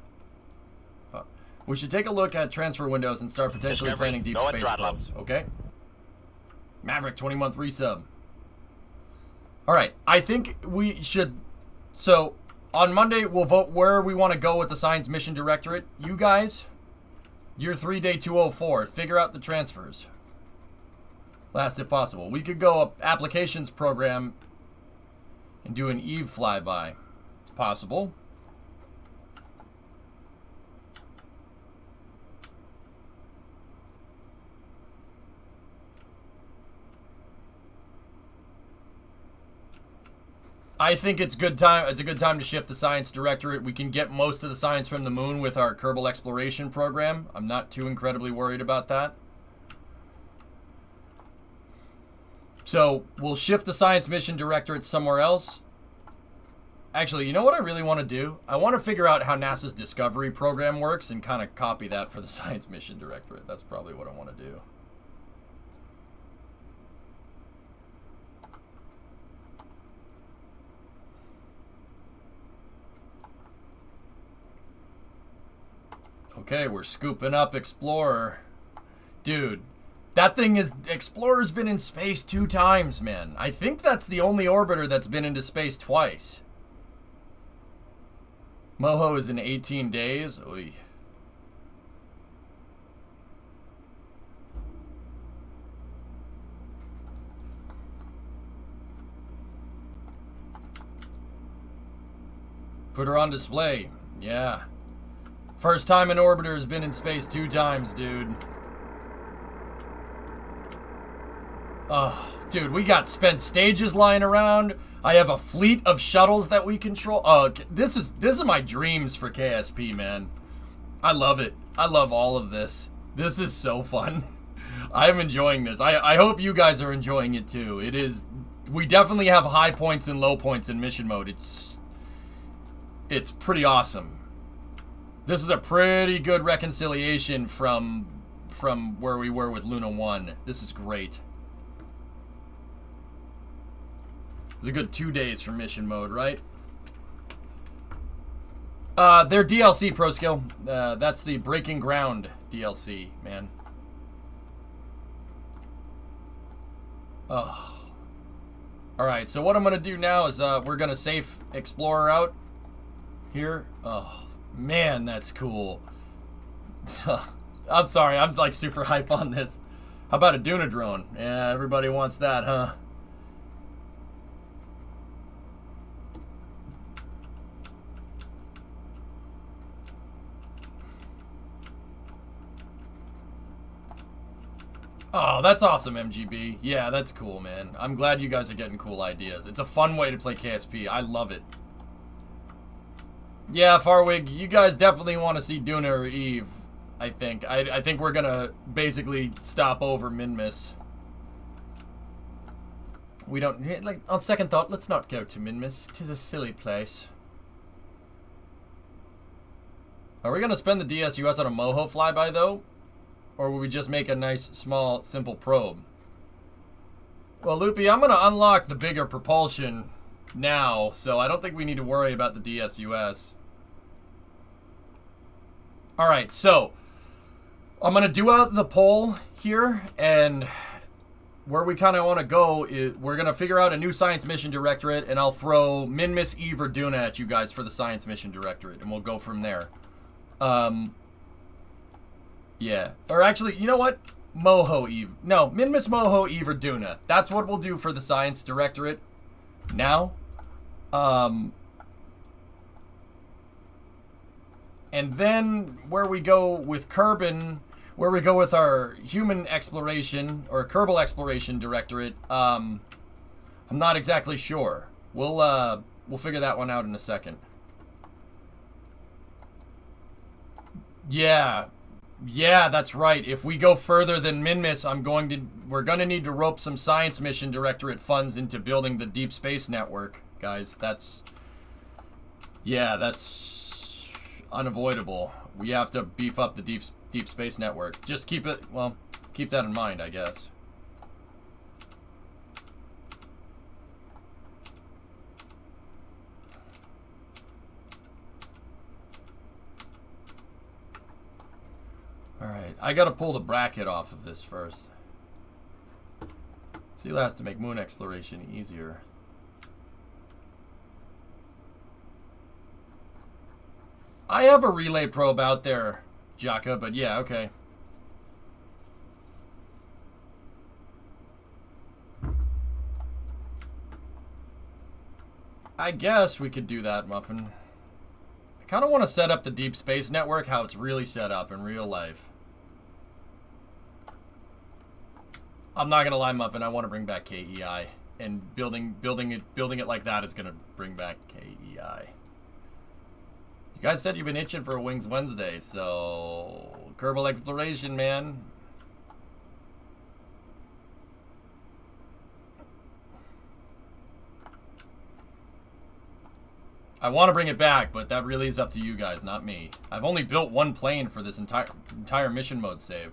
We should take a look at transfer windows and start potentially planning deep space probes, okay? Maverick, 20-month resub. Alright, I think we should... So, on Monday, we'll vote where we want to go with the Science Mission Directorate. You guys, you're 3-day 204. Figure out the transfers. Last if possible. We could go up applications program and do an Eve flyby. It's possible. I think it's good time. It's a good time to shift the Science Directorate. We can get most of the science from the moon with our Kerbal Exploration program. I'm not too incredibly worried about that. So we'll shift the Science Mission Directorate somewhere else. Actually, you know what I really want to do? I want to figure out how NASA's Discovery program works and kind of copy that for the Science Mission Directorate. That's probably what I want to do. Okay, we're scooping up Explorer. Dude, that thing is... Explorer's been in space 2 times, man. I think that's the only orbiter that's been into space twice. Moho is in 18 days. Oy. Put her on display. Yeah. First time an orbiter has been in space 2 times, dude. Oh, dude, we got spent stages lying around. I have a fleet of shuttles that we control. Oh, this is my dreams for KSP, man. I love it. I love all of this. This is so fun. I'm enjoying this. I hope you guys are enjoying it too. It is. We definitely have high points and low points in mission mode. It's pretty awesome. This is a pretty good reconciliation from where we were with Luna 1. This is great. It's a good 2 days for mission mode, right? Their DLC, Pro Skill. That's the Breaking Ground DLC, man. Oh. All right, so what I'm gonna do now is we're gonna safe Explorer out here. Oh man, that's cool. I'm sorry, I'm like super hype on this. How about a Duna drone? Yeah, everybody wants that, huh? Oh, that's awesome, MGB. Yeah, that's cool, man. I'm glad you guys are getting cool ideas. It's a fun way to play KSP. I love it. Yeah, Farwig, you guys definitely want to see Duna or Eve, I think. I think we're going to basically stop over Minmus. We don't... Like, on second thought, let's not go to Minmus. 'Tis a silly place. Are we going to spend the DSUS on a Moho flyby, though? Or will we just make a nice, small, simple probe? Well, Loopy, I'm going to unlock the bigger propulsion now, so I don't think we need to worry about the DSUS. Alright, so I'm going to do out the poll here, and where we kind of want to go is we're going to figure out a new Science Mission Directorate, and I'll throw Minmus, Eve, or Duna at you guys for the Science Mission Directorate, and we'll go from there. Yeah. Or actually, you know what? Moho, Eve. No, Minmus, Moho, Eve, or Duna. That's what we'll do for the Science Directorate now. And then where we go with Kerbin, where we go with our Human Exploration, or Kerbal Exploration Directorate, I'm not exactly sure. We'll figure that one out in a second. Yeah. Yeah, that's right. If we go further than Minmus, we're gonna need to rope some Science Mission Directorate funds into building the Deep Space Network, guys. That's unavoidable. We have to beef up the Deep Space Network. Just keep that in mind, I guess. Alright, I gotta pull the bracket off of this first. Seal has to make moon exploration easier. I have a relay probe out there, Jaka, but yeah, okay. I guess we could do that, Muffin. I kind of want to set up the Deep Space Network how it's really set up in real life. I'm not gonna lie, Muffin. I want to bring back KEI, and building it like that is gonna bring back KEI. You guys said you've been itching for a Wings Wednesday, so Kerbal Exploration, man. I want to bring it back, but that really is up to you guys, not me. I've only built one plane for this entire mission mode save.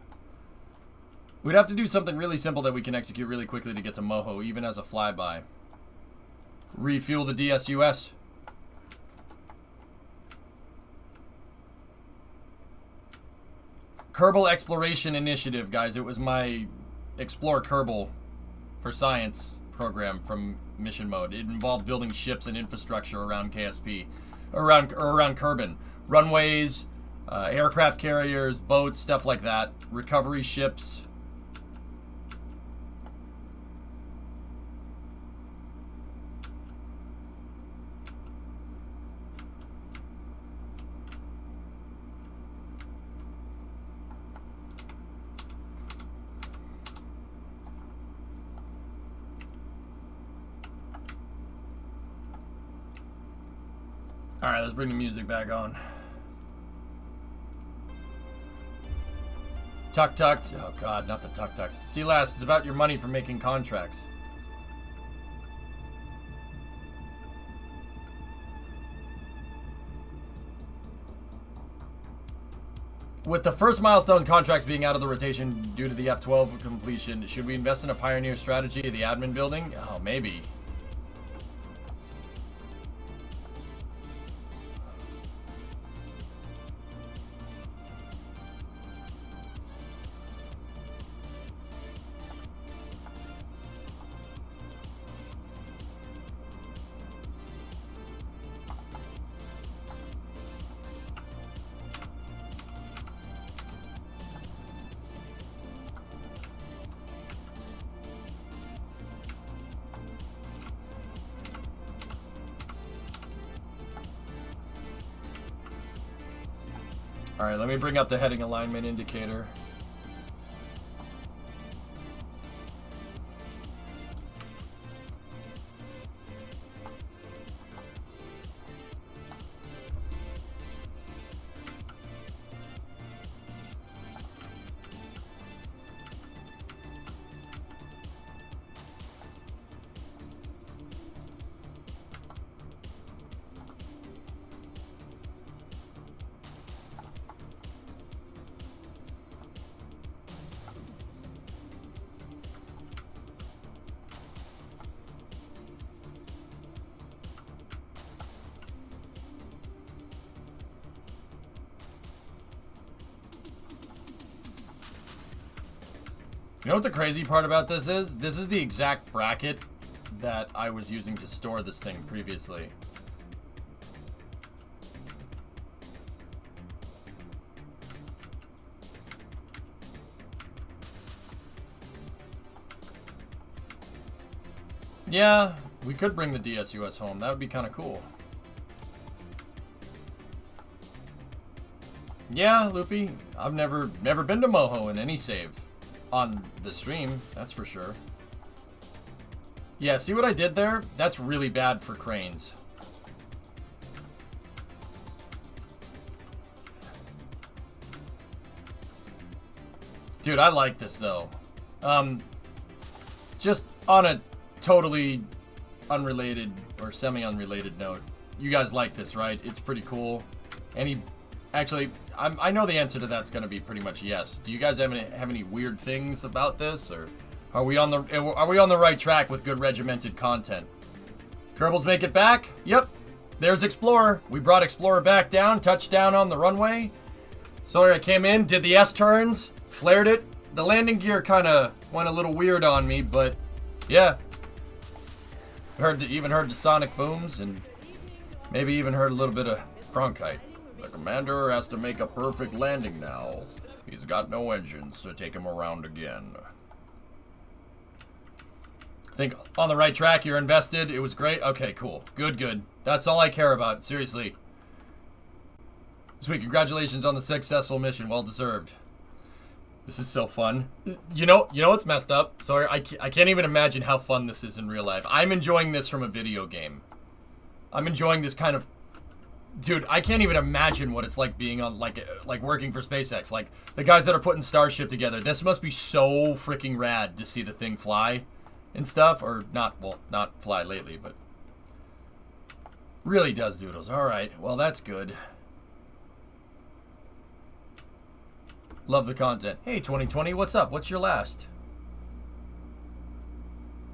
We'd have to do something really simple that we can execute really quickly to get to Moho, even as a flyby. Refuel the DSUS. Kerbal Exploration Initiative, guys. It was my Explore Kerbal for Science program from mission mode. It involved building ships and infrastructure around KSP, around Kerbin. Runways, aircraft carriers, boats, stuff like that. Recovery ships. Alright, let's bring the music back on. Tuk-tuk. Oh god, not the tuk-tuks. See, last, it's about your money for making contracts. With the first milestone contracts being out of the rotation due to the F-12 completion, should we invest in a Pioneer strategy of the admin building? Oh, maybe. Alright, let me bring up the heading alignment indicator. You know what the crazy part about this is? This is the exact bracket that I was using to store this thing previously. Yeah, we could bring the DSUS home. That would be kind of cool. Yeah, Loopy, I've never been to Moho in any save. On the stream, that's for sure. Yeah, see what I did there? That's really bad for cranes. Dude, I like this though. Just on a totally unrelated or semi-unrelated note, you guys like this, right? It's pretty cool. Actually, I know the answer to that's going to be pretty much yes. Do you guys have any weird things about this, or are we on the right track with good regimented content? Kerbals make it back. Yep, there's Explorer. We brought Explorer back down, touchdown on the runway. Sorry, I came in, did the S turns, flared it. The landing gear kind of went a little weird on me, but yeah. Even heard the sonic booms, and maybe even heard a little bit of bronchite. The commander has to make a perfect landing now. He's got no engines, so take him around again. I think on the right track, you're invested. It was great. Okay, cool. Good. That's all I care about. Seriously. Sweet. Congratulations on the successful mission. Well deserved. This is so fun. You know what's messed up? Sorry, I can't even imagine how fun this is in real life. I'm enjoying this from a video game. I'm enjoying this kind of... Dude, I can't even imagine what it's like being on, like working for SpaceX. Like, the guys that are putting Starship together. This must be so freaking rad to see the thing fly and stuff. Or not, well, not fly lately, but really does, Doodles. All right, well, that's good. Love the content. Hey, 2020, what's up? What's your last?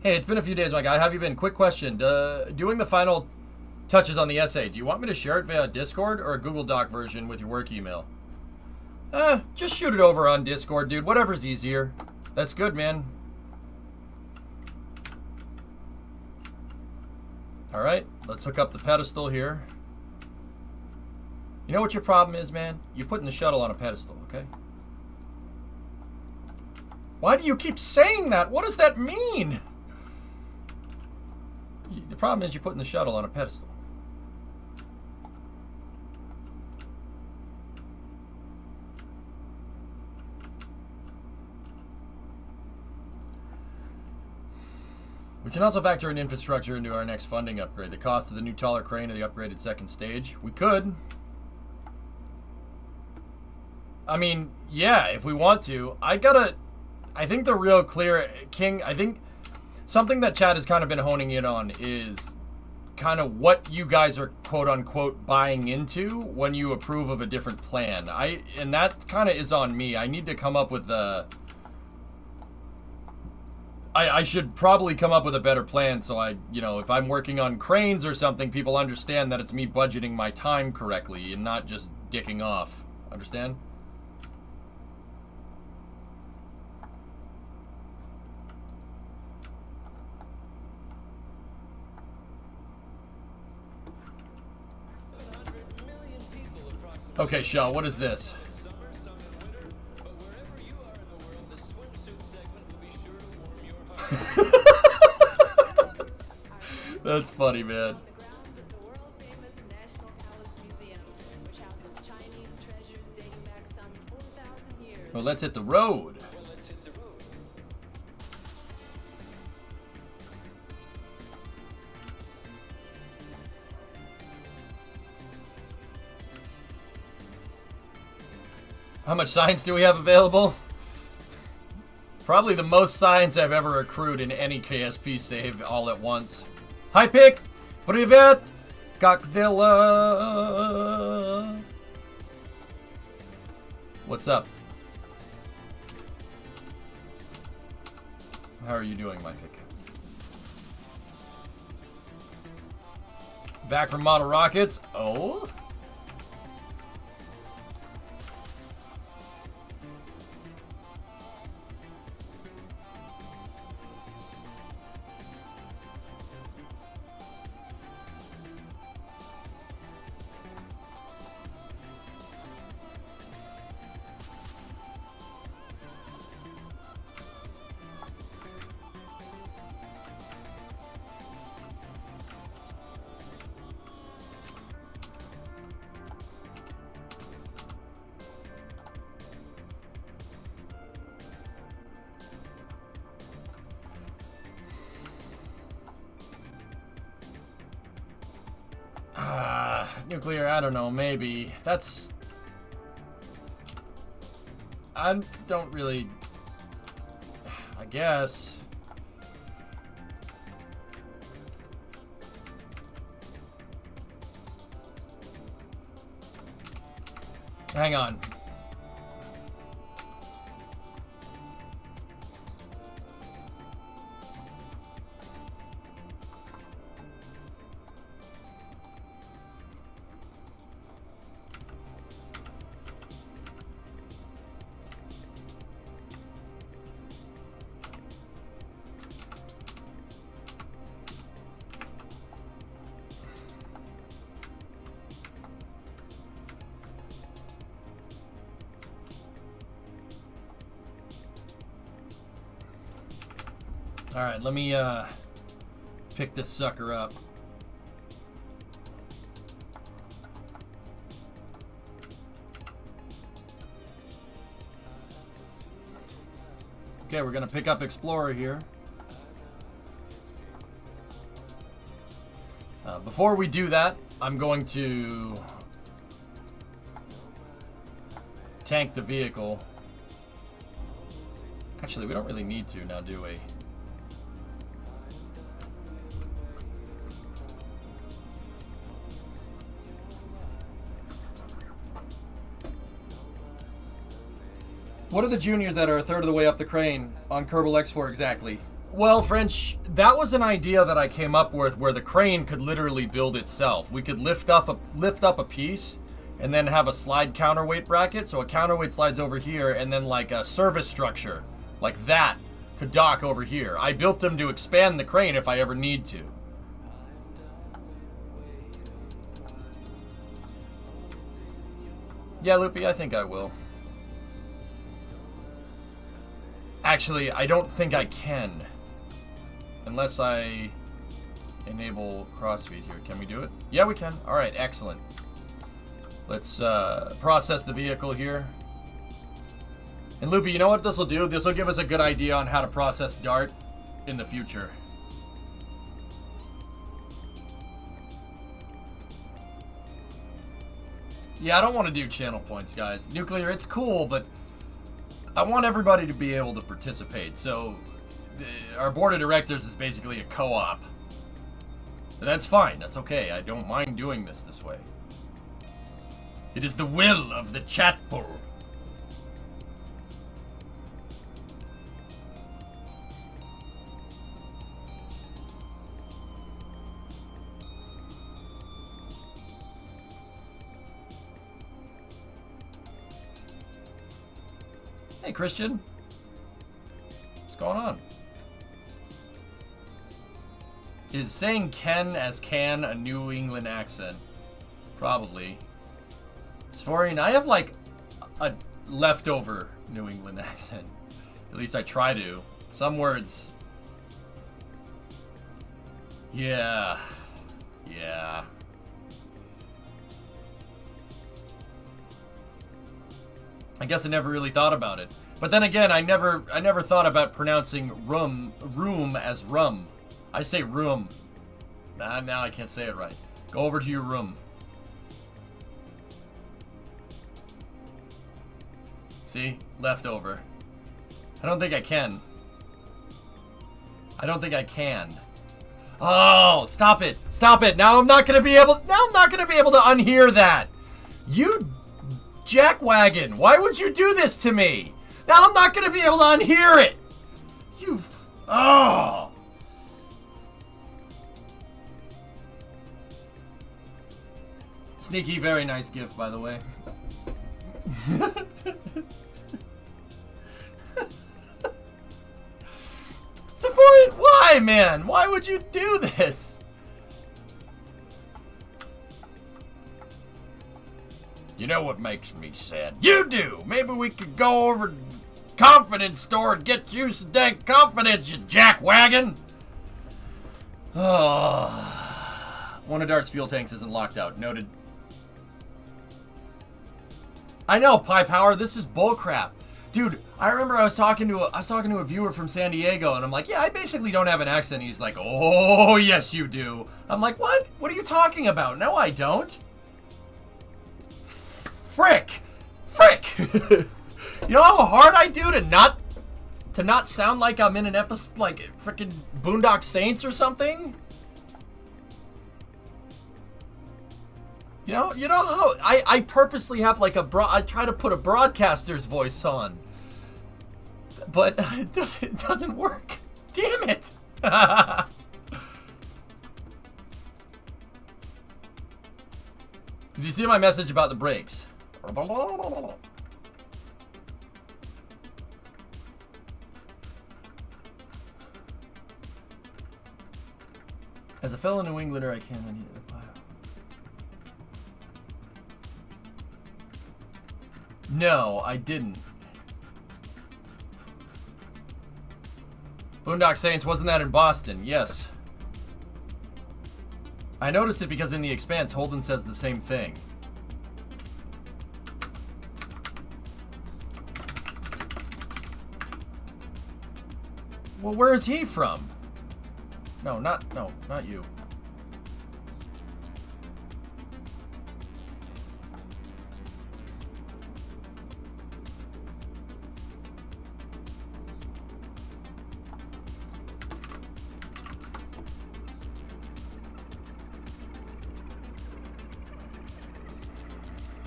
Hey, it's been a few days, my guy. How have you been? Quick question. Doing the final touches on the essay. Do you want me to share it via Discord or a Google Doc version with your work email? Just shoot it over on Discord, dude. Whatever's easier. That's good, man. All right, let's hook up the pedestal here. You know what your problem is, man? You're putting the shuttle on a pedestal, okay? Why do you keep saying that? What does that mean? The problem is you're putting the shuttle on a pedestal. We can also factor in infrastructure into our next funding upgrade. The cost of the new taller crane or the upgraded second stage. We could. I mean, yeah, if we want to. I think the real clear, King, I think something that Chad has kind of been honing in on is kind of what you guys are quote-unquote buying into when you approve of a different plan. And that kind of is on me. I need to come up with a... I should probably come up with a better plan so if I'm working on cranes or something, people understand that it's me budgeting my time correctly and not just dicking off. Understand? Okay, Shaw, what is this? Summer, some in winter, but wherever you are in the world, the swimsuit segment will be sure to warm your heart. That's funny, man. On the grounds of the world-famous National Palace Museum, which houses Chinese treasures dating Well, let's hit the road. Well, let's hit the road. How much science do we have available? Probably the most science I've ever accrued in any KSP save all at once. Hi, Pick! Привет! Как дела? What's up? How are you doing, my Pick? Back from Model Rockets? Oh? Nuclear, I don't know, maybe. That's... I don't really... I guess. Hang on. All right, let me pick this sucker up. Okay, we're gonna pick up Explorer here. Before we do that, I'm going to tank the vehicle. Actually, we don't really need to now, do we? What are the juniors that are a third of the way up the crane on Kerbal X4 exactly? Well, French, that was an idea that I came up with where the crane could literally build itself. We could lift up a piece and then have a slide counterweight bracket. So a counterweight slides over here and then like a service structure like that could dock over here. I built them to expand the crane if I ever need to. Yeah, Loopy, I think I will. Actually, I don't think I can. Unless I enable crossfeed here. Can we do it? Yeah, we can. All right, excellent. Let's process the vehicle here. And Loopy, you know what this will do? This will give us a good idea on how to process Dart in the future. Yeah, I don't want to do channel points, guys. Nuclear, it's cool, but I want everybody to be able to participate. So our board of directors is basically a co-op. That's fine. That's okay. I don't mind doing this way. It is the will of the chat pool. Hey, Christian. What's going on? Is saying Ken as can a New England accent? Probably. Sphorian, I have like a leftover New England accent. At least I try to. Some words. Yeah. Yeah. I guess I never really thought about it. But then again, I never thought about pronouncing room as rum. I say room. Now I can't say it right. Go over to your room. See? Leftover. I don't think I can. I don't think I can. Oh, stop it. Stop it. Now I'm not going to be able to unhear that. You jackwagon. Why would you do this to me? Now I'm not going to be able to unhear it. You oh. Sneaky, very nice gift, by the way. Sephora, why, man? Why would you do this? You know what makes me sad? You do! Maybe we could go over to the confidence store and get you some dang confidence, you jackwagon! Oh. One of Dart's fuel tanks isn't locked out. Noted. I know, Pie Power, this is bullcrap. Dude, I remember I was talking to a viewer from San Diego, and I'm like, yeah, I basically don't have an accent. He's like, oh, yes, you do. I'm like, what? What are you talking about? No, I don't. Frick. You know how hard I do to not sound like I'm in an episode, like frickin' Boondock Saints or something? You know how I purposely have like I try to put a broadcaster's voice on, but it doesn't work. Damn it! Did you see my message about the brakes? As a fellow New Englander, I can't unhear the pile. No, I didn't. Boondock Saints, wasn't that in Boston? Yes. I noticed it because in The Expanse, Holden says the same thing. Well, where is he from? No, not you.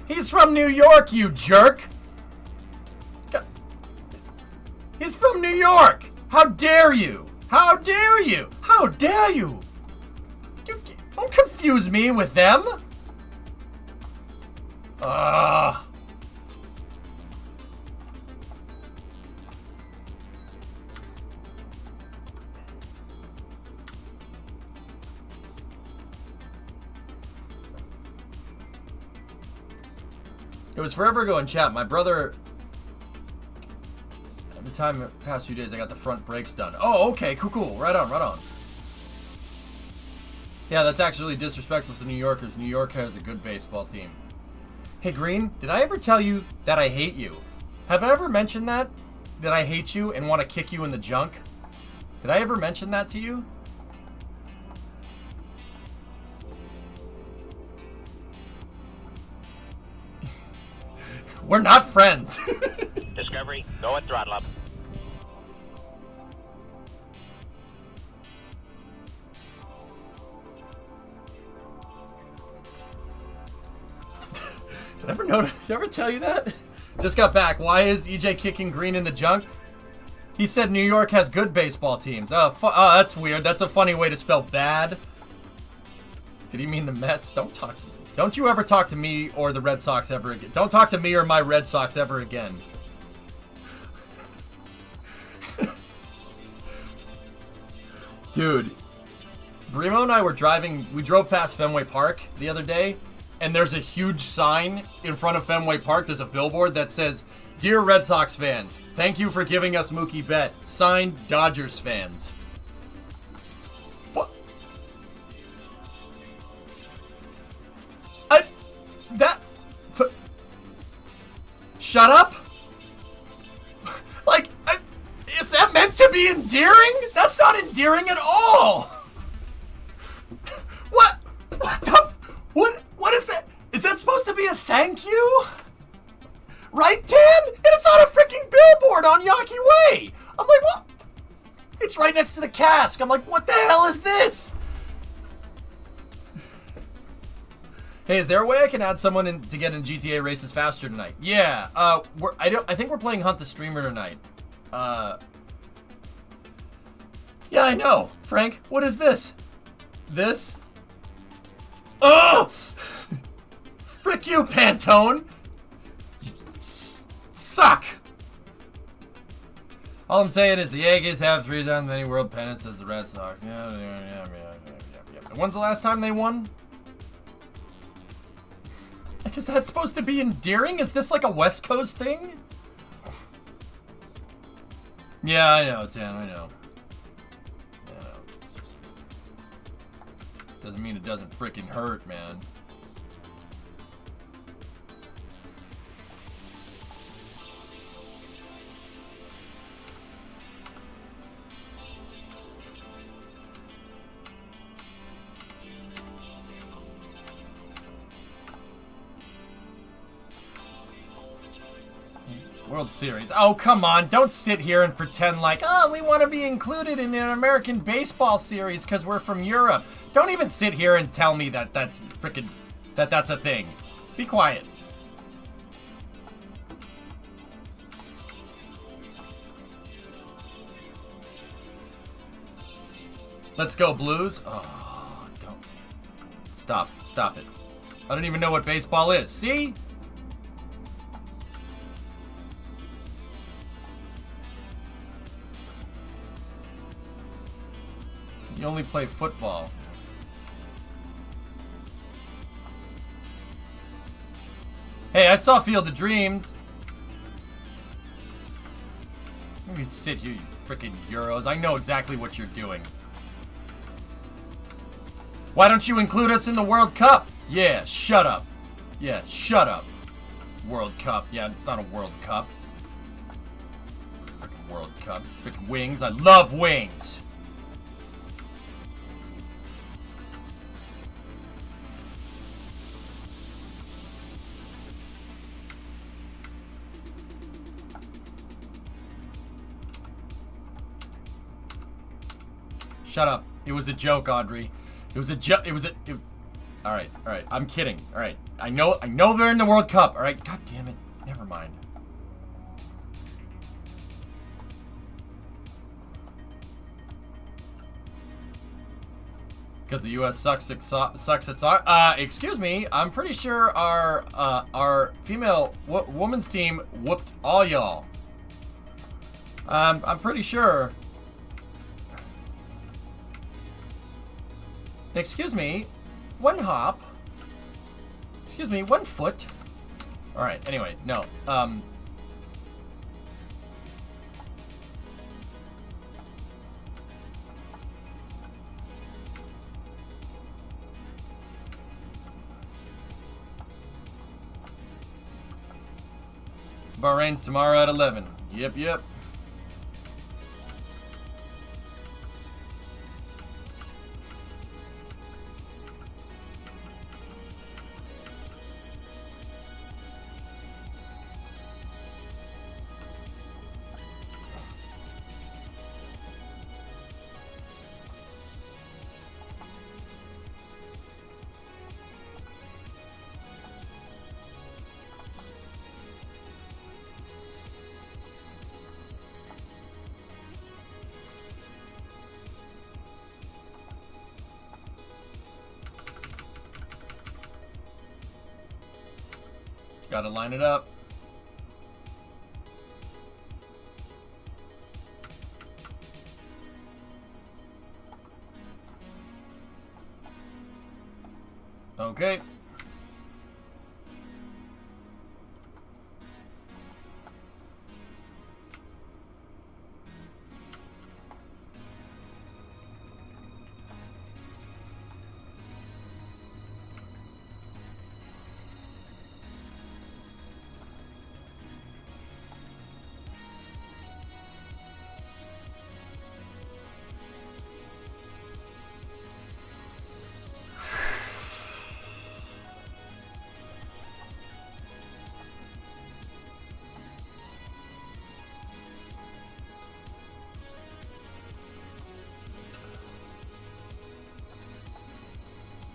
He's from New York, you jerk! He's from New York! How dare you? How dare you? How dare you? Don't confuse me with them! Ugh. It was forever ago in chat. My brother, at the time, the past few days, I got the front brakes done. Oh, okay, cool. Right on. Yeah, that's actually disrespectful to New Yorkers. New York has a good baseball team. Hey, Green, did I ever tell you that I hate you? Have I ever mentioned that? That I hate you and want to kick you in the junk? Did I ever mention that to you? We're not friends. Discovery, go at throttle up. Did I ever tell you that? Just got back. Why is EJ kicking Green in the junk? He said New York has good baseball teams. Oh, that's weird. That's a funny way to spell bad. Did he mean the Mets? Don't you ever talk to me or the Red Sox ever again. Don't talk to me or my Red Sox ever again. Dude, Brimo and I were driving, we drove past Fenway Park the other day, and there's a huge sign in front of Fenway Park. There's a billboard that says, "Dear Red Sox fans, thank you for giving us Mookie Betts. Signed, Dodgers fans." What? Shut up? endearing? That's not endearing at all. What? What the? What is that? Is that supposed to be a thank you? Right, Dan? And it's on a freaking billboard on Yawkey Way. I'm like, what? It's right next to the cask. I'm like, what the hell is this? Hey, is there a way I can add someone in to get in GTA races faster tonight? Yeah. I think we're playing Hunt the Streamer tonight. Yeah, I know. Frank, what is this? This? Oh! Frick you, Pantone! You suck! All I'm saying is the Aggies have 3 times many world pennants as the Red Sox. Yeah. When's the last time they won? Like, is that supposed to be endearing? Is this like a West Coast thing? Yeah, I know, Tan, I know. It's just, doesn't mean it doesn't freaking hurt, man. World Series. Oh, come on. Don't sit here and pretend like, oh, we want to be included in an American baseball series because we're from Europe. Don't even sit here and tell me that that's freaking, that's a thing. Be quiet. Let's go, Blues. Oh, don't. Stop it. I don't even know what baseball is. See? You only play football. Hey, I saw Field of Dreams. You can sit here, you freaking Euros. I know exactly what you're doing. Why don't you include us in the World Cup? Yeah, shut up. Yeah, shut up. World Cup. Yeah, it's not a World Cup. Freaking World Cup. Freaking wings. I love wings. Shut up. It was a joke, Audrey. It was a joke. All right. I'm kidding. All right. I know they're in the World Cup. All right. God damn it. Never mind. Because the U.S. sucks at soccer. Excuse me. I'm pretty sure our female women's team whooped all y'all. I'm pretty sure. Excuse me, 1 hop. Excuse me, 1 foot. All right. Anyway, no. Bahrain's tomorrow at 11. Yep. Gotta line it up. Okay.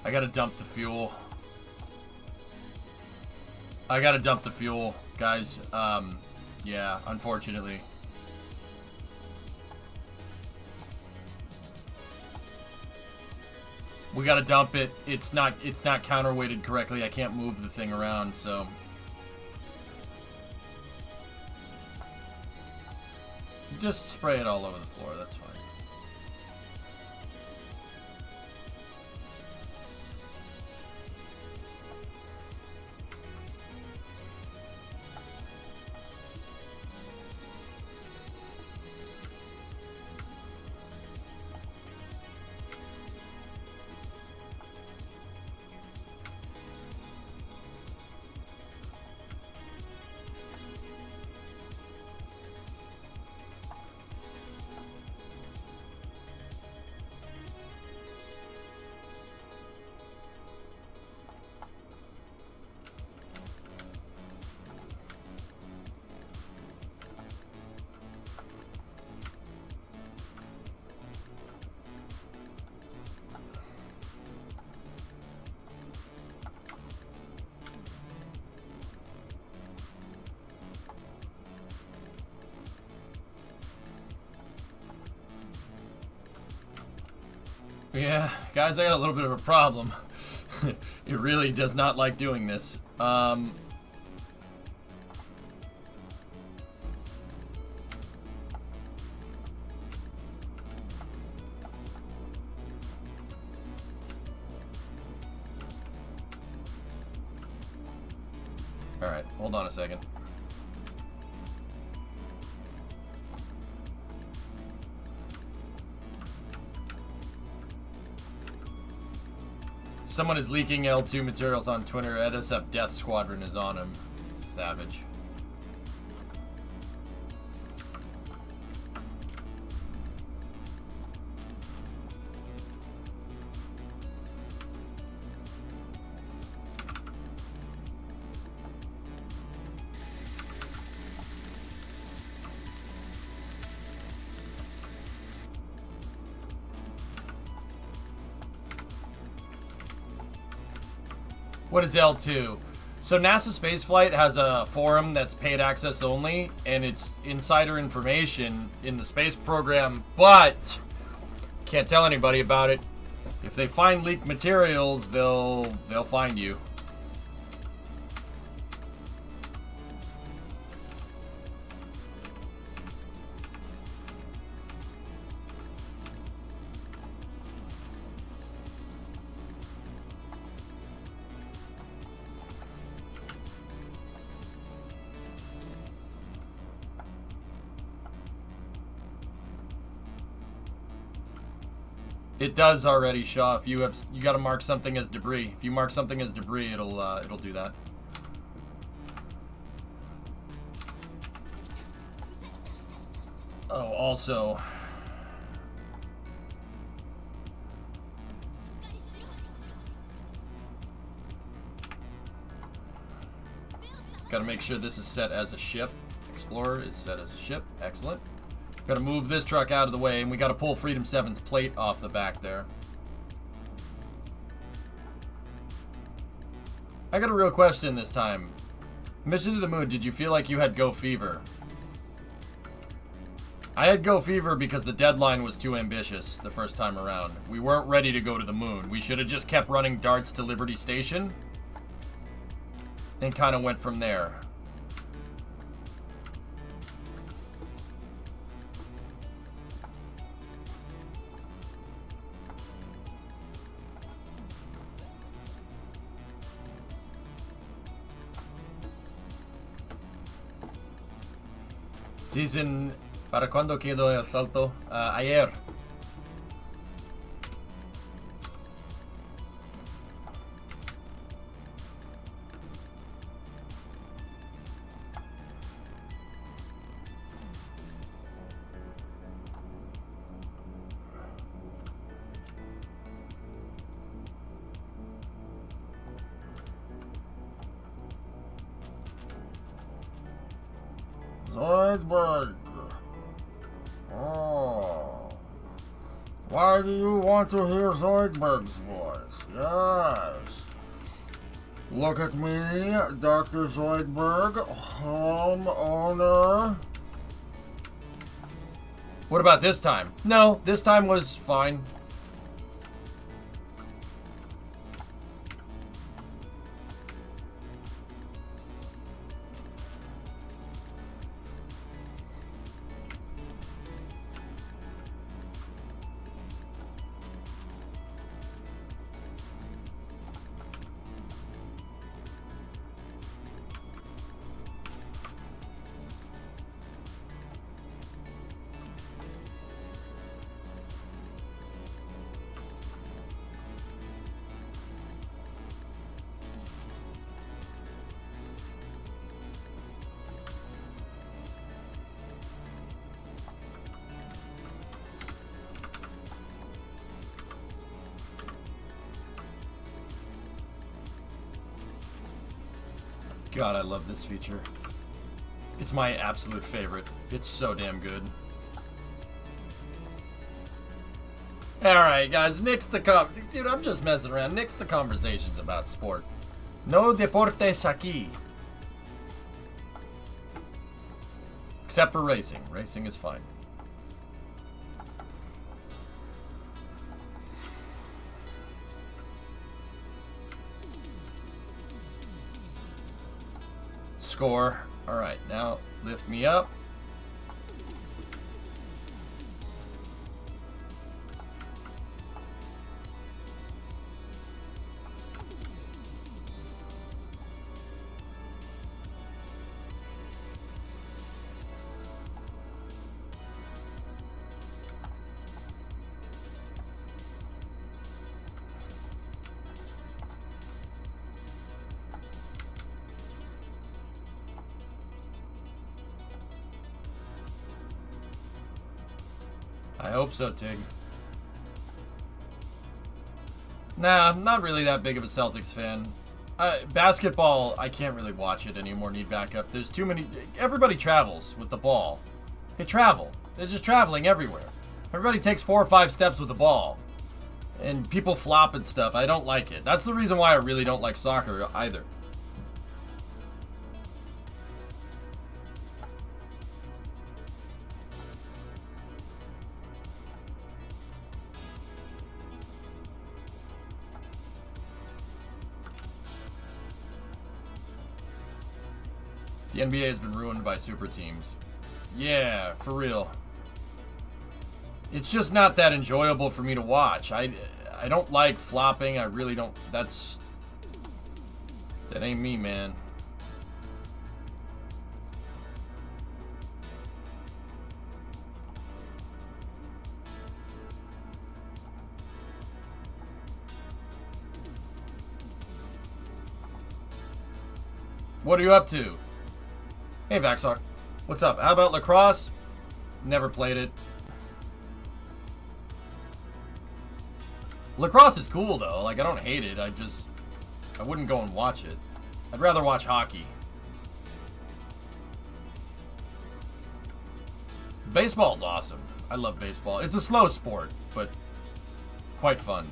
I gotta dump the fuel. I gotta dump the fuel, guys. Yeah, unfortunately. We gotta dump it. It's not counterweighted correctly. I can't move the thing around, so. Just spray it all over the floor, that's fine. Yeah, guys, I got a little bit of a problem. It really does not like doing this. Alright, hold on a second. Someone is leaking L2 materials on Twitter. EDSF Death Squadron is on him. Savage. What is L2? So NASA Spaceflight has a forum that's paid access only, and it's insider information in the space program, but can't tell anybody about it. If they find leaked materials, they'll find you. It does already, Shaw. If you got to mark something as debris. If you mark something as debris, it'll do that. Oh, also, got to make sure this is set as a ship. Explorer is set as a ship. Excellent. Got to move this truck out of the way, and we got to pull Freedom 7's plate off the back there. I got a real question this time. Mission to the Moon, did you feel like you had go fever? I had go fever because the deadline was too ambitious the first time around. We weren't ready to go to the moon. We should have just kept running darts to Liberty Station and kind of went from there. Season, ¿para cuándo quedó el salto? Ayer. Zoidberg. Oh. Why do you want to hear Zoidberg's voice? Yes. Look at me, Dr. Zoidberg, homeowner. What about this time? No, this time was fine. God, I love this feature. It's my absolute favorite. It's so damn good. Alright, guys, nix the Dude, I'm just messing around. Nix the conversations about sport. No deportes aquí. Except for racing. Racing is fine. Score. Alright, now lift me up. I hope so, Tig. Nah, I'm not really that big of a Celtics fan. Basketball, I can't really watch it anymore. Need backup. There's too many. Everybody travels with the ball. They travel. They're just traveling everywhere. Everybody takes 4 or 5 steps with the ball. And people flop and stuff. I don't like it. That's the reason why I really don't like soccer either. The NBA has been ruined by super teams. Yeah, for real. It's just not that enjoyable for me to watch. I don't like flopping. I really don't. That ain't me, man. What are you up to? Hey, Vaxar. What's up? How about lacrosse? Never played it. Lacrosse is cool, though. Like, I don't hate it. I wouldn't go and watch it. I'd rather watch hockey. Baseball's awesome. I love baseball. It's a slow sport, but quite fun.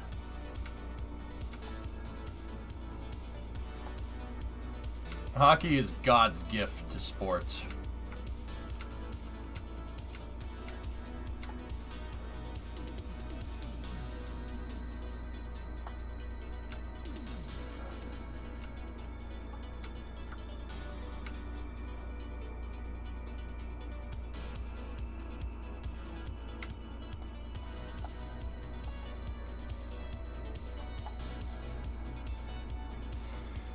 Hockey is God's gift to sports.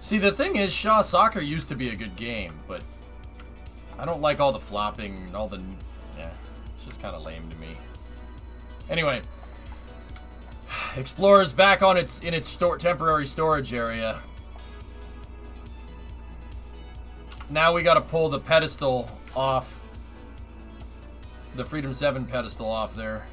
See, the thing is, Shaw Soccer used to be a good game, but I don't like all the flopping and all the... Yeah, it's just kind of lame to me. Anyway, Explorer's back on its temporary storage area. Now we gotta pull the pedestal off. The Freedom 7 pedestal off there.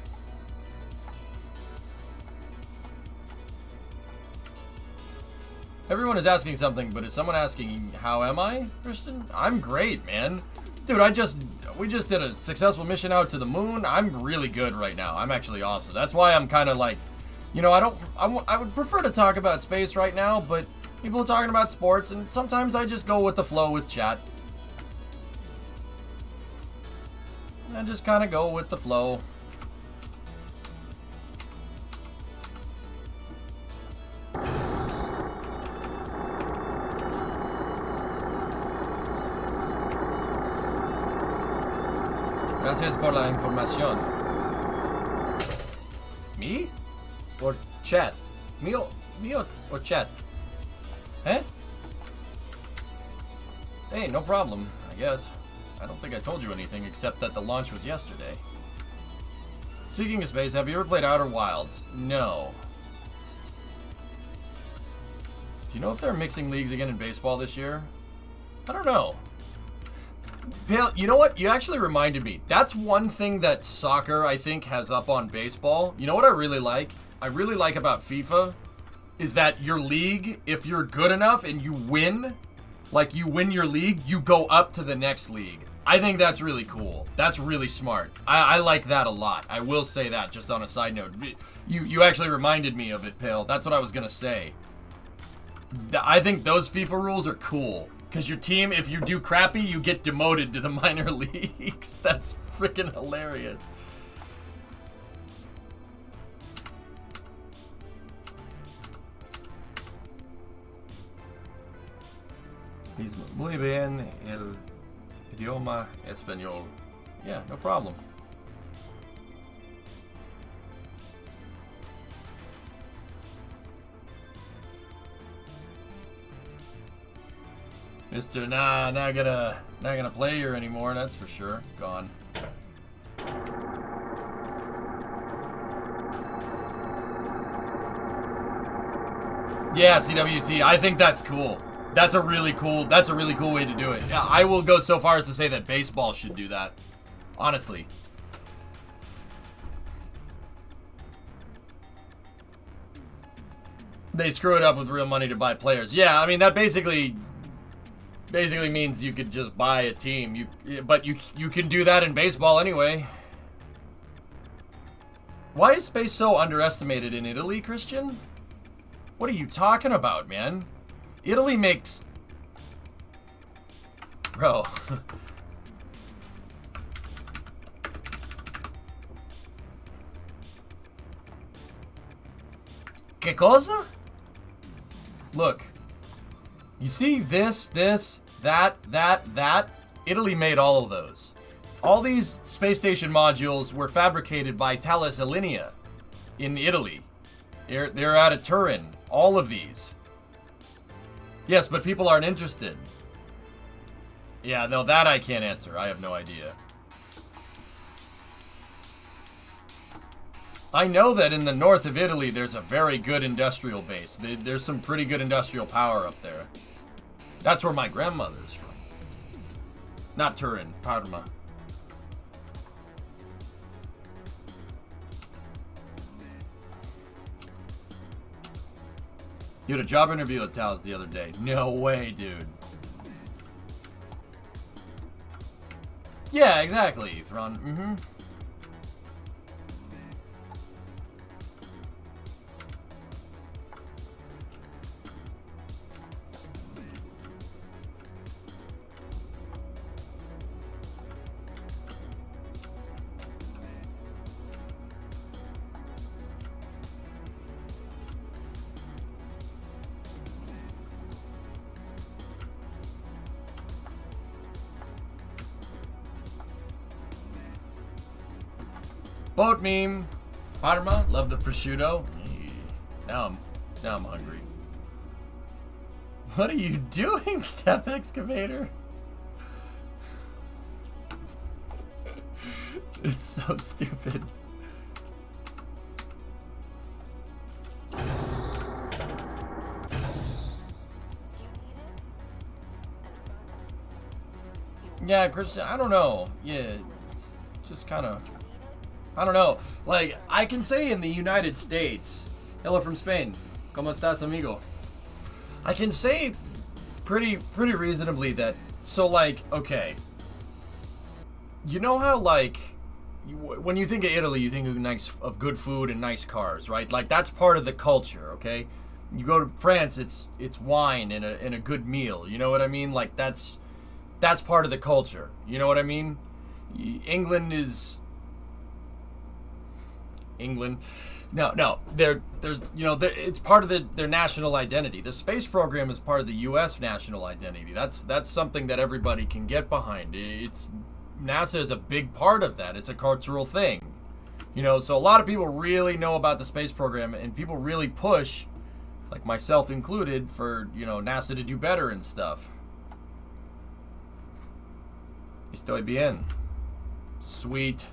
Everyone is asking something, but is someone asking, how am I, Christian? I'm great, man. Dude, we just did a successful mission out to the moon. I'm really good right now. I'm actually awesome. That's why I'm kind of like You know, I would prefer to talk about space right now, but people are talking about sports, and sometimes I just go with the flow with chat. I just kind of go with the flow. Gracias por la información. Me? Or chat? Me or chat? Eh? Hey, no problem, I guess. I don't think I told you anything except that the launch was yesterday. Speaking of space, have you ever played Outer Wilds? No. Do you know if they're mixing leagues again in baseball this year? I don't know. Pale, you know what? You actually reminded me. That's one thing that soccer, I think, has up on baseball. You know what I really like? I really like about FIFA is that your league, if you're good enough and you win, like you win your league, you go up to the next league. I think that's really cool. That's really smart. I like that a lot. I will say that just on a side note. You actually reminded me of it, Pale. That's what I was going to say. I think those FIFA rules are cool. Because your team, if you do crappy, you get demoted to the minor leagues. That's freaking hilarious. He's muy bien el idioma español. Yeah, no problem. Mr. Nah, not gonna play here anymore, that's for sure. Gone. Yeah, CWT, I think that's cool. That's a really cool way to do it. Yeah, I will go so far as to say that baseball should do that. Honestly. They screw it up with real money to buy players. Yeah, I mean that basically means you could just buy a team. But you can do that in baseball anyway. Why is space so underestimated in Italy, Christian? What are you talking about, man? Italy makes... Bro. ¿Qué cosa? Look. You see this, that. Italy made all of those. All these space station modules were fabricated by Thales Alenia in Italy. They're out of Turin. All of these. Yes, but people aren't interested. Yeah, no, that I can't answer. I have no idea. I know that in the north of Italy, there's a very good industrial base. There's some pretty good industrial power up there. That's where my grandmother's from. Not Turin, Parma. You had a job interview at Taos the other day. No way, dude. Yeah, exactly, Thron. Mm-hmm. Boat meme. Parma, love the prosciutto. Now I'm hungry. What are you doing, Step Excavator? It's so stupid. Yeah, Christian, I don't know. Yeah, it's just kind of... I don't know. Like, I can say in the United States... Hello from Spain. ¿Cómo estás, amigo? I can say pretty reasonably that... So, like, okay. You know how, like... when you think of Italy, you think of good food and nice cars, right? Like that's part of the culture, okay? You go to France, it's wine and a good meal. You know what I mean? Like that's part of the culture. You know what I mean? England. No. It's part of their national identity. The space program is part of the U.S. national identity. That's something that everybody can get behind. NASA is a big part of that. It's a cultural thing. So a lot of people really know about the space program, and people really push, like myself included, for NASA to do better and stuff. Estoy bien. Sweet.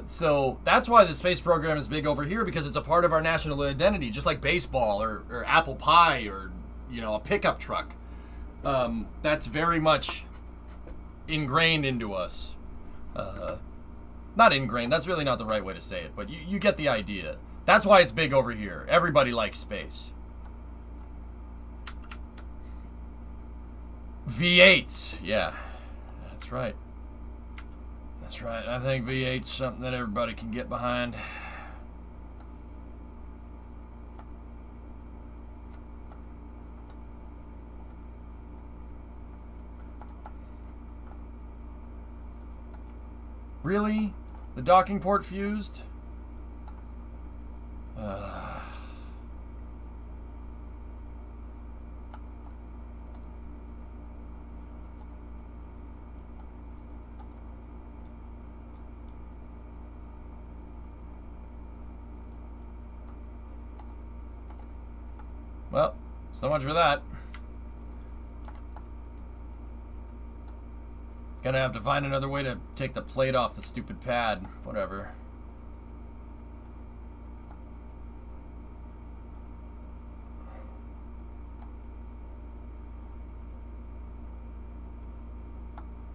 So that's why the space program is big over here, because it's a part of our national identity, just like baseball or apple pie or a pickup truck. That's very much ingrained into us. Not ingrained, that's really not the right way to say it, but you get the idea. That's why it's big over here. Everybody likes space. V8s, yeah, that's right. That's right. I think V8's something that everybody can get behind. Really? The docking port fused? Well, so much for that. Gonna have to find another way to take the plate off the stupid pad. Whatever.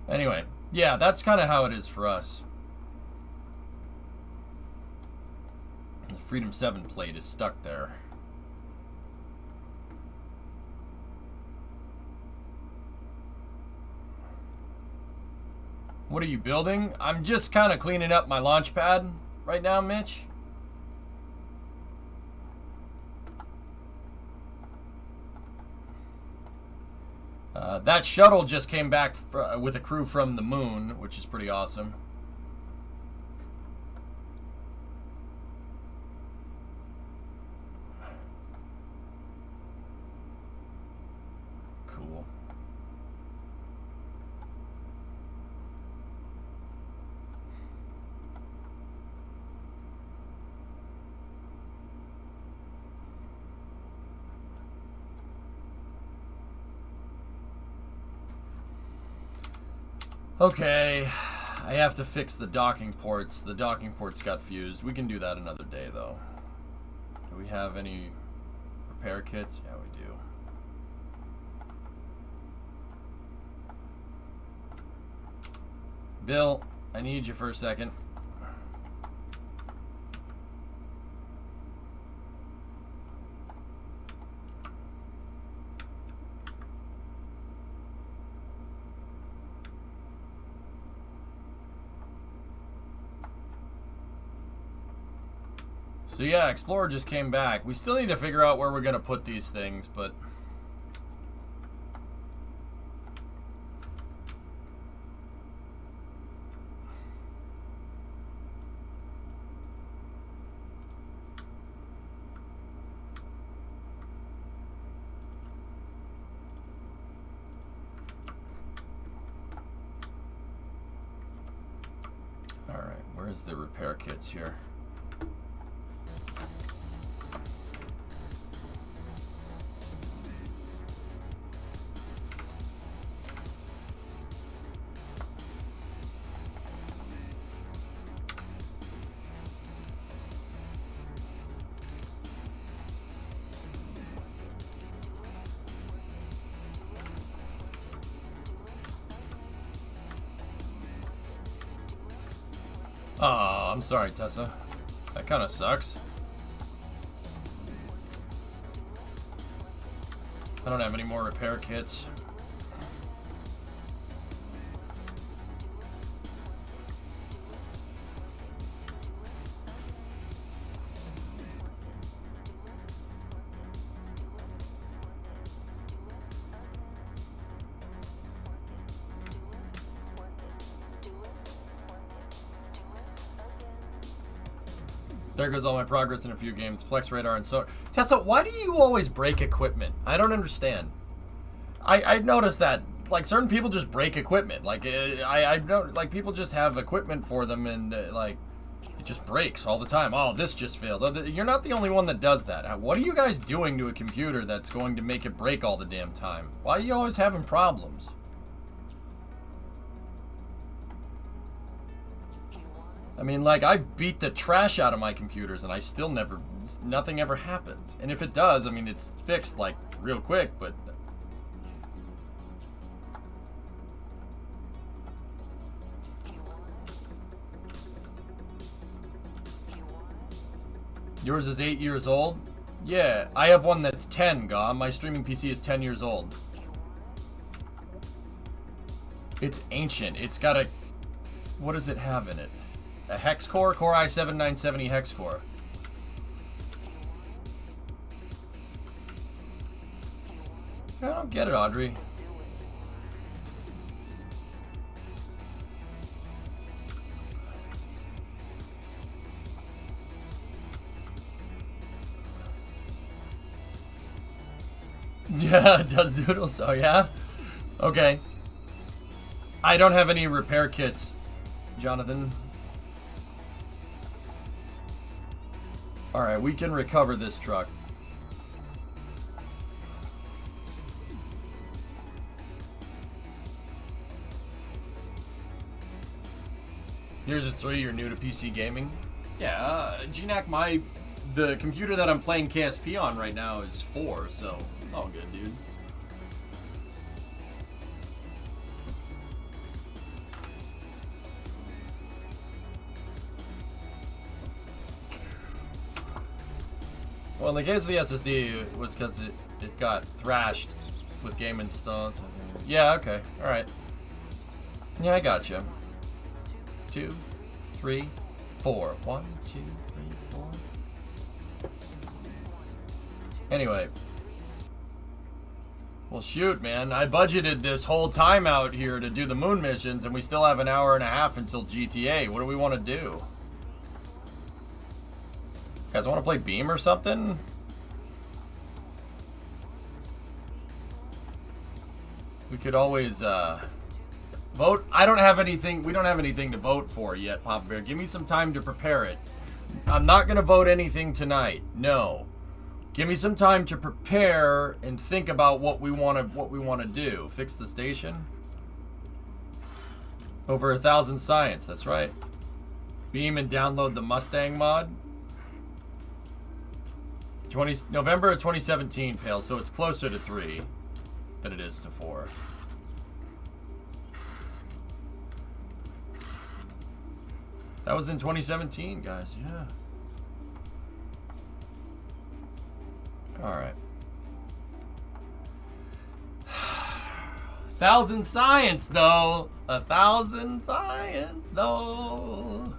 Anyway, yeah, that's kind of how it is for us. The Freedom 7 plate is stuck there. What are you building? I'm just kind of cleaning up my launch pad right now, Mitch. That shuttle just came back with a crew from the moon, which is pretty awesome. Cool. Okay, I have to fix the docking ports. The docking ports got fused. We can do that another day, though. Do we have any repair kits? Yeah, we do. Bill, I need you for a second. So yeah, Explorer just came back. We still need to figure out where we're going to put these things, but... Alright, where's the repair kits here? Oh, I'm sorry, Tessa. That kind of sucks. I don't have any more repair kits. there goes all my progress in a few games. Flex radar and so. Tessa, why do you always break equipment? I don't understand. I noticed that like certain people just break equipment. Like I know like people just have equipment for them and like it just breaks all the time. Oh, this just failed. You're not the only one that does that. What are you guys doing to a computer that's going to make it break all the damn time? Why are you always having problems? I mean, like, I beat the trash out of my computers and I still nothing ever happens. And if it does, I mean, it's fixed, like, real quick, but... Yours is 8 years old? Yeah, I have one that's 10, Gaw. My streaming PC is 10 years old. It's ancient. It's got a... What does it have in it? A hex core? Core i7 970 hex core. I don't get it, Audrey. Yeah, it does doodles. Oh, yeah? Okay. I don't have any repair kits, Jonathan. Alright, we can recover this truck. Yours is 3, you're new to PC gaming? Yeah, GNAC, the computer that I'm playing KSP on right now is 4, so it's all good, dude. Well, in the case of the SSD, it was because it got thrashed with game installed. Yeah, okay, alright. Yeah, I gotcha. 2, 3, 4. 1, 2, 3, 4. Anyway. Well, shoot, man. I budgeted this whole time out here to do the moon missions, and we still have an hour and a half until GTA. What do we want to do? You guys want to play Beam or something? We could always vote. I don't have anything. We don't have anything to vote for yet, Papa Bear. Give me some time to prepare it. I'm not gonna vote anything tonight. No. Give me some time to prepare and think about what we want to do. Fix the station. Over 1,000 science. That's right. Beam and download the Mustang mod. November of 2017, Pale, so it's closer to 3 than it is to 4. That was in 2017, guys, yeah. Alright. 1,000 science, though. 1,000 science, though.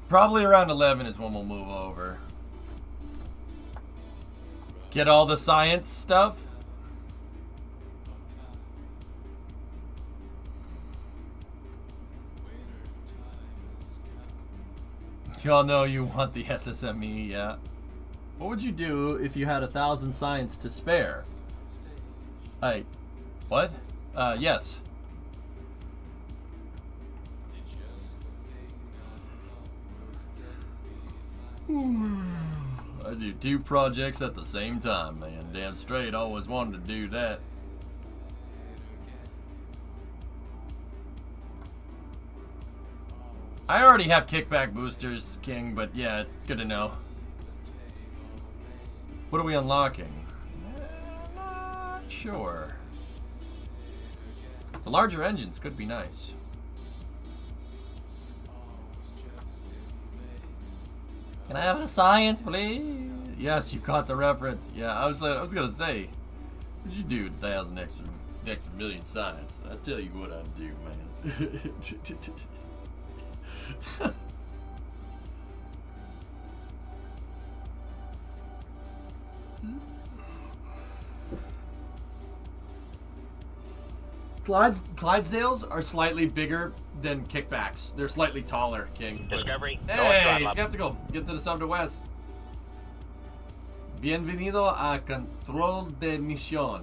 Probably around 11 is when we'll move over. Get all the science stuff. Y'all know you want the SSME, yeah. What would you do if you had 1,000 science to spare? What? Yes. I do 2 projects at the same time, man. Damn straight, always wanted to do that. I already have kickback boosters, King, but yeah, it's good to know. What are we unlocking? Not sure. The larger engines could be nice. Can I have the science, please? Yes, you caught the reference. Yeah, I was gonna say, what'd you do 1,000 extra million science? I tell you what I'd do, man. Clydesdales are slightly bigger than kickbacks. They're slightly taller, King. Discovery, go at Hey, throttle up. skeptical. Get to the south to west. Bienvenido a control de misión.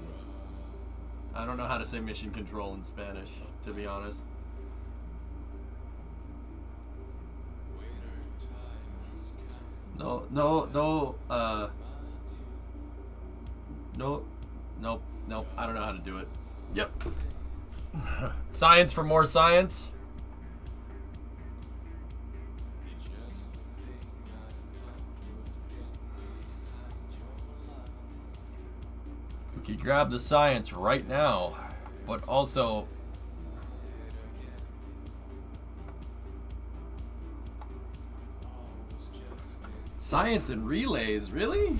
I don't know how to say mission control in Spanish, to be honest. No, nope. I don't know how to do it. Yep. Science for more science. We could grab the science right now, but also science and relays, really?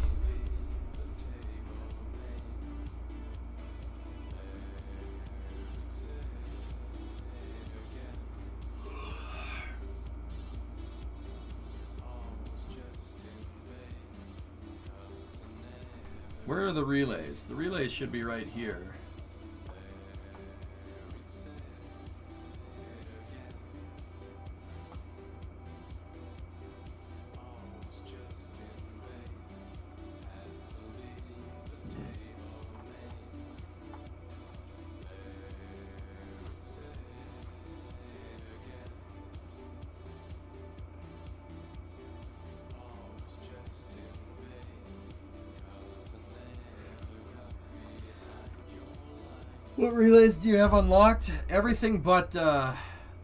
Where are the relays? The relays should be right here. What relays do you have unlocked? Everything but the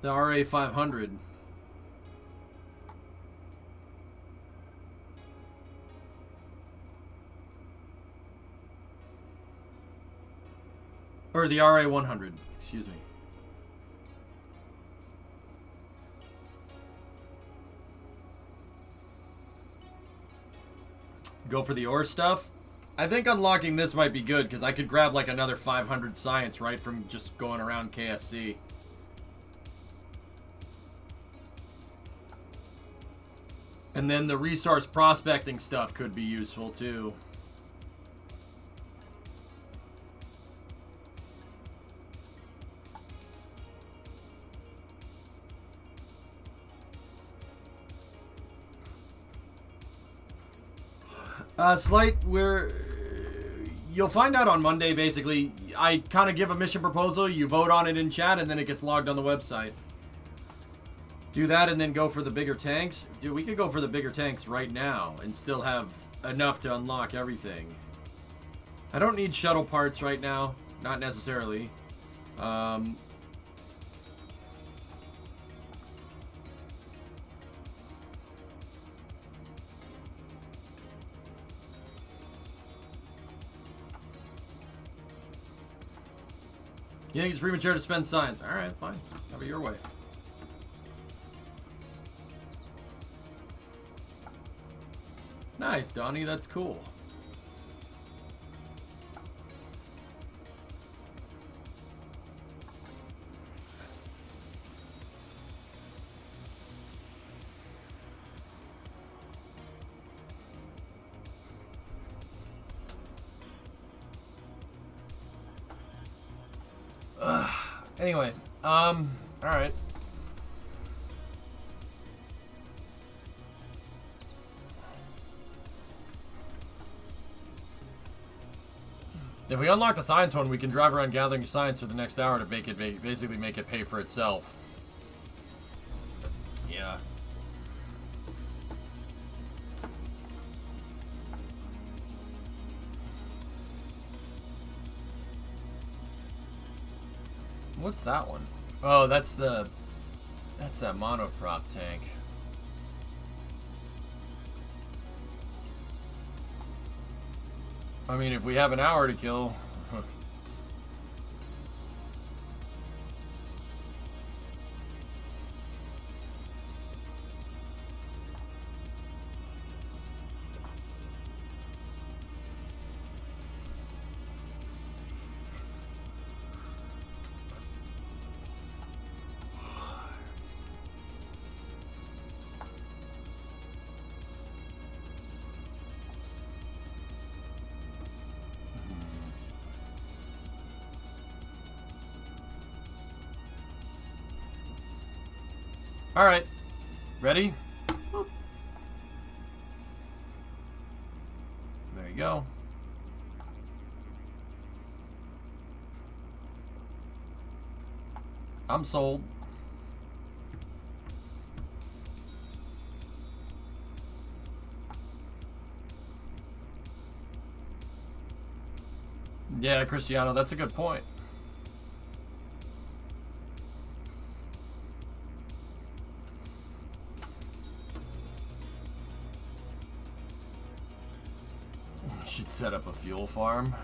RA500. Or the RA100, excuse me. Go for the ore stuff? I think unlocking this might be good, because I could grab like another 500 science, right, from just going around KSC. And then the resource prospecting stuff could be useful, too. Slight, you'll find out on Monday, basically. I kind of give a mission proposal, you vote on it in chat, and then it gets logged on the website. Do that and then go for the bigger tanks. Dude, we could go for the bigger tanks right now and still have enough to unlock everything. I don't need shuttle parts right now. Not necessarily. You think it's premature to spend science? Alright, fine. Have it your way. Nice, Donnie. That's cool. Anyway, alright. If we unlock the science one, we can drive around gathering science for the next hour to make it basically make it pay for itself. Yeah. What's that one? Oh, that's that monoprop tank. I mean, if we have an hour to kill. All right. Ready? Boop. There you go. I'm sold. Yeah, Cristiano, that's a good point. Should set up a fuel farm.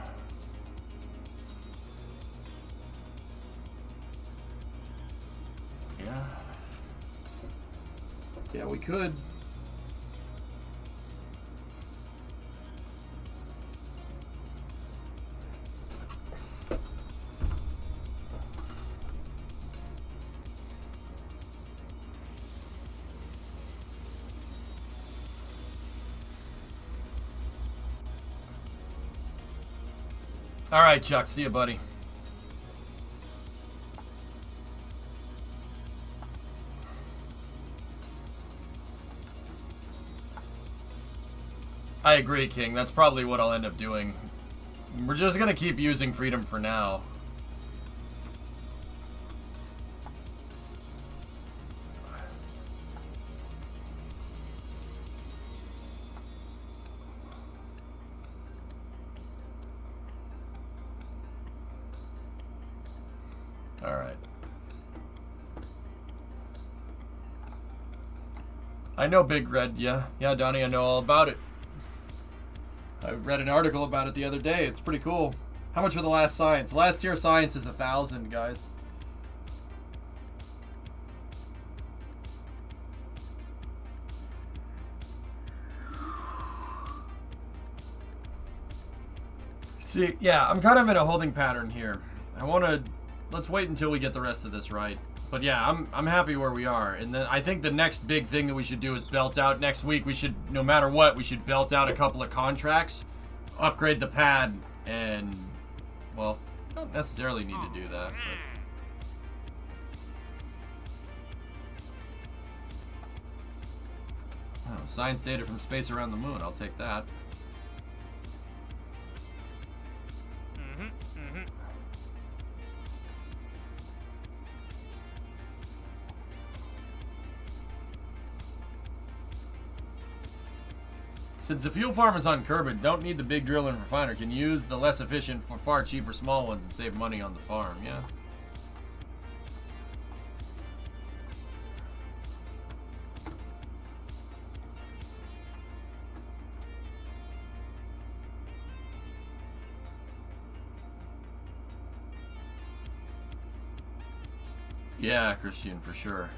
Yeah. Yeah, we could. All right, Chuck. See you, buddy. I agree, King. That's probably what I'll end up doing. We're just going to keep using Freedom for now. All right. I know Big Red, yeah. Yeah, Donnie, I know all about it. I read an article about it the other day. It's pretty cool. How much for the last science? Last tier science is 1,000, guys. See, yeah, I'm kind of in a holding pattern here. Let's wait until we get the rest of this right. But yeah, I'm happy where we are. And then I think the next big thing that we should do is belt out next week. We should, no matter what, we should belt out a couple of contracts, upgrade the pad, and, well, don't necessarily need to do that. But. Oh, science data from space around the moon. I'll take that. Since the fuel farm is on Kerbin, don't need the big drill and refiner. Can use the less efficient for far cheaper small ones and save money on the farm. Yeah. Yeah, Christian, for sure.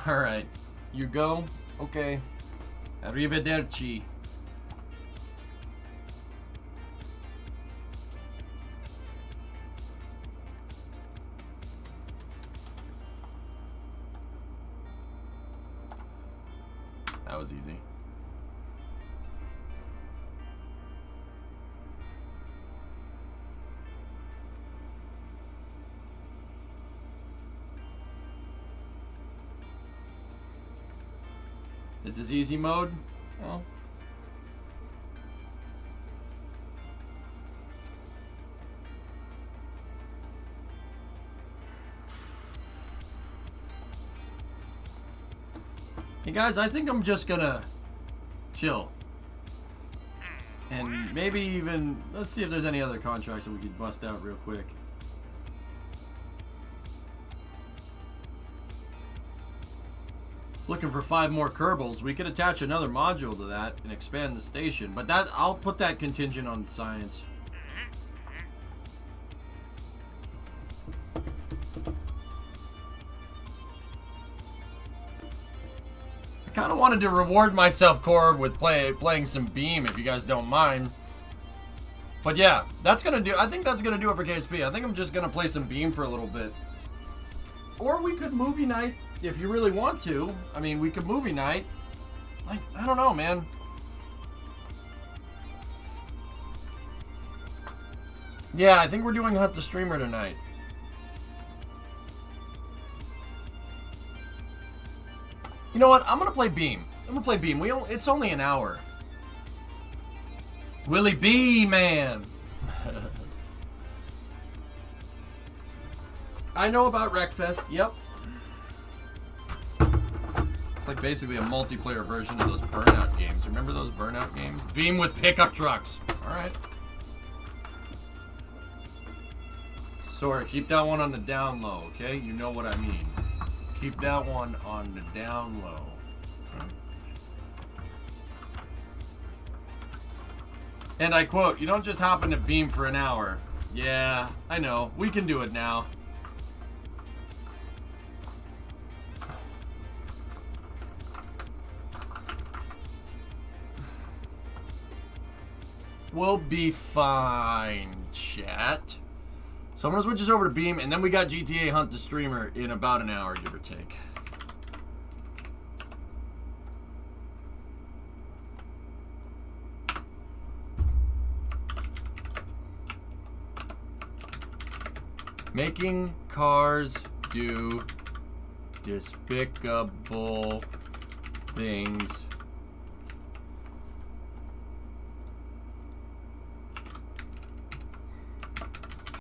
Alright. You go? Okay. Arrivederci. That was easy. Is this easy mode? Well. Hey guys, I think I'm just gonna chill. And maybe even, let's see if there's any other contracts that we could bust out real quick. Looking for 5 more Kerbals. We could attach another module to that and expand the station, but that I'll put that contingent on science. I kind of wanted to reward myself, Corb, with playing some Beam, if you guys don't mind. But yeah, that's gonna do. I think that's gonna do it for KSP. I think I'm just gonna play some Beam for a little bit, or we could movie night. If you really want to. I mean, we could movie night. Like, I don't know, man. Yeah, I think we're doing Hunt the Streamer tonight. You know what? I'm gonna play Beam. I'm gonna play Beam. It's only an hour. Willie B, man. I know about Wreckfest. Yep. It's like basically a multiplayer version of those Burnout games. Remember those Burnout games? Beam with pickup trucks. All right. Sorry, keep that one on the down low, okay? You know what I mean. Keep that one on the down low. And I quote, you don't just hop into Beam for an hour. Yeah, I know. We can do it now. We'll be fine, chat. So I'm going to switch this over to Beam, and then we got GTA Hunt the Streamer in about an hour, give or take. Making cars do despicable things